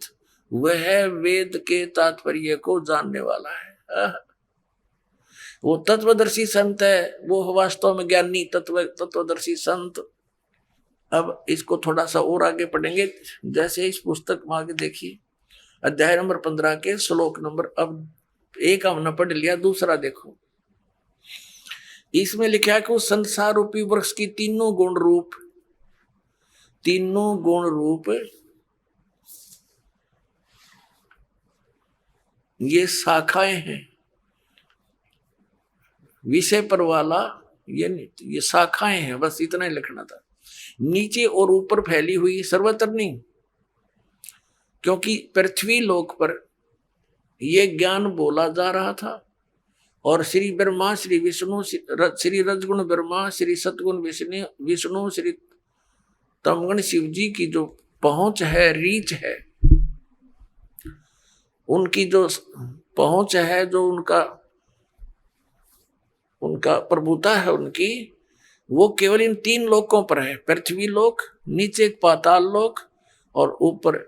वह वेद के तात्पर्य को जानने वाला है। वो तत्वदर्शी संत है, वो वास्तव में ज्ञानी तत्वदर्शी संत। अब इसको थोड़ा सा और आगे पढ़ेंगे, जैसे इस पुस्तक में आगे देखिए, अध्याय नंबर 15 के श्लोक नंबर, अब एक हमने पढ़ लिया, दूसरा देखो। इसमें लिखा है कि उस संसार रूपी वृक्ष की तीनों गुण रूप ये शाखाएं हैं। विषय पर वाला ये शाखाएं हैं, बस इतना ही लिखना था। नीचे और ऊपर फैली हुई, सर्वत्र नहीं, क्योंकि पृथ्वी लोक पर ये ज्ञान बोला जा रहा था। और श्री ब्रह्मा, श्री विष्णु, श्री रजगुण ब्रह्मा, श्री सतगुण विष्णु, श्री तमगुण शिव जी की जो पहुंच है, रीच है, उनकी जो पहुंच है, जो उनका प्रभुता है उनकी, वो केवल इन तीन लोकों पर है। पृथ्वी लोक, नीचे पाताल लोक और ऊपर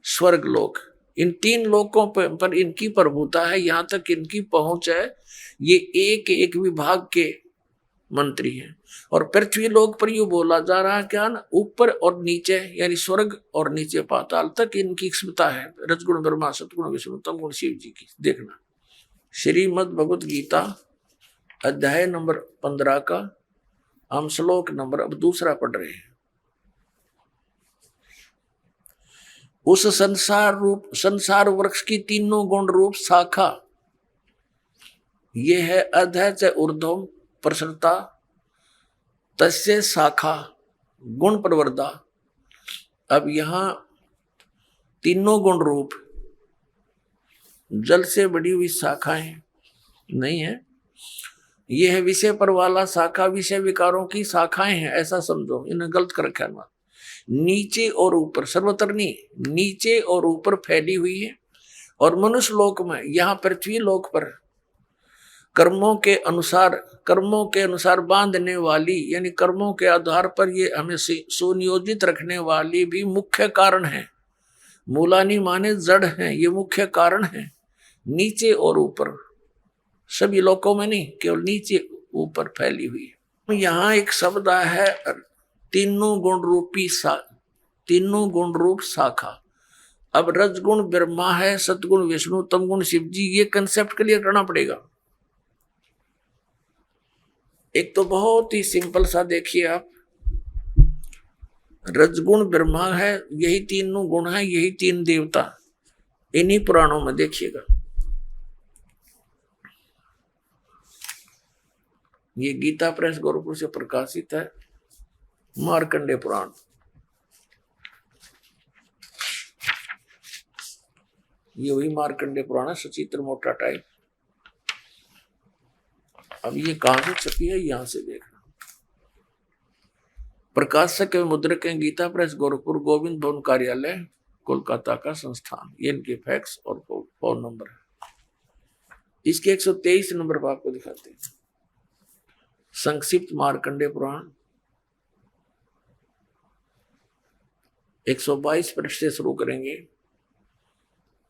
स्वर्ग लोक। इन तीन लोकों पर इनकी प्रभुता है, यहाँ तक इनकी पहुंच है। ये एक एक विभाग के मंत्री हैं। और पृथ्वी लोक पर यू बोला जा रहा है क्या ना, ऊपर और नीचे, यानी स्वर्ग और नीचे पाताल तक इनकी क्षमता है। रजगुण ब्रह्मा, सतगुण विष्णु, तमगुण शिव जी की। देखना श्रीमद् भगवत गीता अध्याय नंबर 15 का हम श्लोक नंबर अब दूसरा पढ़ रहे हैं। उस संसार वृक्ष की तीनों गुण रूप शाखा, ये है अधः च ऊर्ध्वम प्रसरता तस्य शाखा गुण प्रवर्धा। अब यहां तीनों गुण रूप जल से बड़ी हुई शाखाएं नहीं है, यह है विषय पर वाला शाखा, विषय विकारों की शाखाएं हैं, ऐसा समझो। इन्हें गलत कर रखा है। नीचे और ऊपर, सर्वत्र नहीं, नीचे और ऊपर फैली हुई है। और मनुष्य लोक में, यहाँ पृथ्वी लोक पर कर्मों के अनुसार बांधने वाली, यानी कर्मों के आधार पर ये हमें सुनियोजित रखने वाली भी मुख्य कारण है। मूलानी माने जड़ हैं, ये मुख्य कारण है। नीचे और ऊपर, सभी लोकों में नहीं, केवल नीचे ऊपर फैली हुई है। यहाँ एक शब्द है तीनों गुण रूप शाखा। अब रजगुण ब्रह्मा है, सतगुण विष्णु, तमगुण शिव जी, ये कंसेप्ट क्लियर करना पड़ेगा। एक तो बहुत ही सिंपल सा देखिए आप, रजगुण ब्रह्मा है, यही तीनों गुण है, यही तीन देवता, इन्हीं पुराणों में देखिएगा। ये गीता प्रेस गोरखपुर से प्रकाशित है, मार्कंडे पुराण। ये वही मार्कंडे पुराण है, सचित्र मोटा टाइप। अब ये कहां से छपी है, यहां से देखना। प्रकाशक एवं मुद्रक हैं गीता प्रेस गोरखपुर, गोविंद भवन कार्यालय, कोलकाता का संस्थान। ये इनके फैक्स और फोन नंबर है। इसके 123 नंबर पर आपको दिखाते हैं। संक्षिप्त मार्कंडे पुराण 122 पृष्ठ से शुरू करेंगे।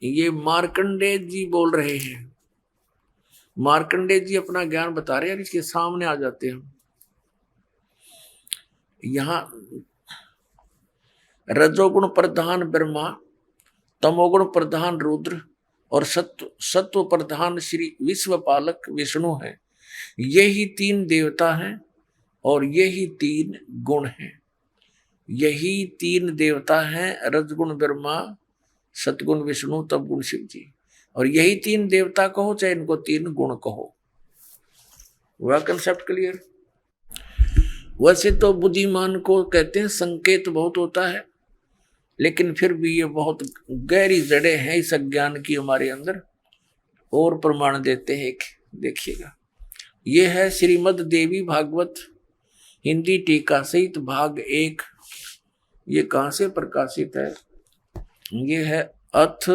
ये मार्कंडे जी बोल रहे हैं, मार्कंडे जी अपना ज्ञान बता रहे हैं, इसके सामने आ जाते हैं। यहां रजोगुण प्रधान ब्रह्मा, तमोगुण प्रधान रुद्र और सत्व प्रधान श्री विश्वपालक विष्णु है। ये ही तीन देवता हैं और यही 3 गुण हैं, यही 3 देवता हैं, रजगुण ब्रह्मा, सतगुण विष्णु, तमगुण शिव जी। और यही 3 देवता कहो चाहे इनको 3 गुण कहो। वह कंसेप्ट क्लियर? वैसे तो बुद्धिमान को कहते हैं संकेत बहुत होता है, लेकिन फिर भी ये बहुत गहरी जड़ें हैं इस अज्ञान की हमारे अंदर। और प्रमाण देते हैं, देखिएगा, ये है श्रीमद् देवी भागवत हिंदी टीका सहित भाग 1। ये कहाँ से प्रकाशित है? ये है अथ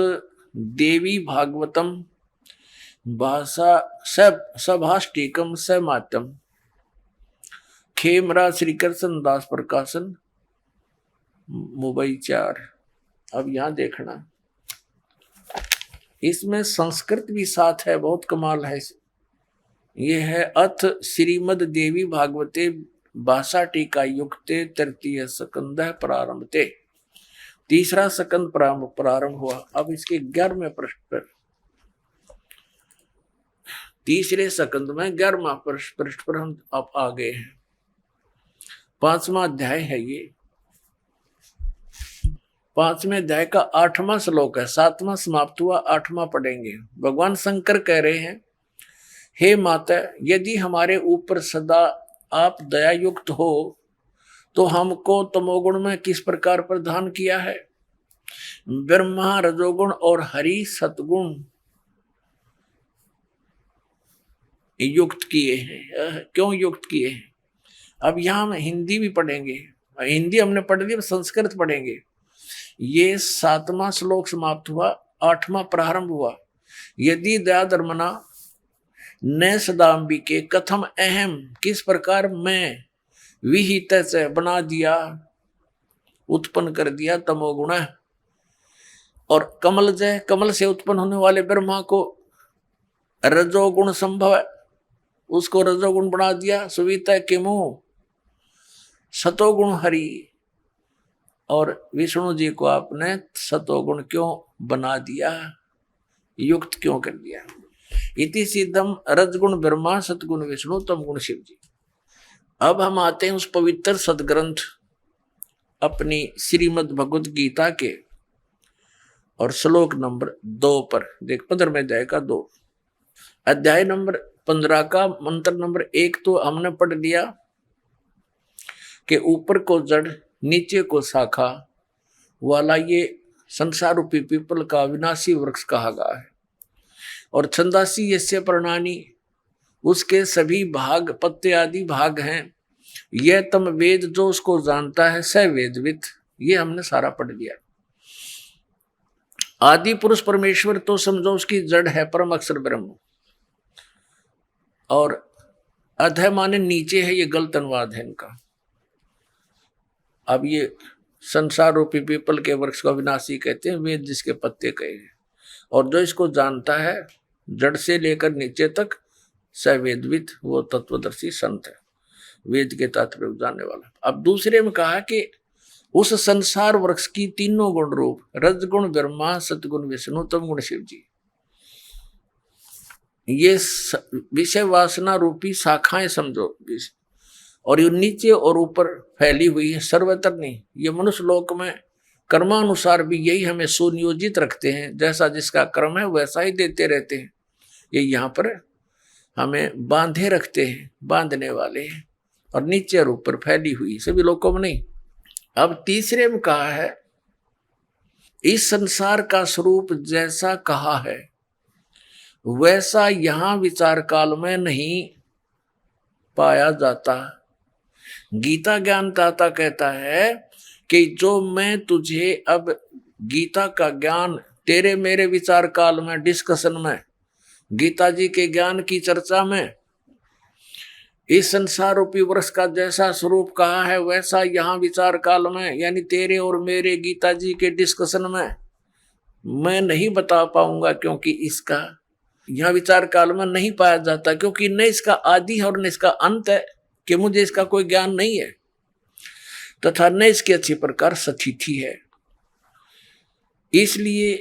देवी भागवतम भाषा सभाष्टिकम समातम, खेमरा श्री कृष्ण दास प्रकाशन, मुंबई 4। अब यहां देखना, इसमें संस्कृत भी साथ है, बहुत कमाल है। ये है अथ श्रीमद् देवी भागवते भाषा टीका युक्ते तृतीय स्कंद प्रारंभते, 3रा स्कंद प्रारंभ हुआ। अब इसके 11वें पृष्ठ पर, 3रे स्कंद में 11वां पृष्ठ पर हम अब आ गए हैं। 5वां अध्याय है ये, 5वें अध्याय का 8वां श्लोक है, 7वां समाप्त हुआ, 8वां पढ़ेंगे। भगवान शंकर कह रहे हैं, हे माता, यदि हमारे ऊपर सदा आप दया युक्त हो तो हमको तमोगुण में किस प्रकार प्रदान किया है? ब्रह्मा रजोगुण और हरि सतगुण युक्त किए हैं। क्यों युक्त किए हैं? अब यहां हम हिंदी भी पढ़ेंगे, हिंदी हमने पढ़ ली, संस्कृत पढ़ेंगे। ये 7वां श्लोक समाप्त हुआ, 8वां प्रारंभ हुआ। यदि दया धर्मना न सदाम्बिके कथम अहम, किस प्रकार मैं विहित से बना दिया, उत्पन्न कर दिया तमोगुण। और कमल जय, कमल से उत्पन्न होने वाले ब्रह्मा को रजोगुण संभव है, उसको रजोगुण बना दिया। सुविता किमु सतोगुण हरि, और विष्णु जी को आपने सतोगुण क्यों बना दिया, युक्त क्यों कर दिया? इति सिद्धम रजगुण ब्रह्मा सतगुण विष्णु तमगुण शिव जी। अब हम आते हैं उस पवित्र सदग्रंथ अपनी श्रीमद् भगवद गीता के, और श्लोक नंबर 2 पर देख, 15वें अध्याय का 2, अध्याय नंबर 15 का मंत्र नंबर 1 तो हमने पढ़ लिया कि ऊपर को जड़ नीचे को शाखा वाला ये संसार रूपी पीपल का विनाशी वृक्ष कहा गया है। और छंदासी यस्य प्रणानी, उसके सभी भाग पत्ते आदि भाग हैं। यह तम वेद, जो उसको जानता है, स वेदविद, ये हमने सारा पढ़ लिया। आदि पुरुष परमेश्वर तो समझो उसकी जड़ है परम अक्षर ब्रह्म, और अधः माने नीचे है, ये गलत अनुवाद है इनका। अब ये संसार रूपी पीपल के वृक्ष को विनाशी कहते हैं, वेद जिसके पत्ते कहे हैं। और जो इसको जानता है जड़ से लेकर नीचे तक, सवेदविद, वो तत्वदर्शी संत है, वेद के तात्पर्य जानने वाला। अब दूसरे में कहा कि उस संसार वृक्ष की तीनों गुण रूप, रजगुण ब्रह्मा सतगुण विष्णु तमगुण शिव जी, ये विषय वासना रूपी शाखाएं समझो, और ये नीचे और ऊपर फैली हुई है, सर्वत्र नहीं। ये मनुष्य लोक में कर्मानुसार भी यही हमें सुनियोजित रखते हैं, जैसा जिसका कर्म है वैसा ही देते रहते हैं। ये यहाँ पर हमें बांधे रखते हैं, बांधने वाले हैं, और नीचे और ऊपर फैली हुई सभी लोगों में नहीं। अब तीसरे में कहा है, इस संसार का स्वरूप जैसा कहा है वैसा यहाँ विचार काल में नहीं पाया जाता। गीता ज्ञानदाता कहता है कि जो मैं तुझे अब गीता का ज्ञान तेरे मेरे विचार काल में, डिस्कशन में, गीता जी के ज्ञान की चर्चा में, इस संसार रूपी वृक्ष का जैसा स्वरूप कहा है वैसा यहाँ विचार काल में, यानी तेरे और मेरे गीता जी के डिस्कशन में मैं नहीं बता पाऊंगा, क्योंकि इसका यहाँ विचार काल में नहीं पाया जाता, क्योंकि न इसका आदि है और न इसका अंत है, कि मुझे इसका कोई ज्ञान नहीं है, तथा न इसकी अच्छी प्रकार सतिथि है। इसलिए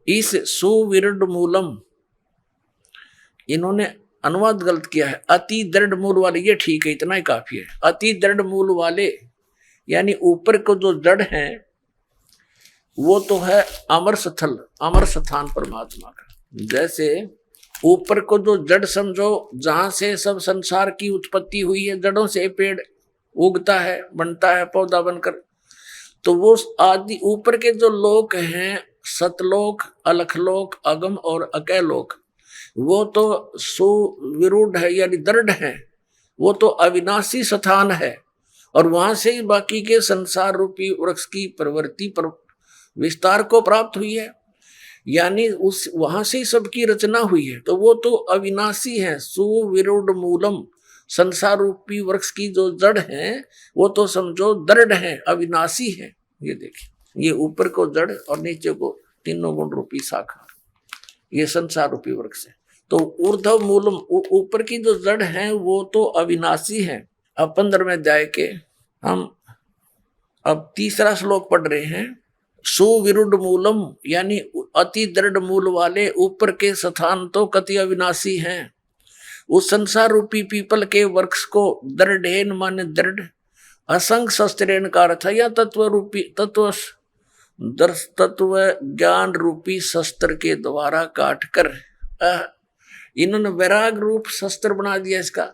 इस सुविरड मूलम, इन्होंने अनुवाद गलत किया है, अति दृढ़ मूल वाले, ये ठीक है, इतना ही काफी है। अति दृढ़ मूल वाले यानी ऊपर को जो जड़ है वो तो है अमर स्थल, अमर स्थान परमात्मा का। जैसे ऊपर को जो जड़ समझो, जहां से सब संसार की उत्पत्ति हुई है, जड़ों से पेड़ उगता है, बनता है पौधा बनकर, तो वो आदि ऊपर के जो लोक हैं, सतलोक, अलखलोक, अगम और अकैलोक, वो तो सुविरूढ़ है यानी दृढ़ है, वो तो अविनाशी स्थान है, और वहां से ही बाकी के संसार रूपी वृक्ष की प्रवृत्ति पर विस्तार को प्राप्त हुई है, यानी उस वहां से ही सबकी रचना हुई है, तो वो तो अविनाशी है। सुविरूढ़ मूलम, संसार रूपी वृक्ष की जो जड़ है वो तो समझो दृढ़ है, अविनाशी है। ये देखिए, ये ऊपर को जड़ और नीचे को तीनों गुण रूपी शाखा, ये संसार रूपी वृक्ष है। तो ऊर्ध्व मूलम, ऊपर की जो जड़ है वो तो अविनाशी है। अब 15वें अध्याय के हम अब तीसरा श्लोक पढ़ रहे हैं। सुविरूढ़ मूलम यानी अति दृढ़ मूल वाले ऊपर के स्थान तो कति अविनाशी हैं। उस संसार रूपी पीपल के वृक्ष को दृढ़ेन माने दृढ़, असंग शस्त्रेण का अर्थ है या तत्व रूपी तत्व ज्ञान रूपी शस्त्र के द्वारा काट कर, इन्होंने वैराग रूप शस्त्र बना दिया इसका,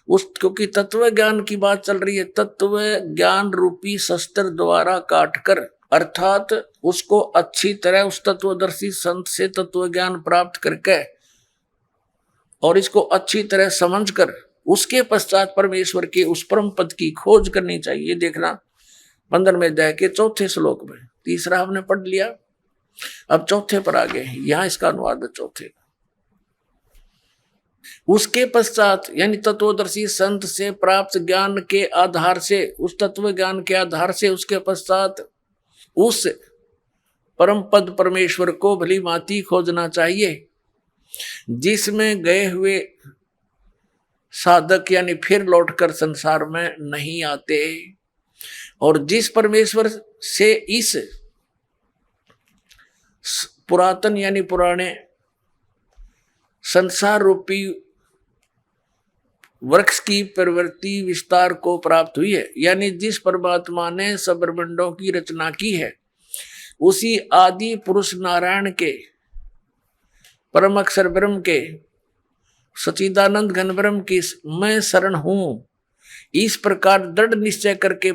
उस क्योंकि तत्व ज्ञान की बात चल रही है, तत्व ज्ञान रूपी शस्त्र द्वारा काट कर, अर्थात उसको अच्छी तरह उस तत्वदर्शी संत से तत्व ज्ञान प्राप्त करके और इसको अच्छी तरह समझकर उसके पश्चात परमेश्वर के उस परम पद की खोज करनी चाहिए। देखना 15वें अध्याय के 4थे श्लोक में, तीसरा हमने पढ़ लिया, अब 4थे पर आ गए। यहां इसका अनुवाद है 4थे। उसके पश्चात यानी तत्वदर्शी संत से प्राप्त ज्ञान के आधार से, उस तत्व ज्ञान के आधार से उसके पश्चात उस परम पद परमेश्वर को भली भांति खोजना चाहिए, जिसमें गए हुए साधक यानी फिर लौटकर संसार में नहीं आते, और जिस परमेश्वर से इस पुरातन यानी पुराने संसार रूपी वृक्ष की प्रवृत्ति विस्तार को प्राप्त हुई है, यानी जिस परमात्मा ने सब ब्रह्मांडों की रचना की है, उसी आदि पुरुष नारायण के परम अक्षर ब्रह्म के सचिदानंद घन ब्रह्म की मैं शरण हूं, इस प्रकार दृढ़ निश्चय करके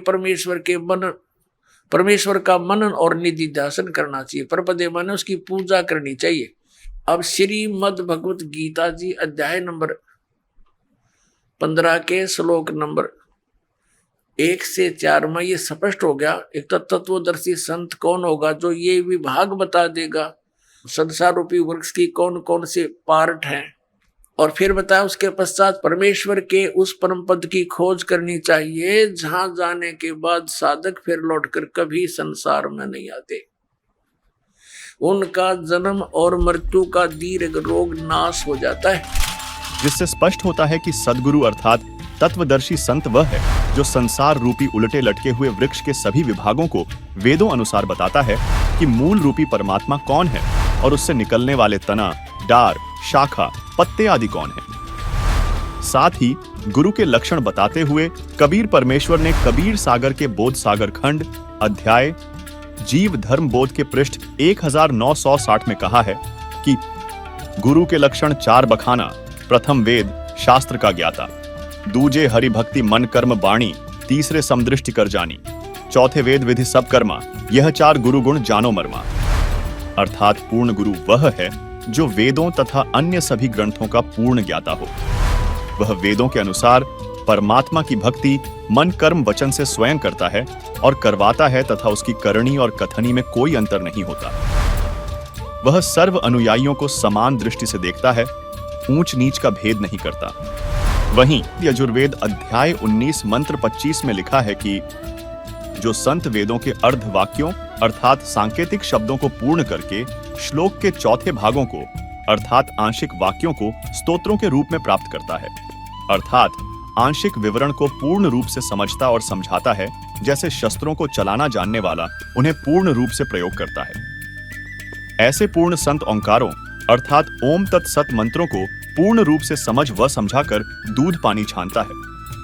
परमेश्वर का मनन और निधि ध्यान करना चाहिए। परपदे माने उसकी पूजा करनी चाहिए। अब श्रीमद् भगवत गीता जी अध्याय नंबर 15 के श्लोक नंबर 1 से 4 में ये स्पष्ट हो गया। एक तो तत्वदर्शी संत कौन होगा जो ये विभाग बता देगा संसार रूपी वृक्ष की कौन कौन से पार्ट हैं, और फिर बताया उसके पश्चात परमेश्वर के उस परम पद की खोज करनी चाहिए, जहां जाने के बाद साधक फिर लौटकर कभी संसार में नहीं आते। उनका जन्म और मृत्यु का दीर्घ रोग नाश हो जाता है। जिससे स्पष्ट होता है कि सद्गुरु अर्थात तत्वदर्शी संत वह है जो संसार रूपी उलटे लटके हुए वृक्ष के सभी विभागों को वेदों अनुसार बताता है कि मूल रूपी परमात्मा कौन है और उससे निकलने वाले तना, डार, शाखा, पत्ते आदि कौन है। साथ ही गुरु के लक्षण बताते हुए कबीर परमेश्वर ने कबीर सागर के बोध सागर खंड अध्याय जीव धर्म बोध के पृष्ठ 1960 में कहा है कि गुरु के लक्षण 4 बखाना। प्रथम वेद शास्त्र का ज्ञाता, दूजे हरि भक्ति मन कर्म बाणी, तीसरे समदृष्टि कर जानी, चौथे वेद विधि सब कर्मा, यह 4 गुरु गुण जानो मर्मा। अर्थात पूर्ण गुरु वह है जो वेदों तथा अन्य सभी ग्रंथों का पूर्ण ज्ञाता हो। वह वेदों के अनुसार परमात्मा की भक्ति मन कर्म वचन से स्वयं करता है और करवाता है तथा उसकी करनी और कथनी में कोई अंतर नहीं होता। वह सर्व अनुयायियों को समान दृष्टि से देखता है, ऊंच नीच का भेद नहीं करता। वहीं यजुर्वेद अध्याय 19 मंत्र 25 में लिखा है कि जो संत वेदों के अर्ध वाक्यों अर्थात सांकेतिक शब्दों को पूर्ण करके श्लोक के चौथे भागों को अर्थात आंशिक वाक्यों को स्तोत्रों के रूप में प्राप्त करता है, अर्थात आंशिक विवरण को पूर्ण रूप से समझता और समझाता है, जैसे शस्त्रों को चलाना जानने वाला उन्हें पूर्ण रूप से प्रयोग करता है। ऐसे पूर्ण संत ओंकारों अर्थात ओम तत्सत मंत्रों को पूर्ण रूप से समझ व समझाकर दूध पानी छानता है,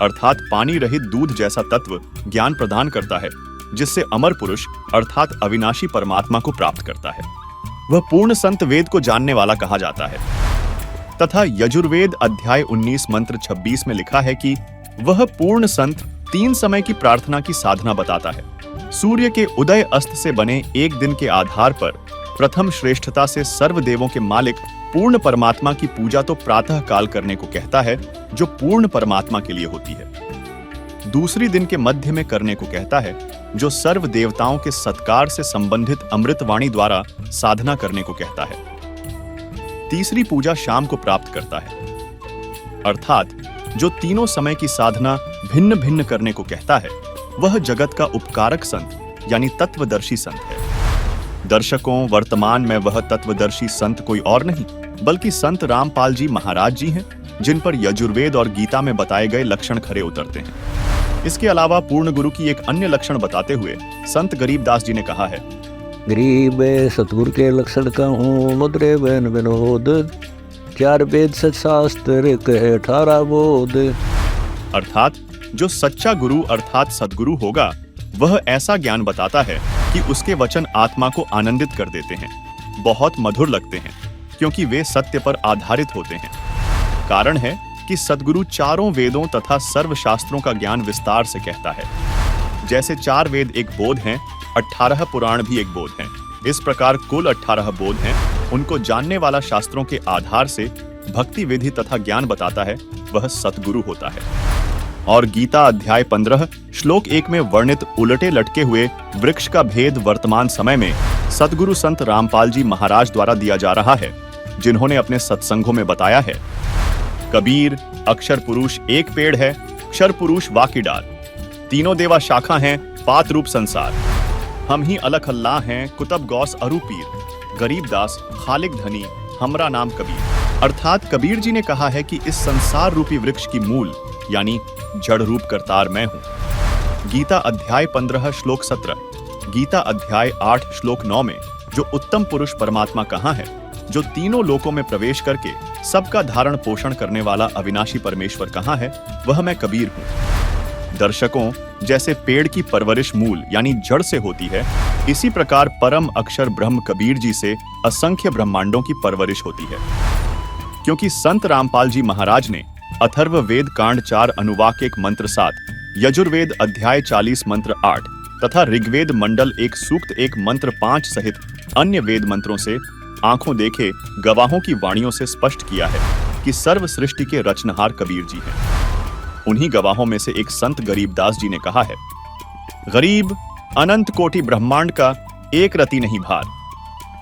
अर्थात पानी रहित दूध जैसा तत्व ज्ञान प्रदान करता है, जिससे अमर पुरुष अर्थात अविनाशी परमात्मा को प्राप्त करता है। वह पूर्ण संत वेद को जानने वाला कहा जाता है। तथा यजुर्वेद अध्याय 19 मंत्र 26 में लिखा है कि वह पूर्ण संत 3 समय की प्रार्थना की साधना बताता है। सूर्य के उदय अस्त से बने एक दिन के आधार पर प्रथम श्रेष्ठता से सर्व देवों के मालिक पूर्ण परमात्मा की पूजा तो प्रातः काल करने को कहता है, जो पूर्ण परमात्मा के लिए होती है। दूसरी दिन के मध्य में करने को कहता है, जो सर्व देवताओं के सत्कार से संबंधित अमृतवाणी द्वारा साधना करने को कहता है। तीसरी पूजा शाम को प्राप्त करता है, अर्थात जो तीनों समय की साधना भिन्न भिन्न करने को कहता है, वह जगत का उपकारक संत यानी तत्वदर्शी संत है। दर्शकों, वर्तमान में वह तत्वदर्शी संत कोई और नहीं बल्कि संत रामपाल जी महाराज जी हैं, जिन पर यजुर्वेद और गीता में बताए गए लक्षण खरे उतरते हैं। इसके अलावा पूर्ण गुरु की एक अन्य लक्षण बताते हुए संत गरीबदास जी ने कहा है, गरीब सतगुरु के लक्षण कहूँ मुद्रे बन विनोद, 4 वेद सच शास्त्र कहे 18 बोध। अर्थात जो सच्चा गुरु अर्थात सद्गुरु होगा, वह ऐसा ज्ञान बताता है कि उसके वचन आत्मा को आनंदित कर देते हैं, बहुत मधुर लगते हैं, क्योंकि वे सत्य पर आधारित होते हैं। कारण है कि सद्गुरु चारों वेदों तथा सर्व शास्त्रों का ज्ञान विस्तार से कहता है। जैसे 4 वेद एक बोध हैं, 18 पुराण भी एक बोध हैं। इस प्रकार कुल 18 बोध हैं। उनको जानने वाला शास्त्रों के आधार से भक्ति विधि तथा ज्ञान बताता है, वह सतगुरु होता है। और गीता अध्याय 15 श्लोक 1 में वर्णित उलटे लटके हुए वृक्ष का भेद वर्तमान समय में सतगुरु संत रामपाल जी महाराज द्वारा दिया जा रहा है, जिन्होंने अपने सत्संगों में बताया है। कबीर, अक्षर पुरुष एक पेड़ है, क्षर पुरुष वाकी डाल, तीनों देवा शाखा हैं, पात रूप संसार, हम ही अलख अल्लाह हैं, कुतब गौस अरू पीर, गरीबदास खालिक धनी, हमरा नाम कबीर। अर्थात कबीर जी ने कहा है कि इस संसार रूपी वृक्ष की मूल यानी जड़ रूप करतार मैं हूं। गीता अध्याय 15 श्लोक 17, गीता अध्याय 8 श्लोक 9 में जो उत्तम पुरुष परमात्मा कहाँ है, जो तीनों लोकों में प्रवेश करके सबका धारण पोषण करने वाला अविनाशी परमेश्वर कहाँ है, वह मैं कबीर हूं। दर्शकों, जैसे पेड़ की परवरिश मूल यानी जड़ से होती है, इसी प्रकार परम अक्षर ब्रह्म कबीर जी से असंख्य ब्रह्मांडों की परवरिश होती है। क्योंकि संत रामपाल जी महाराज ने अथर्व वेद कांड 4 अनुवाक 1 मंत्र 7, यजुर्वेद अध्याय 40 मंत्र 8 तथा ऋग्वेद मंडल 1 सूक्त 1 मंत्र 5 सहित अन्य वेद मंत्रों से आंखों देखे गवाहों की वाणियों से स्पष्ट किया है कि सर्व सृष्टि के रचनहार कबीर जी हैं। उन्हीं गवाहों में से एक संत गरीबदास जी ने कहा है, गरीब अनंत कोटि ब्रह्मांड का एक रति नहीं भार,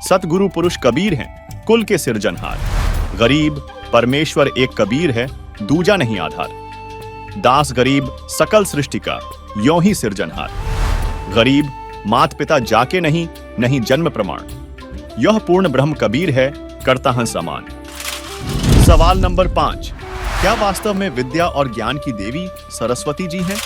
सतगुरु पुरुष कबीर हैं कुल के सिरजनहार। गरीब परमेश्वर एक कबीर है, दूजा नहीं आधार, दास गरीब सकल सृष्टि का यों ही सिरजनहार। गरीब मात पिता जाके नहीं, नहीं जन्म प्रमाण, यह पूर्ण ब्रह्म कबीर है करता हं समान। सवाल नंबर 5, क्या वास्तव में विद्या और ज्ञान की देवी सरस्वती जी हैं?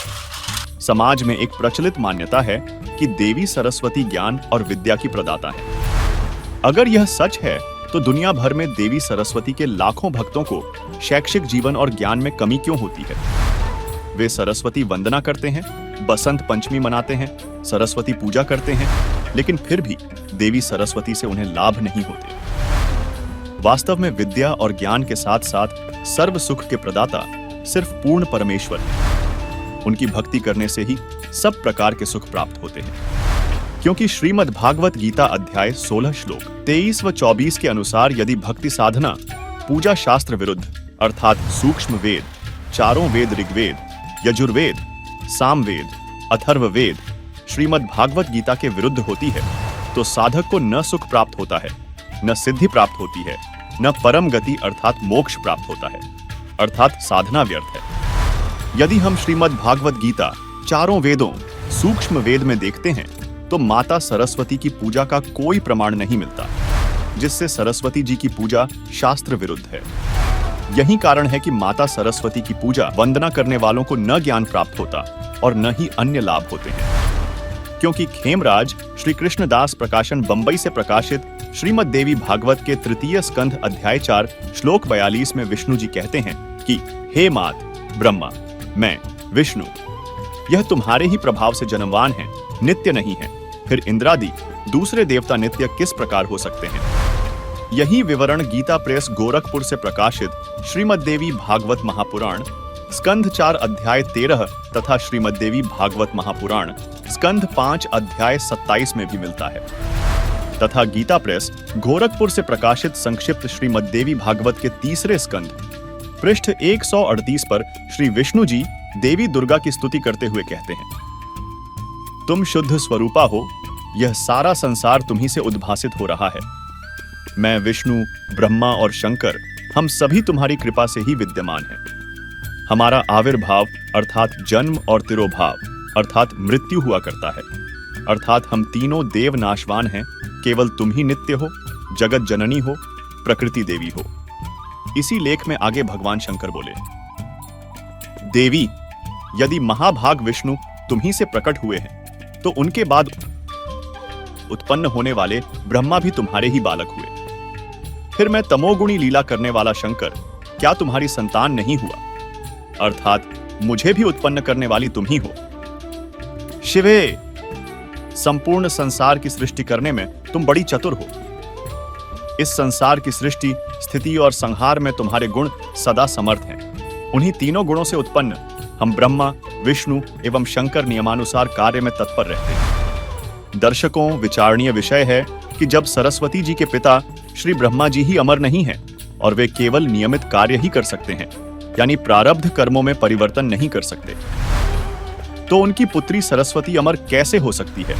समाज में एक प्रचलित मान्यता है कि देवी सरस्वती ज्ञान और विद्या की प्रदाता है। अगर यह सच है तो दुनिया भर में देवी सरस्वती के लाखों भक्तों को शैक्षिक जीवन और ज्ञान में कमी क्यों होती है? वे सरस्वती वंदना करते हैं, बसंत पंचमी मनाते हैं, सरस्वती पूजा करते हैं, लेकिन फिर भी देवी सरस्वती से उन्हें लाभ नहीं होते। वास्तव में विद्या और ज्ञान के साथ साथ सर्व सुख के प्रदाता सिर्फ पूर्ण परमेश्वर हैं। उनकी भक्ति करने से ही सब प्रकार के सुख प्राप्त होते हैं। क्योंकि श्रीमद् भागवत गीता अध्याय 16 श्लोक 23 व 24 के अनुसार यदि भक्ति साधना पूजा शास्त्र विरुद्ध अर्थात सूक्ष्म वेद, चारों वेद ऋग्वेद, यजुर्वेद, सामवेद, अथर्ववेद, श्रीमद् भागवत गीता के विरुद्ध होती है, तो साधक को न सुख प्राप्त होता है, न सिद्धि प्राप्त होती है, न परम गति अर्थात मोक्ष प्राप्त होता है, अर्थात साधना व्यर्थ है। यदि हम श्रीमद् भागवत गीता चारों वेदों सूक्ष्म वेद में देखते हैं तो माता सरस्वती की पूजा का कोई प्रमाण नहीं मिलता, जिससे सरस्वती जी की पूजा शास्त्र विरुद्ध है। यही कारण है कि माता सरस्वती की पूजा वंदना करने वालों को न ज्ञान प्राप्त होता और न ही अन्य लाभ होते हैं। क्योंकि खेमराज श्री कृष्णदास प्रकाशन बंबई से प्रकाशित श्रीमद् देवी भागवत के तृतीय स्कंध अध्याय 4 श्लोक 42 में विष्णु जी कहते हैं कि हे मात ब्रह्मा, मैं विष्णु, यह तुम्हारे ही प्रभाव से जन्मवान है, नित्य नहीं है। फिर इंद्रादि दूसरे देवता नित्य किस प्रकार हो सकते हैं? यही विवरण गीता प्रेस गोरखपुर से प्रकाशित श्रीमद् देवी भागवत महापुराण स्कंध 4 अध्याय 13 तथा श्रीमद् देवी भागवत महापुराण स्कंध 5 अध्याय 27 में भी मिलता है। तथा गीता प्रेस गोरखपुर से प्रकाशित संक्षिप्त श्रीमद् देवी भागवत के तीसरे स्कंध पृष्ठ 138 पर श्री विष्णु जी देवी दुर्गा की स्तुति करते हुए कहते हैं, तुम शुद्ध स्वरूपा हो, यह सारा संसार तुम्ही से उद्भासित हो रहा है। मैं विष्णु, ब्रह्मा और शंकर हम सभी तुम्हारी कृपा से ही विद्यमान हैं। हमारा आविर्भाव अर्थात जन्म और तिरोभाव अर्थात मृत्यु हुआ करता है, अर्थात हम तीनों देव नाशवान हैं, केवल तुम ही नित्य हो, जगत जननी हो, प्रकृति देवी हो। इसी लेख में आगे भगवान शंकर बोले, देवी, यदि महाभाग विष्णु तुम्ही से प्रकट हुए हैं तो उनके बाद उत्पन्न होने वाले ब्रह्मा भी तुम्हारे ही बालक हुए। फिर मैं तमोगुणी लीला करने वाला शंकर क्या तुम्हारी संतान नहीं हुआ? अर्थात मुझे भी उत्पन्न करने वाली तुम ही हो। शिवे, संपूर्ण संसार की सृष्टि करने में तुम बड़ी चतुर हो। इस संसार की सृष्टि, स्थिति और संहार में तुम्हारे गुण सदा समर्थ हैं। उन्हीं तीनों गुणों से उत्पन्न हम ब्रह्मा, विष्णु एवं शंकर नियमानुसार कार्य में तत्पर रहते हैं। दर्शकों, विचारणीय विषय है कि जब सरस्वती जी के पिता श्री ब्रह्मा जी ही अमर नहीं हैं और वे केवल नियमित कार्य ही कर सकते हैं, यानी प्रारब्ध कर्मों में परिवर्तन नहीं कर सकते, तो उनकी पुत्री सरस्वती अमर कैसे हो सकती है?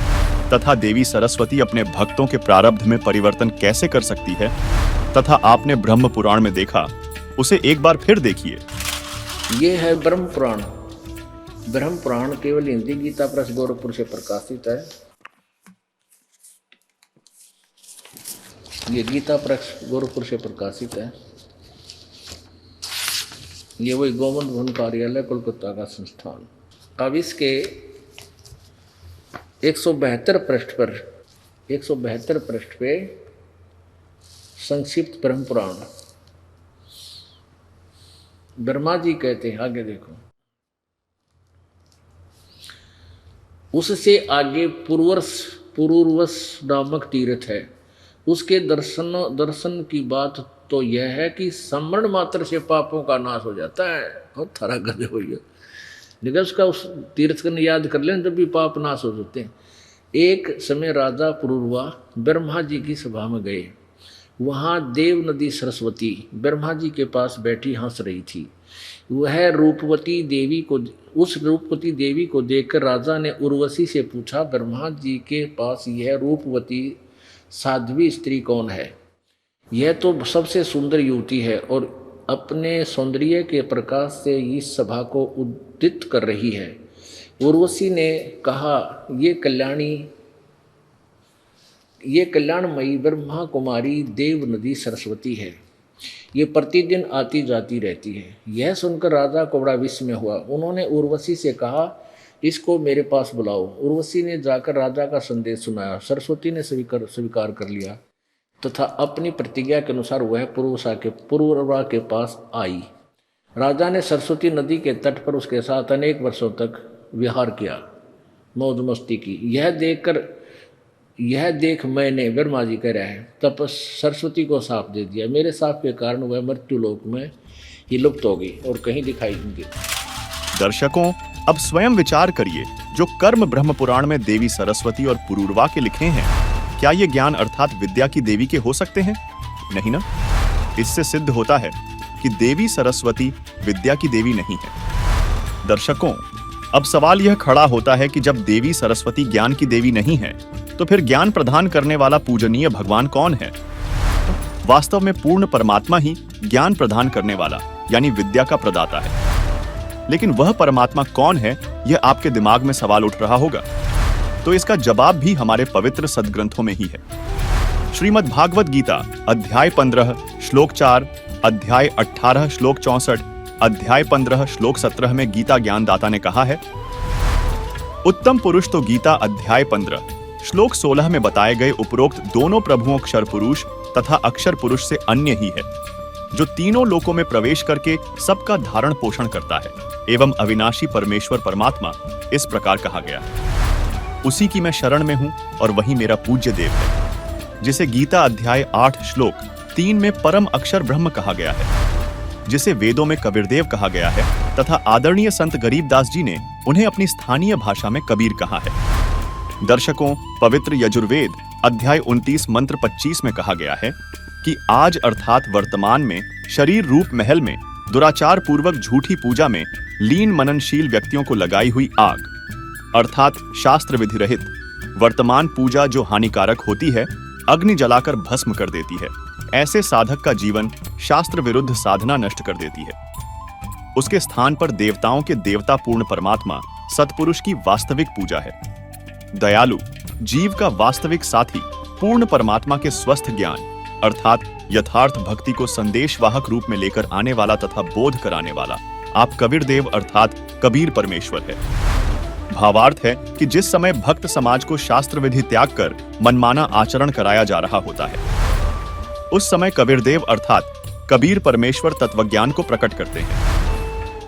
तथा देवी सरस्वती अपने भक्तों के प्रारब्ध में परिवर्तन कैसे कर सकती है? तथा आपने ब्रह्म पुराण में देखा, उसे एक बार फिर देखिए। ये है ब्रह्म पुराण। ब्रह्म पुराण केवल हिंदी गीता प्रेस गोरखपुर से प्रकाशित है। ये गीता प्रेस गोरखपुर से प्रकाशित है। ये वही गोविंद भवन कार्यालय कोलकाता का संस्थान। अब इसके 172 पृष्ठ पे संक्षिप्त ब्रह्म पुराण ब्रह्मा जी कहते हैं, आगे देखो, उससे आगे पुरूरवस नामक तीर्थ है। उसके दर्शन की बात तो यह है कि स्मरण मात्र से पापों का नाश हो जाता है। और थारा गधे हो गया, लेकिन उसका उस तीर्थ को याद कर लें जब भी पाप नाश हो जाते हैं। एक समय राजा पुरूरवा ब्रह्मा जी की सभा में गए। वहाँ देव नदी सरस्वती ब्रह्मा जी के पास बैठी हंस रही थी। वह रूपवती देवी को देखकर राजा ने उर्वशी से पूछा, ब्रह्मा जी के पास यह रूपवती साध्वी स्त्री कौन है? यह तो सबसे सुंदर युवती है और अपने सौंदर्य के प्रकाश से इस सभा को उद्दीत कर रही है। उर्वशी ने कहा, ये कल्याणमयी ब्रह्मा कुमारी देव नदी सरस्वती है। ये प्रतिदिन आती जाती रहती है। यह सुनकर राजा को बड़ा विस्मय हुआ। उन्होंने उर्वशी से कहा, इसको मेरे पास बुलाओ। उर्वशी ने जाकर राजा का संदेश सुनाया। सरस्वती ने स्वीकार कर लिया तथा अपनी प्रतिज्ञा के अनुसार वह पुरूरवा के पास आई। राजा ने सरस्वती नदी के तट पर उसके साथ अनेक वर्षों तक विहार किया, मौज मस्ती की। यह देख मैंने, ब्रह्मा जी कह रहे हैं, तब सरस्वती को साप दे दिया। मेरे साप के कारण वह मृत्यु लोक में ही लुप्त हो गई और कहीं दिखाई नहीं दी। दर्शकों, अब स्वयं विचार करिए, जो कर्म ब्रह्म पुराण में देवी सरस्वती और पुरूरवा के लिखे हैं, क्या ये ज्ञान अर्थात विद्या की देवी के हो सकते हैं? नहीं ना। इससे सिद्ध होता है कि देवी सरस्वती विद्या की देवी नहीं है। दर्शकों, अब सवाल यह खड़ा होता है कि जब देवी सरस्वती ज्ञान की देवी नहीं है, तो फिर ज्ञान प्रदान करने वाला पूजनीय भगवान कौन है? वास्तव में पूर्ण परमात्मा ही ज्ञान प्रदान करने वाला यानी विद्या का प्रदाता है। लेकिन वह परमात्मा कौन है, यह आपके दिमाग में सवाल उठ रहा होगा। तो इसका जवाब भी हमारे पवित्र सदग्रंथों में ही है। श्रीमद् भागवत गीता अध्याय 15 श्लोक 4, अध्याय 18 श्लोक 64, अध्याय 15 श्लोक 17 में गीता ज्ञानदाता ने कहा है, उत्तम पुरुष तो गीता अध्याय 15 श्लोक 16 में बताए गए उपरोक्त दोनों प्रभुओं क्षर पुरुष तथा अक्षर पुरुष से अन्य ही है, जो तीनों लोकों में प्रवेश करके सबका धारण पोषण करता है एवं अविनाशी परमेश्वर परमात्मा इस प्रकार कहा गया। उसी की मैं शरण में हूं और वही मेरा पूज्य देव है, जिसे गीता अध्याय 8 श्लोक 3 में परम अक्षर ब्रह्म कहा गया है, जिसे वेदों में कबीरदेव कहा गया है तथा आदरणीय संत गरीबदास जी ने उन्हें अपनी स्थानीय भाषा में कबीर कहा है। दर्शकों, पवित्र यजुर्वेद अध्याय 29 मंत्र 25 में कहा गया है कि आज अर्थात वर्तमान में शरीर रूप महल में दुराचार पूर्वक झूठी पूजा में लीन मननशील व्यक्तियों को लगाई हुई आग अर्थात शास्त्र विधि रहित वर्तमान पूजा जो हानिकारक होती है, अग्नि जलाकर भस्म कर देती है। ऐसे साधक का जीवन शास्त्र विरुद्ध साधना नष्ट कर देती है। उसके स्थान पर देवताओं के देवता पूर्ण परमात्मा सतपुरुष की वास्तविक पूजा है। दयालु जीव का वास्तविक साथी पूर्ण परमात्मा के स्वस्थ ज्ञान अर्थात यथार्थ भक्ति को संदेशवाहक रूप में लेकर आने वाला तथा बोध कराने वाला आप कबीरदेव अर्थात कबीर परमेश्वर है। भावार्थ है कि जिस समय भक्त समाज को शास्त्र विधि त्याग कर मनमाना आचरण कराया जा रहा होता है, उस समय कबीरदेव अर्थात कबीर परमेश्वर तत्वज्ञान को प्रकट करते हैं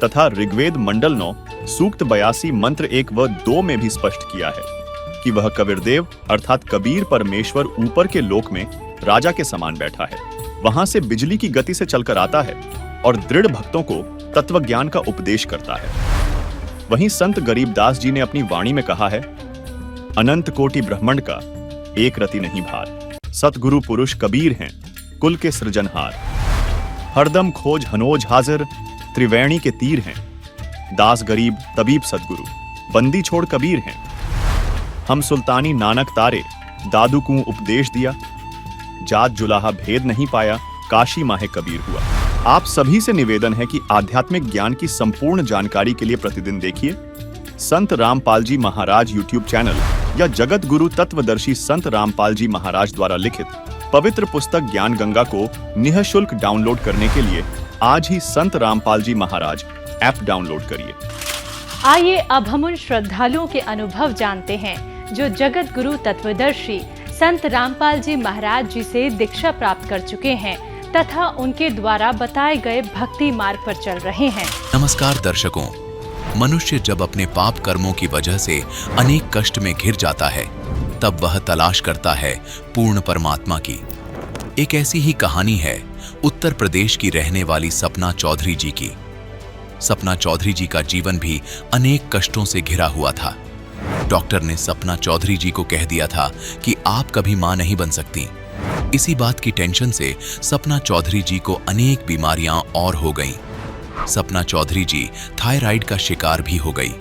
तथा ऋग्वेद मंडल 9 सूक्त 82 मंत्र 1 व 2 में भी स्पष्ट किया है कि वह कबीरदेव अर्थात कबीर परमेश्वर ऊपर के लोक में राजा के समान बैठा है। वहां से बिजली की गति से चलकर आता है और दृढ़ भक्तों को तत्वज्ञान का उपदेश करता है। वहीं संत गरीबदास जी ने अपनी वाणी में कहा है, अनंत कोटि ब्रह्मांड का एक रति नहीं भार, सतगुरु पुरुष कबीर हैं कुल के सृजनहार। हरदम खोज हनोज हाजिर, त्रिवेणी के तीर हैं, दास गरीब तबीब सतगुरु, बंदी छोड़ कबीर हैं। हम सुल्तानी नानक तारे, दादू को उपदेश दिया, जात जुलाहा भेद नहीं पाया, काशी माहे कबीर हुआ। आप सभी से निवेदन है कि आध्यात्मिक ज्ञान की संपूर्ण जानकारी के लिए प्रतिदिन देखिए संत रामपाल जी महाराज यूट्यूब चैनल या जगत गुरु तत्वदर्शी संत रामपाल जी महाराज द्वारा लिखित पवित्र पुस्तक ज्ञान गंगा को निःशुल्क डाउनलोड करने के लिए आज ही संत रामपाल जी महाराज ऐप डाउनलोड करिए। आइए अब हम उन श्रद्धालुओं के अनुभव जानते हैं जो जगत गुरु तत्वदर्शी संत रामपाल जी महाराज जी से दीक्षा प्राप्त कर चुके हैं तथा उनके द्वारा बताए गए भक्ति मार्ग पर चल रहे हैं। नमस्कार दर्शकों, मनुष्य जब अपने पाप कर्मों की वजह से अनेक कष्ट में घिर जाता है, तब वह तलाश करता है पूर्ण परमात्मा की। एक ऐसी ही कहानी है उत्तर प्रदेश की रहने वाली सपना चौधरी जी की। सपना चौधरी जी का जीवन भी अनेक कष्टों से घिरा हुआ था। डॉक्टर ने सपना चौधरी जी को कह दिया था कि आप कभी मां नहीं बन सकती। इसी बात की टेंशन से सपना चौधरी जी को अनेक बीमारियां और हो गईं। सपना चौधरी जी थायराइड का शिकार भी हो गई।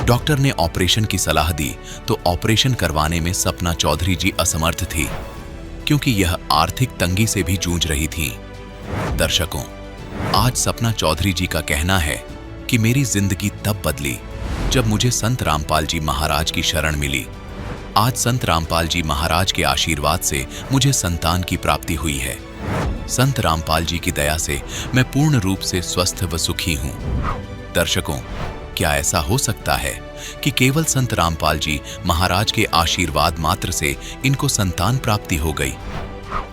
डॉक्टर ने ऑपरेशन की सलाह दी तो ऑपरेशन करवाने में सपना चौधरी जी असमर्थ थी, क्योंकि यह आर्थिक तंगी से भी जूझ रही थीं। दर्शकों, आज सपना चौधरी जी का कहना है कि मेरी जिंदगी तब बदली जब मुझे संत रामपाल जी महाराज की शरण मिली। आज संत रामपाल जी महाराज के आशीर्वाद से मुझे संतान की प्राप्ति हुई है। संत रामपाल जी की दया से मैं पूर्ण रूप से स्वस्थ व सुखी हूँ। दर्शकों, क्या ऐसा हो सकता है कि केवल संत रामपाल जी महाराज के आशीर्वाद मात्र से इनको संतान प्राप्ति हो गई?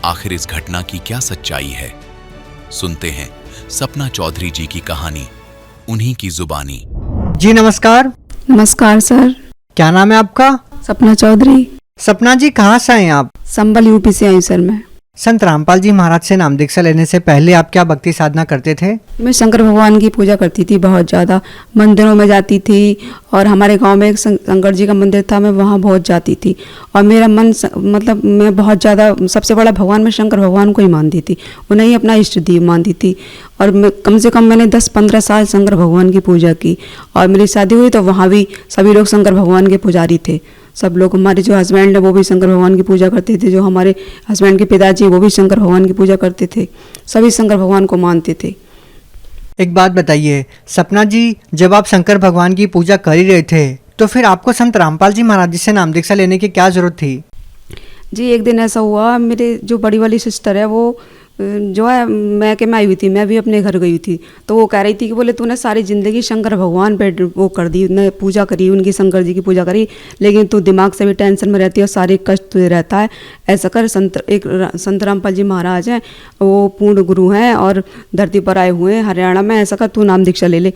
आखिर इस घटना की क्या सच्चाई है? सुनते हैं सपना चौधरी जी की कहानी, उन्हीं की जुबानी। जी नमस्कार। नमस्कार सर। क्या नाम है आपका? सपना चौधरी। सपना जी, कहाँ से हैं आप? संबल यूपी से आई सर मैं। संत रामपाल जी महाराज से नाम दीक्षा लेने से पहले आप क्या भक्ति साधना करते थे? मैं शंकर भगवान की पूजा करती थी, बहुत ज़्यादा मंदिरों में जाती थी और हमारे गांव में एक शंकर जी का मंदिर था, मैं वहाँ बहुत जाती थी और मेरा मन मतलब मैं बहुत ज़्यादा सबसे बड़ा भगवान मैं शंकर भगवान को ही मानती थी, उन्हें ही अपना इष्ट देव मानती थी। और मैं कम से कम मैंने 10-15 साल शंकर भगवान की पूजा की और मेरी शादी हुई तो वहाँ भी सभी लोग शंकर भगवान के पुजारी थे। सब लोग, हमारे जो हस्बैंड है वो भी शंकर भगवान की पूजा करते थे, जो हमारे हस्बैंड के पिताजी वो भी शंकर भगवान की पूजा करते थे, सभी शंकर भगवान को मानते थे। एक बात बताइए सपना जी, जब आप शंकर भगवान की पूजा कर ही रहे थे तो फिर आपको संत रामपाल जी महाराज जी से नाम दीक्षा लेने की क्या जरूरत थी? जी एक दिन ऐसा हुआ, मेरे जो बड़ी वाली सिस्टर है वो जो है मैं आई हुई थी, मैं भी अपने घर गई थी, तो वो कह रही थी कि बोले तूने सारी ज़िंदगी शंकर भगवान पे वो कर दी, ने पूजा करी, उनकी शंकर जी की पूजा करी, लेकिन तू दिमाग से भी टेंशन में रहती है और सारे कष्ट तुझे रहता है। ऐसा कर, संत रामपाल जी महाराज हैं, वो पूर्ण गुरु हैं और धरती पर आए हुए हैं हरियाणा में, ऐसा कर तू नाम दीक्षा ले ले।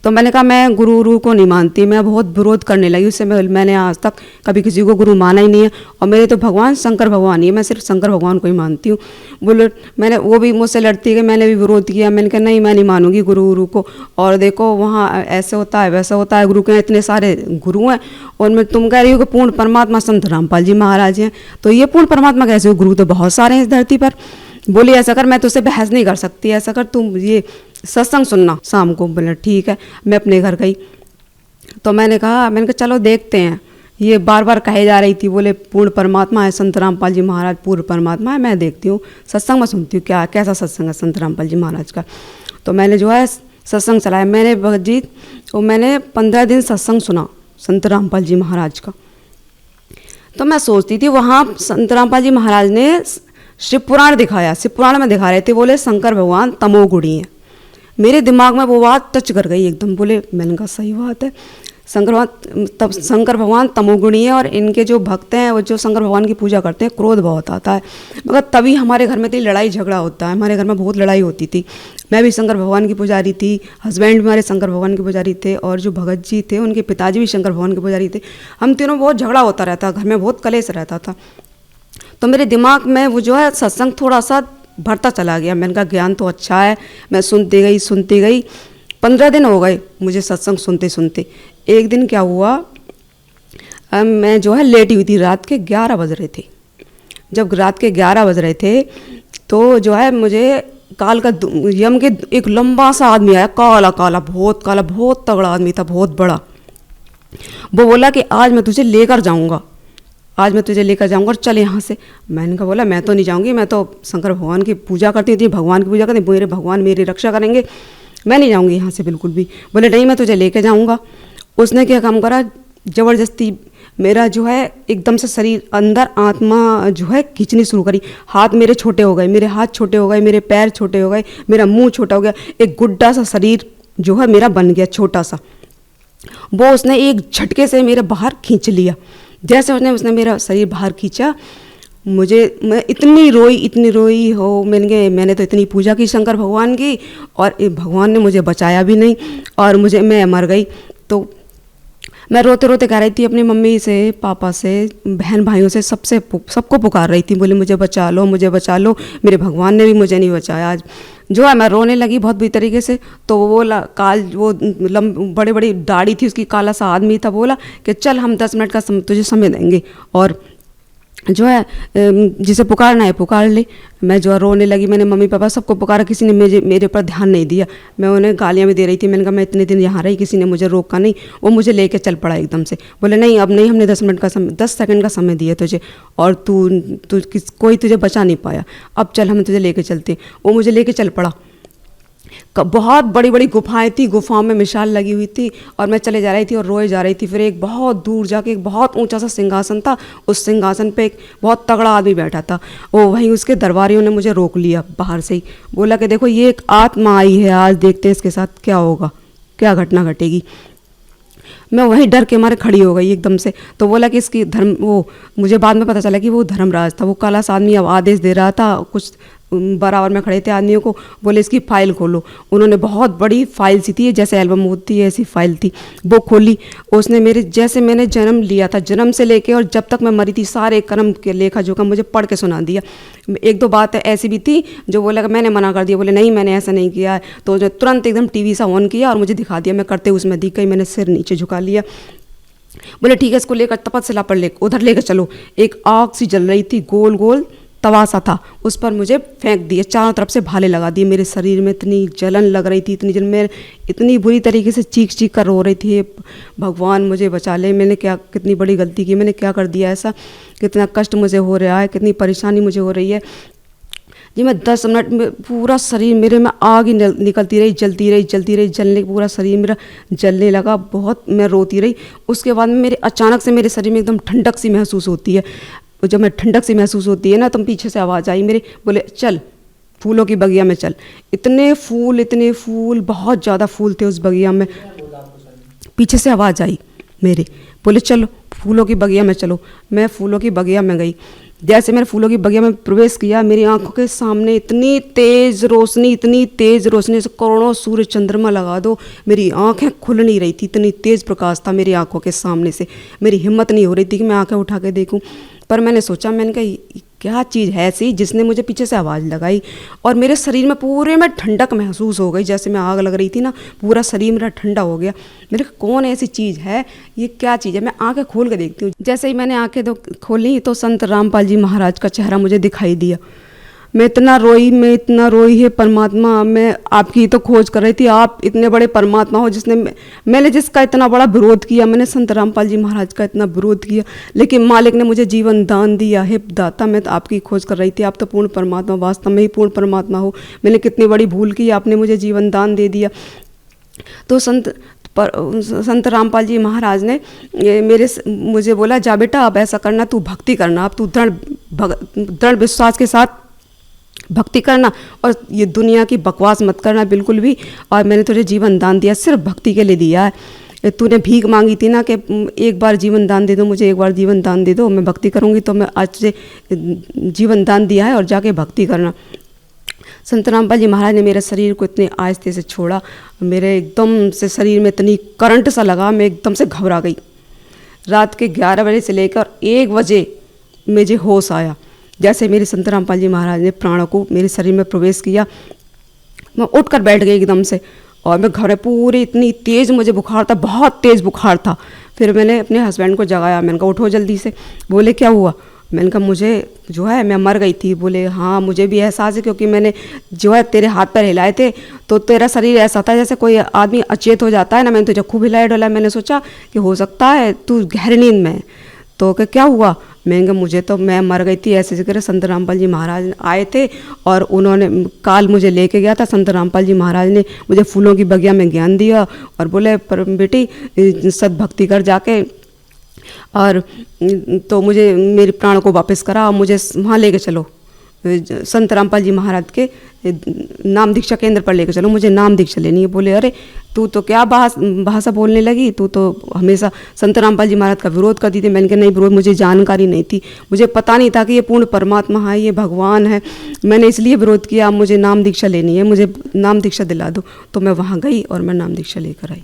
तो मैंने कहा मैं गुरु को नहीं मानती, मैं बहुत विरोध करने लगी। उससे मैंने आज तक कभी किसी को गुरु माना ही नहीं है, और मेरे तो भगवान शंकर भगवान ही है, मैं सिर्फ शंकर भगवान को ही मानती हूँ। बोले मैंने, वो भी मुझसे लड़ती है, मैंने भी विरोध किया, मैंने कहा नहीं मैं नहीं मानूंगी गुरु को, और देखो वहाँ ऐसे होता है वैसा होता है, गुरु के इतने सारे गुरु हैं, और मैं तुम कह रही हो कि पूर्ण परमात्मा संत रामपाल जी महाराज हैं, तो ये पूर्ण परमात्मा कैसे हो, गुरु तो बहुत सारे हैं इस धरती पर। बोली ऐसा कर, मैं तुझसे बहस नहीं कर सकती, ऐसा कर तुम ये सत्संग सुनना शाम को। बोले ठीक है। मैं अपने घर गई तो मैंने कहा चलो देखते हैं, ये बार बार कहे जा रही थी, बोले पूर्ण परमात्मा है संत रामपाल जी महाराज, पूर्ण परमात्मा है, मैं देखती हूँ सत्संग में, सुनती हूँ क्या कैसा सत्संग है संत रामपाल जी महाराज का। तो मैंने जो है सत्संग चलाया, मैंने भगत जी, तो मैंने 15 दिन सत्संग सुना संत रामपाल जी महाराज का। तो मैं सोचती थी वहाँ संत रामपाल जी महाराज ने शिव पुराण दिखाया, शिव पुराण में दिखा रहे थे, बोले शंकर भगवान तमोगुणी हैं। मेरे दिमाग में वो बात टच कर गई एकदम। बोले, मैंने कहा सही बात है, शंकर भगवान तमोगुणी है, और इनके जो भक्त हैं वो जो शंकर भगवान की पूजा करते हैं क्रोध बहुत आता है, मगर तभी हमारे घर में तो लड़ाई झगड़ा होता है, हमारे घर में बहुत लड़ाई होती थी। मैं भी शंकर भगवान की पुजारी थी, हस्बैंड भी हमारे शंकर भगवान के पुजारी थे, और जो भगत जी थे उनके पिताजी भी शंकर भगवान के पुजारी थे। हम तीनों बहुत झगड़ा होता रहता, घर में बहुत कलेश रहता था। तो मेरे दिमाग में वो जो है सत्संग थोड़ा सा भरता चला गया। मैंने कहा ज्ञान तो अच्छा है, मैं सुनती गई। 15 दिन हो गए मुझे सत्संग सुनते सुनते। एक दिन क्या हुआ, मैं जो है लेटी हुई थी, रात के 11 बज रहे थे। जब रात के 11 बज रहे थे तो जो है मुझे काल का यम के एक लंबा सा आदमी आया, काला, बहुत तगड़ा आदमी था, बहुत बड़ा। वो बोला कि आज मैं तुझे लेकर जाऊंगा और चल यहाँ से। मैंने कहा बोला मैं तो नहीं जाऊँगी, मैं तो शंकर भगवान की पूजा करती थी, भगवान की पूजा करती, मेरे भगवान मेरी रक्षा करेंगे, मैं नहीं जाऊँगी यहाँ से बिल्कुल भी। बोले नहीं मैं तुझे लेके जाऊँगा। उसने क्या काम करा, ज़बरदस्ती मेरा जो है एकदम से शरीर अंदर आत्मा जो है खींचनी शुरू करी। हाथ मेरे छोटे हो गए, मेरे हाथ छोटे हो गए, मेरे पैर छोटे हो गए, मेरा मुँह छोटा हो गया, एक गुड्डा सा शरीर जो है मेरा बन गया छोटा सा। वो उसने एक झटके से मेरे बाहर खींच लिया। जैसे उसने मेरा शरीर बाहर खींचा, मैं इतनी रोई हो। मैंने तो इतनी पूजा की शंकर भगवान की, और भगवान ने मुझे बचाया भी नहीं, और मैं मर गई। तो मैं रोते रोते कह रही थी अपनी मम्मी से, पापा से, बहन भाइयों से, सबको पुकार रही थी, बोले मुझे बचा लो, मेरे भगवान ने भी मुझे नहीं बचाया। आज जो है मैं रोने लगी बहुत बुरी तरीके से। तो वो बड़ी बड़ी दाढ़ी थी उसकी, काला सा आदमी था, बोला कि चल हम 10 मिनट का तुझे समय देंगे, और जो है जिसे पुकारना है पुकार ले। मैं जो रोने लगी, मैंने मम्मी पापा सबको पुकारा, किसी ने मेरे पर ध्यान नहीं दिया। मैं उन्हें गालियाँ भी दे रही थी। मैंने कहा मैं इतने दिन यहाँ रही, किसी ने मुझे रोका नहीं। वो मुझे लेके चल पड़ा एकदम से, बोले नहीं अब नहीं, हमने 10 सेकंड का समय दिया तुझे, और कोई तुझे बचा नहीं पाया, अब चल हम तुझे लेके चलते। वो मुझे लेके चल पड़ा। बहुत बड़ी बड़ी गुफाएं थी, गुफाओं में मिसाल लगी हुई थी, और मैं चले जा रही थी और रोए जा रही थी। फिर एक बहुत दूर जाके एक बहुत ऊंचा सा सिंहासन था, उस सिंहासन पे एक बहुत तगड़ा आदमी बैठा था। वो वहीं उसके दरबारियों ने मुझे रोक लिया बाहर से ही, बोला कि देखो ये एक आत्मा आई है, आज देखते हैं इसके साथ क्या होगा, क्या घटना घटेगी। मैं वहीं डर के मारे खड़ी हो गई एकदम से। तो बोला कि इसकी मुझे बाद में पता चला कि वो धर्मराज था, वो काला सा आदमी अब आदेश दे रहा था। कुछ बराबर में खड़े थे आदमियों को, बोले इसकी फाइल खोलो। उन्होंने बहुत बड़ी फाइल सी थी, जैसे एल्बम होती है ऐसी फाइल थी, वो खोली। उसने मैंने जन्म लिया था, जन्म से लेके और जब तक मैं मरी थी सारे कर्म के लेखा जोखा मुझे पढ़ के सुना दिया। 1-2 बातें ऐसी भी थी जो बोला कि मैंने मना कर दिया, बोले नहीं मैंने ऐसा नहीं किया है। तो उसने तुरंत एकदम टीवी सा ऑन किया और मुझे दिखा दिया। मैं करते उसमें दिख गई, मैंने सिर नीचे झुका लिया। बोले ठीक है, इसको लेकर तपस्या पर उधर लेकर चलो। एक आग सी जल रही थी, गोल गोल तवा सा था, उस पर मुझे फेंक दिए, चारों तरफ से भाले लगा दिए। मेरे शरीर में इतनी जलन लग रही थी, मैं इतनी बुरी तरीके से चीख कर रो रही थी, भगवान मुझे बचा ले, मैंने कितनी बड़ी गलती की, मैंने क्या कर दिया ऐसा, कितना कष्ट मुझे हो रहा है, कितनी परेशानी मुझे हो रही है जी। मैं 10 मिनट में पूरा शरीर मेरे में आग ही निकलती रही, जलने पूरा शरीर मेरा जलने लगा, बहुत मैं रोती रही। उसके बाद में अचानक से मेरे शरीर में एकदम ठंडक सी महसूस होती है। जब मैं ठंडक सी महसूस होती है ना, तो पीछे से आवाज़ आई मेरे, बोले चल फूलों की बगिया में चल। इतने फूल, बहुत ज़्यादा फूल थे उस बगिया में। पीछे से आवाज़ आई मेरे, बोले चलो फूलों की बगिया में चलो। मैं फूलों की बगिया में गई। जैसे मैंने फूलों की बगिया में प्रवेश किया, मेरी आंखों के सामने इतनी तेज़ रोशनी से करोड़ों सूर्य चंद्रमा लगा दो, मेरी आंखें खुल नहीं रही थी, इतनी तेज़ प्रकाश था मेरी आंखों के सामने से। मेरी हिम्मत नहीं हो रही थी कि मैं आंखें उठा के देखूं, पर मैंने सोचा, मैंने कहा क्या चीज़ है ऐसी जिसने मुझे पीछे से आवाज़ लगाई, और मेरे शरीर में पूरे में ठंडक महसूस हो गई, जैसे मैं आग लग रही थी ना, पूरा शरीर मेरा ठंडा हो गया। मेरे कौन ऐसी चीज़ है, ये क्या चीज़ है? मैं आंखें खोल के देखती हूँ। जैसे ही मैंने आंखें खोली तो संत रामपाल जी महाराज का चेहरा मुझे दिखाई दिया। मैं इतना रोई है परमात्मा, मैं आपकी तो खोज कर रही थी। आप इतने बड़े परमात्मा हो मैंने जिसका इतना बड़ा विरोध किया, मैंने संत रामपाल जी महाराज का इतना विरोध किया, लेकिन मालिक ने मुझे जीवन दान दिया है दाता। मैं तो आपकी खोज कर रही थी, आप तो पूर्ण परमात्मा, वास्तव में ही पूर्ण परमात्मा हो। मैंने कितनी बड़ी भूल की, आपने मुझे जीवन दान दे दिया। तो संत रामपाल जी महाराज ने मुझे बोला, जा बेटा अब ऐसा करना, तू भक्ति करना, अब तू दृढ़ विश्वास के साथ भक्ति करना, और ये दुनिया की बकवास मत करना बिल्कुल भी। और मैंने तुझे जीवन दान दिया, सिर्फ भक्ति के लिए दिया है। तूने भीख मांगी थी ना कि एक बार जीवन दान दे दो मुझे, एक बार जीवन दान दे दो, मैं भक्ति करूँगी। तो मैं आज तुझे जीवन दान दिया है और जाके भक्ति करना। संत रामपाल जी महाराज ने मेरे शरीर को इतने आहिस्ते से छोड़ा, मेरे एकदम से शरीर में इतनी करंट सा लगा, मैं एकदम से घबरा गई। रात के 11 बजे से लेकर 1 बजे मुझे होश आया। जैसे मेरे संत रामपाल जी महाराज ने प्राणों को मेरे शरीर में प्रवेश किया, मैं उठकर बैठ गई एकदम से, और मैं घबराई पूरी, इतनी तेज़ मुझे बुखार था, बहुत तेज़ बुखार था। फिर मैंने अपने हस्बैंड को जगाया, मैंने कहा उठो जल्दी से। बोले क्या हुआ? मैंने कहा मुझे जो है मैं मर गई थी। बोले हाँ मुझे भी एहसास है, क्योंकि मैंने जो है तेरे हाथ पैर हिलाए थे तो तेरा शरीर ऐसा था जैसे कोई आदमी अचेत हो जाता है ना। मैंने तुझे खूब हिलाया डोला, मैंने सोचा कि हो सकता है तू गहरी नींद में है। तो क्या हुआ? मैं मुझे तो मैं मर गई थी ऐसे करके। संत रामपाल जी महाराज आए थे और उन्होंने काल मुझे लेके गया था। संत रामपाल जी महाराज ने मुझे फूलों की बगिया में ज्ञान दिया और बोले पर बेटी सद्भक्ति कर जाके, और तो मुझे मेरे प्राण को वापस करा और मुझे वहाँ लेके चलो, संत रामपाल जी महाराज के नाम दीक्षा केंद्र पर लेकर चलो, मुझे नाम दीक्षा लेनी है। बोले अरे तू तो क्या भाषा बोलने लगी, तू तो हमेशा संत रामपाल जी महाराज का विरोध करती थी। मैंने कहा नहीं विरोध, मुझे जानकारी नहीं थी, मुझे पता नहीं था कि ये पूर्ण परमात्मा है, ये भगवान है, मैंने इसलिए विरोध किया। मुझे नाम दीक्षा लेनी है, मुझे नाम दीक्षा दिला दो। तो मैं वहाँ गई और मैं नाम दीक्षा लेकर आई।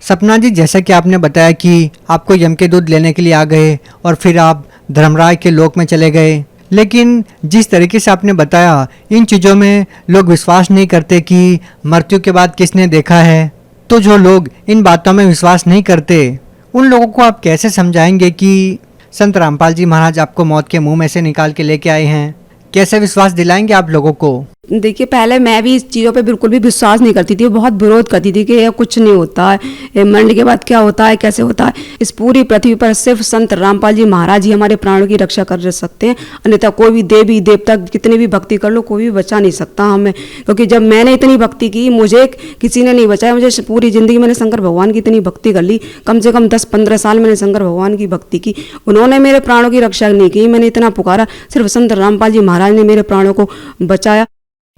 सपना जी, जैसा कि आपने बताया कि आपको यम के दूध लेने के लिए आ गए और फिर आप धर्मराज के लोक में चले गए, लेकिन जिस तरीके से आपने बताया इन चीज़ों में लोग विश्वास नहीं करते कि मृत्यु के बाद किसने देखा है। तो जो लोग इन बातों में विश्वास नहीं करते उन लोगों को आप कैसे समझाएंगे कि संत रामपाल जी महाराज आपको मौत के मुंह में से निकाल के लेके आए हैं? कैसे विश्वास दिलाएंगे आप लोगों को? देखिए पहले मैं भी इस चीज़ों पे बिल्कुल भी विश्वास नहीं करती थी, बहुत विरोध करती थी कि ये कुछ नहीं होता है, मरने के बाद क्या होता है, कैसे होता है। इस पूरी पृथ्वी पर सिर्फ संत रामपाल जी महाराज ही हमारे प्राणों की रक्षा कर सकते हैं, अन्यथा कोई भी देवी देवता कितनी भी भक्ति कर लो कोई भी बचा नहीं सकता हमें। क्योंकि जब मैंने इतनी भक्ति की मुझे किसी ने नहीं बचाया। मुझे पूरी ज़िंदगी मैंने शंकर भगवान की इतनी भक्ति कर ली, कम से कम 10-15 साल मैंने शंकर भगवान की भक्ति की, उन्होंने मेरे प्राणों की रक्षा नहीं की। मैंने इतना पुकारा, सिर्फ संत रामपाल जी महाराज ने मेरे प्राणों को बचाया।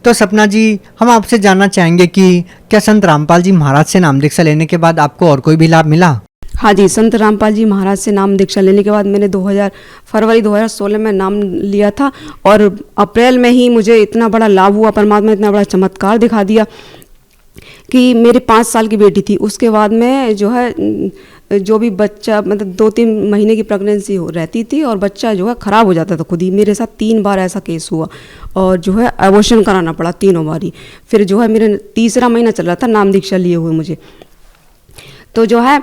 तो सपना जी, हम आपसे जानना चाहेंगे कि क्या संत रामपाल जी महाराज से नाम दीक्षा लेने के बाद आपको और कोई भी लाभ मिला? हाँ जी, संत रामपाल जी महाराज से नाम दीक्षा लेने के बाद मैंने फरवरी 2016 में नाम लिया था, और अप्रैल में ही मुझे इतना बड़ा लाभ हुआ, परमात्मा इतना बड़ा चमत्कार दिखा दिया कि मेरे 5 साल की बेटी थी, उसके बाद में जो है जो भी बच्चा मतलब 2-3 महीने की प्रेगनेंसी रहती थी और बच्चा जो है ख़राब हो जाता था खुद ही। मेरे साथ 3 बार ऐसा केस हुआ और जो है एबॉर्शन कराना पड़ा 3 बार ही। फिर जो है मेरे 3रा महीना चल रहा था नाम दीक्षा लिए हुए मुझे, तो जो है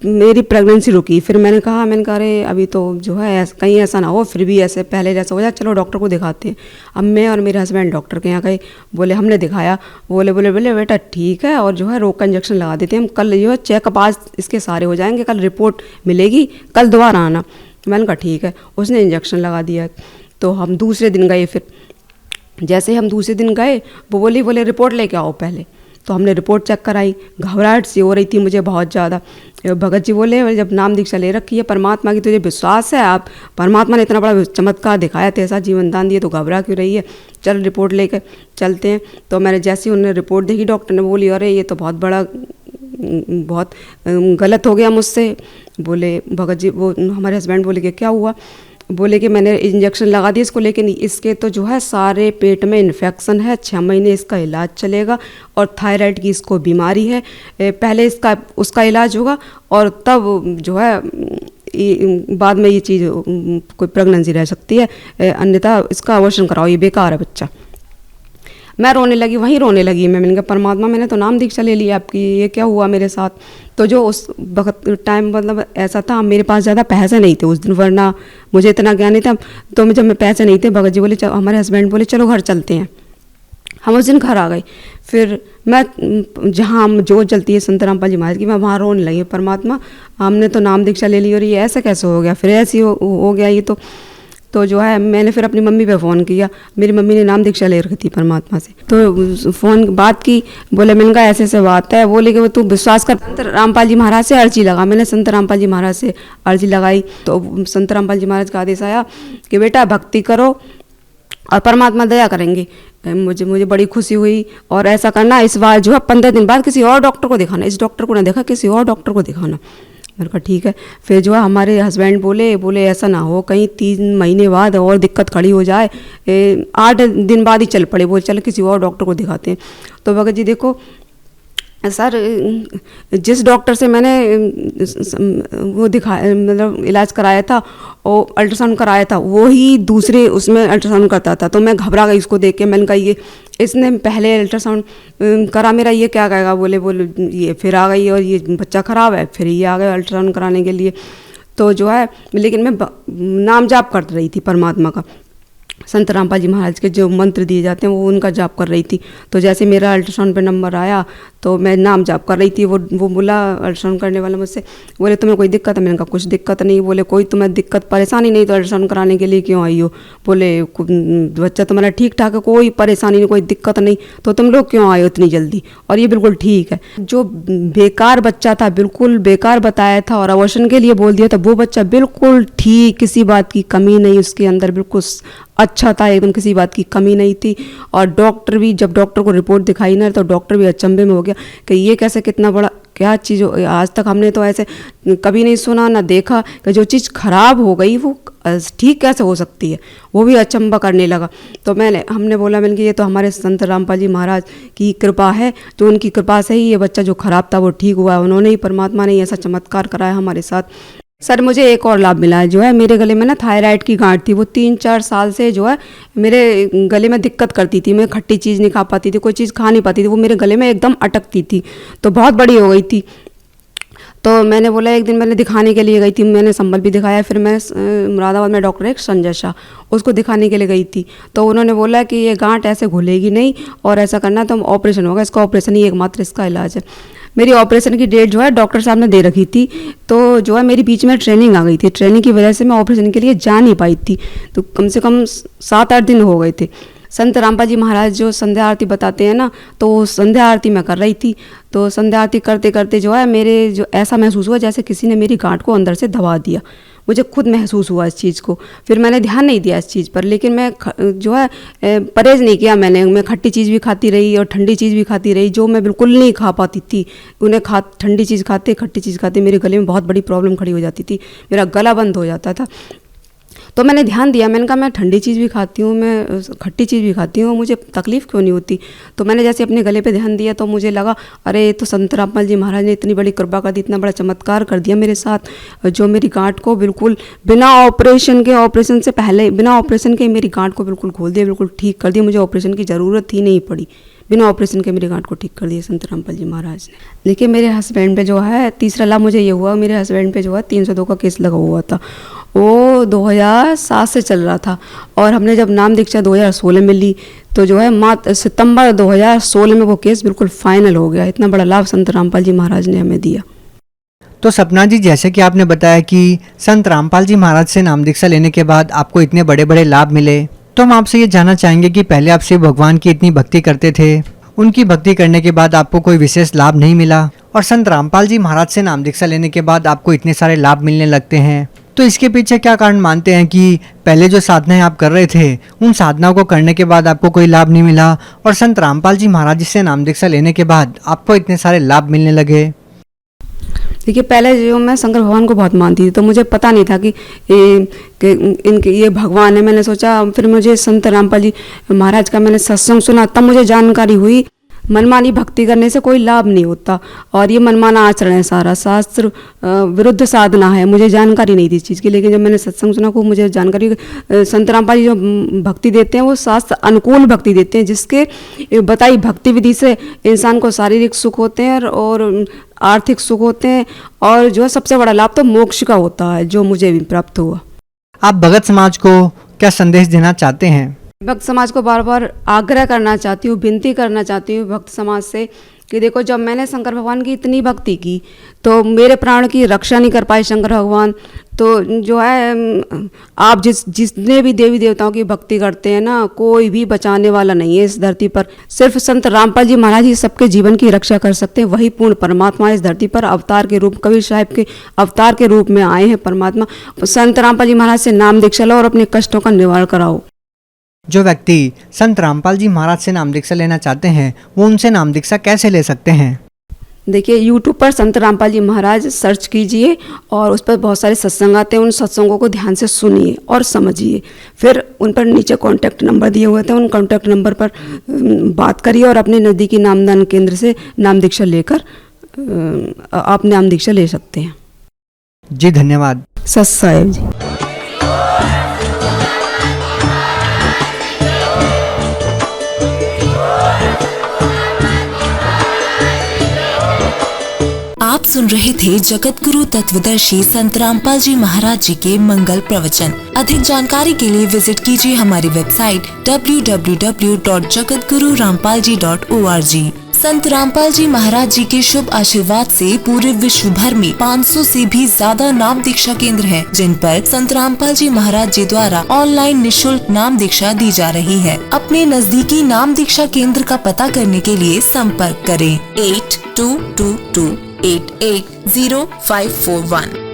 मेरी प्रेगनेंसी रुकी। फिर मैंने कहा अरे अभी तो जो है कहीं ऐसा ना हो फिर भी ऐसे पहले जैसा हो जाए, चलो डॉक्टर को दिखाते हैं। अब मैं और मेरे हस्बैंड डॉक्टर के यहाँ गए, बोले हमने दिखाया, बोले बेटा ठीक है, और जो है रोग का इंजेक्शन लगा देते हैं हम, कल जो है चेकअप आज इसके सारे हो जाएंगे, कल रिपोर्ट मिलेगी, कल दोबारा आना। मैंने कहा ठीक है। उसने इंजेक्शन लगा दिया। तो हम दूसरे दिन गए, फिर जैसे हम दूसरे दिन गए वो बोले रिपोर्ट लेके आओ पहले। तो हमने रिपोर्ट चेक कराई, घबराहट सी हो रही थी मुझे बहुत ज़्यादा। भगत जी बोले जब नाम दीक्षा ले रखी है परमात्मा की, तुझे विश्वास है, आप परमात्मा ने इतना बड़ा चमत्कार दिखाया, ऐसा जीवन दान दिया, तो घबरा क्यों रही है, चल रिपोर्ट लेकर चलते हैं। तो मैंने जैसे ही उन्होंने रिपोर्ट देखी, डॉक्टर ने बोली अरे ये तो बहुत गलत हो गया मुझसे। बोले भगत जी, वो हमारे हस्बैंड बोले कि क्या हुआ? बोले कि मैंने इंजेक्शन लगा दिया इसको, लेकिन इसके तो जो है सारे पेट में इन्फेक्शन है, 6 महीने इसका इलाज चलेगा, और थायराइड की इसको बीमारी है, पहले उसका इलाज होगा और तब जो है बाद में ये चीज़ कोई प्रेगनेंसी रह सकती है, अन्यथा इसका अबॉर्शन कराओ, ये बेकार है बच्चा। मैं रोने लगी, वहीं रोने लगी मैंने कहा परमात्मा मैंने तो नाम दीक्षा ले ली आपकी, ये क्या हुआ मेरे साथ। तो जो उस वक्त टाइम मतलब ऐसा था, मेरे पास ज़्यादा पैसे नहीं थे उस दिन, वरना मुझे इतना ज्ञान नहीं था। तो जब मैं पैसे नहीं थे, भगत जी बोले, हमारे हस्बैंड बोले चलो घर चलते हैं। हम उस दिन घर आ गए। फिर मैं जहाँ हम जो जलती है संत रामपाल जी महाराज की, मैं वहाँ रोने लगी, परमात्मा हमने तो नाम दीक्षा ले ली और ये ऐसा कैसे हो गया, फिर ऐसे हो गया ये तो जो है मैंने फिर अपनी मम्मी पे फ़ोन किया। मेरी मम्मी ने नाम दीक्षा ले रखी थी परमात्मा से, तो फ़ोन बात की, बोले मैंने कहा ऐसे ऐसे बात है। बोले कि वो तू विश्वास कर, संत रामपाल जी महाराज से अर्जी लगा। मैंने संत रामपाल जी महाराज से अर्जी लगाई, तो संत रामपाल जी महाराज का आदेश आया कि बेटा भक्ति करो और परमात्मा दया करेंगे। मुझे बड़ी खुशी हुई। और ऐसा करना, इस बार जो है 15 दिन बाद किसी और डॉक्टर को दिखाना, इस डॉक्टर को ना देखा, किसी और डॉक्टर को दिखाना। मैंने कहा ठीक है। फिर जो है हमारे हस्बैंड बोले ऐसा ना हो कहीं 3 महीने बाद और दिक्कत खड़ी हो जाए, 8 दिन बाद ही चल पड़े, बोले चल किसी और डॉक्टर को दिखाते हैं। तो भगत जी देखो सर, जिस डॉक्टर से मैंने वो दिखाया मतलब इलाज कराया था और अल्ट्रासाउंड कराया था, वो ही दूसरे उसमें अल्ट्रासाउंड करता था। तो मैं घबरा गई उसको देख के। मैंने कहा ये इसने पहले अल्ट्रासाउंड करा मेरा, ये क्या कहेगा। बोले ये फिर आ गई और ये बच्चा ख़राब है, फिर ये आ गए अल्ट्रासाउंड कराने के लिए। तो जो है लेकिन मैं नाम जाप कर रही थी परमात्मा का, संत रामपाल जी महाराज के जो मंत्र दिए जाते हैं वो उनका जाप कर रही थी। तो जैसे मेरा अल्ट्रासाउंड पे नंबर आया तो मैं नाम जाप कर रही थी। वो बोला अल्ट्रासाउंड करने वाला मुझसे, बोले तुम्हें कोई दिक्कत है? मैंने कहा कुछ दिक्कत नहीं। बोले कोई तुम्हें दिक्कत परेशानी नहीं तो अल्ट्रासाउंड कराने के लिए क्यों आई हो? बोले बच्चा तुम्हारा ठीक ठाक है, कोई परेशानी नहीं, कोई दिक्कत नहीं, तो तुम लोग क्यों आए हो इतनी जल्दी? और ये बिल्कुल ठीक है। जो बेकार बच्चा था, बिल्कुल बेकार बताया था और अबॉर्शन के लिए बोल दिया था, वो बच्चा बिल्कुल ठीक, किसी बात की कमी नहीं उसके अंदर, बिल्कुल अच्छा था एकदम, किसी बात की कमी नहीं थी। और डॉक्टर भी, जब डॉक्टर को रिपोर्ट दिखाई ना तो डॉक्टर भी अचंभे में हो गया कि ये कैसे, कितना बड़ा क्या चीज़, आज तक हमने तो ऐसे कभी नहीं सुना ना देखा कि जो चीज़ खराब हो गई वो ठीक कैसे हो सकती है। वो भी अचंभा करने लगा। तो हमने बोला कि ये तो हमारे संत रामपाल जी महाराज की कृपा है, जो उनकी कृपा से ही ये बच्चा जो खराब था वो ठीक हुआ है, उन्होंने ही, परमात्मा ने ऐसा चमत्कार कराया हमारे साथ। सर मुझे एक और लाभ मिला है, जो है मेरे गले में ना थायराइड की गांठ थी, वो 3-4 साल से जो है मेरे गले में दिक्कत करती थी। मैं खट्टी चीज़ नहीं खा पाती थी, कोई चीज़ खा नहीं पाती थी, वो मेरे गले में एकदम अटकती थी, तो बहुत बड़ी हो गई थी। तो मैंने बोला, एक दिन मैंने दिखाने के लिए गई थी, मैंने संबल भी दिखाया। फिर मैं मुरादाबाद में डॉक्टर एक संजय शाह, उसको दिखाने के लिए गई थी। तो उन्होंने बोला कि ये गांठ ऐसे घुलेगी नहीं और ऐसा करना तो ऑपरेशन होगा, इसका ऑपरेशन ही एकमात्र इसका इलाज है। मेरी ऑपरेशन की डेट जो है डॉक्टर साहब ने दे रखी थी। तो जो है मेरी बीच में ट्रेनिंग आ गई थी, ट्रेनिंग की वजह से मैं ऑपरेशन के लिए जा नहीं पाई थी। तो कम से कम 7-8 दिन हो गए थे। संत रामपाल जी महाराज जो संध्या आरती बताते हैं ना, तो संध्या आरती मैं कर रही थी। तो संध्या आरती करते करते जो है मेरे जो ऐसा महसूस हुआ जैसे किसी ने मेरी गांठ को अंदर से दबा दिया। मुझे खुद महसूस हुआ इस चीज़ को। फिर मैंने ध्यान नहीं दिया इस चीज़ पर, लेकिन मैं जो है परहेज़ नहीं किया मैंने। मैं खट्टी चीज़ भी खाती रही और ठंडी चीज़ भी खाती रही, जो मैं बिल्कुल नहीं खा पाती थी। ठंडी चीज़ खाते, खट्टी चीज़ खाते मेरे गले में बहुत बड़ी प्रॉब्लम खड़ी हो जाती थी, मेरा गला बंद हो जाता था। तो मैंने ध्यान दिया, मैंने कहा मैं ठंडी चीज़ भी खाती हूँ, मैं खट्टी चीज़ भी खाती हूँ, मुझे तकलीफ़ क्यों नहीं होती। तो मैंने जैसे अपने गले पे ध्यान दिया तो मुझे लगा अरे तो संत रामपाल जी महाराज ने इतनी बड़ी कृपा कर दी, इतना बड़ा चमत्कार कर दिया मेरे साथ, जो मेरी गांठ को बिल्कुल बिना ऑपरेशन से पहले बिना ऑपरेशन के मेरी गांठ को बिल्कुल खोल दिया, बिल्कुल ठीक कर दिया। मुझे ऑपरेशन की ज़रूरत ही नहीं पड़ी, बिना ऑपरेशन के मेरी गांठ को ठीक कर दिया संत रामपाल जी महाराज ने। देखिए मेरे हस्बैंड पे जो है तीसरा लाभ मुझे ये हुआ, मेरे हस्बैंड पे जो है 302 का केस लगा हुआ था। वो 2007 से चल रहा था और हमने जब नाम दीक्षा 2016 में ली तो जो है सितंबर 2016 में वो केस बिल्कुल फाइनल हो गया। इतना बड़ा लाभ संत रामपाल जी महाराज ने हमें दिया। तो सपना जी, जैसे कि आपने बताया कि संत रामपाल जी महाराज से नाम दीक्षा लेने के बाद आपको इतने बड़े बड़े लाभ मिले, तो हम आपसे ये जानना चाहेंगे कि पहले आप शिव भगवान की इतनी भक्ति करते थे उनकी भक्ति करने के बाद आपको कोई विशेष लाभ नहीं मिला और संत रामपाल जी महाराज से नाम दीक्षा लेने के बाद आपको इतने सारे लाभ मिलने लगते हैं, तो इसके पीछे क्या कारण मानते हैं कि पहले जो साधनाएं आप कर रहे थे उन साधनाओं को करने के बाद आपको कोई लाभ नहीं मिला और संत रामपाल जी महाराज जी से नाम दीक्षा लेने के बाद आपको इतने सारे लाभ मिलने लगे? देखिए, पहले जो मैं शंकर भगवान को बहुत मानती थी तो मुझे पता नहीं था कि इनके ये भगवान है। मैंने सोचा, फिर मुझे संत रामपाल जी महाराज का मैंने सत्संग सुना, तब मुझे जानकारी हुई मनमानी भक्ति करने से कोई लाभ नहीं होता और ये मनमाना आचरण है, सारा शास्त्र विरुद्ध साधना है। मुझे जानकारी नहीं थी इस चीज़ की, लेकिन जब मैंने सत्संग सुना को मुझे जानकारी, संत रामपाल जी जो भक्ति देते हैं वो शास्त्र अनुकूल भक्ति देते हैं, जिसके बताई भक्ति विधि से इंसान को शारीरिक सुख होते हैं और आर्थिक सुख होते हैं और जो सबसे बड़ा लाभ तो मोक्ष का होता है, जो मुझे भी प्राप्त हुआ। आप भगत समाज को क्या संदेश देना चाहते हैं? भक्त समाज को बार बार आग्रह करना चाहती हूँ, विनती करना चाहती हूँ भक्त समाज से कि देखो, जब मैंने शंकर भगवान की इतनी भक्ति की तो मेरे प्राण की रक्षा नहीं कर पाए शंकर भगवान, तो जो है आप जितने भी देवी देवताओं की भक्ति करते हैं ना, कोई भी बचाने वाला नहीं है इस धरती पर। सिर्फ संत रामपाल जी महाराज ही सबके जीवन की रक्षा कर सकते हैं, वही पूर्ण परमात्मा इस धरती पर अवतार के रूप, कबीर साहिब के अवतार के रूप में आए हैं परमात्मा। संत रामपाल जी महाराज से नाम दीक्षा लो और अपने कष्टों का निवारण कराओ। जो व्यक्ति संत रामपाल जी महाराज से नाम दीक्षा लेना चाहते हैं वो उनसे नाम दीक्षा कैसे ले सकते हैं? देखिए, यूट्यूब पर संत रामपाल जी महाराज सर्च कीजिए और उस पर बहुत सारे सत्संग आते हैं, उन सत्संगों को ध्यान से सुनिए और समझिए। फिर उन पर नीचे कॉन्टैक्ट नंबर दिए हुए थे, उन कॉन्टैक्ट नंबर पर बात करिए और अपने नज़दीकी नामदान केंद्र से नाम दीक्षा लेकर आप नाम दीक्षा ले सकते हैं। जी धन्यवाद। सत साहिब जी। आप सुन रहे थे जगत गुरु तत्वदर्शी संत रामपाल जी महाराज जी के मंगल प्रवचन। अधिक जानकारी के लिए विजिट कीजिए हमारी वेबसाइट www.jagatgururampalji.org। संत रामपाल जी महाराज जी के शुभ आशीर्वाद से पूरे विश्व भर में 500 से भी ज्यादा नाम दीक्षा केंद्र हैं, जिन पर संत रामपाल जी महाराज जी द्वारा ऑनलाइन निशुल्क नाम दीक्षा दी जा रही है। अपने नजदीकी नाम दीक्षा केंद्र का पता करने के लिए संपर्क करें 8222880541।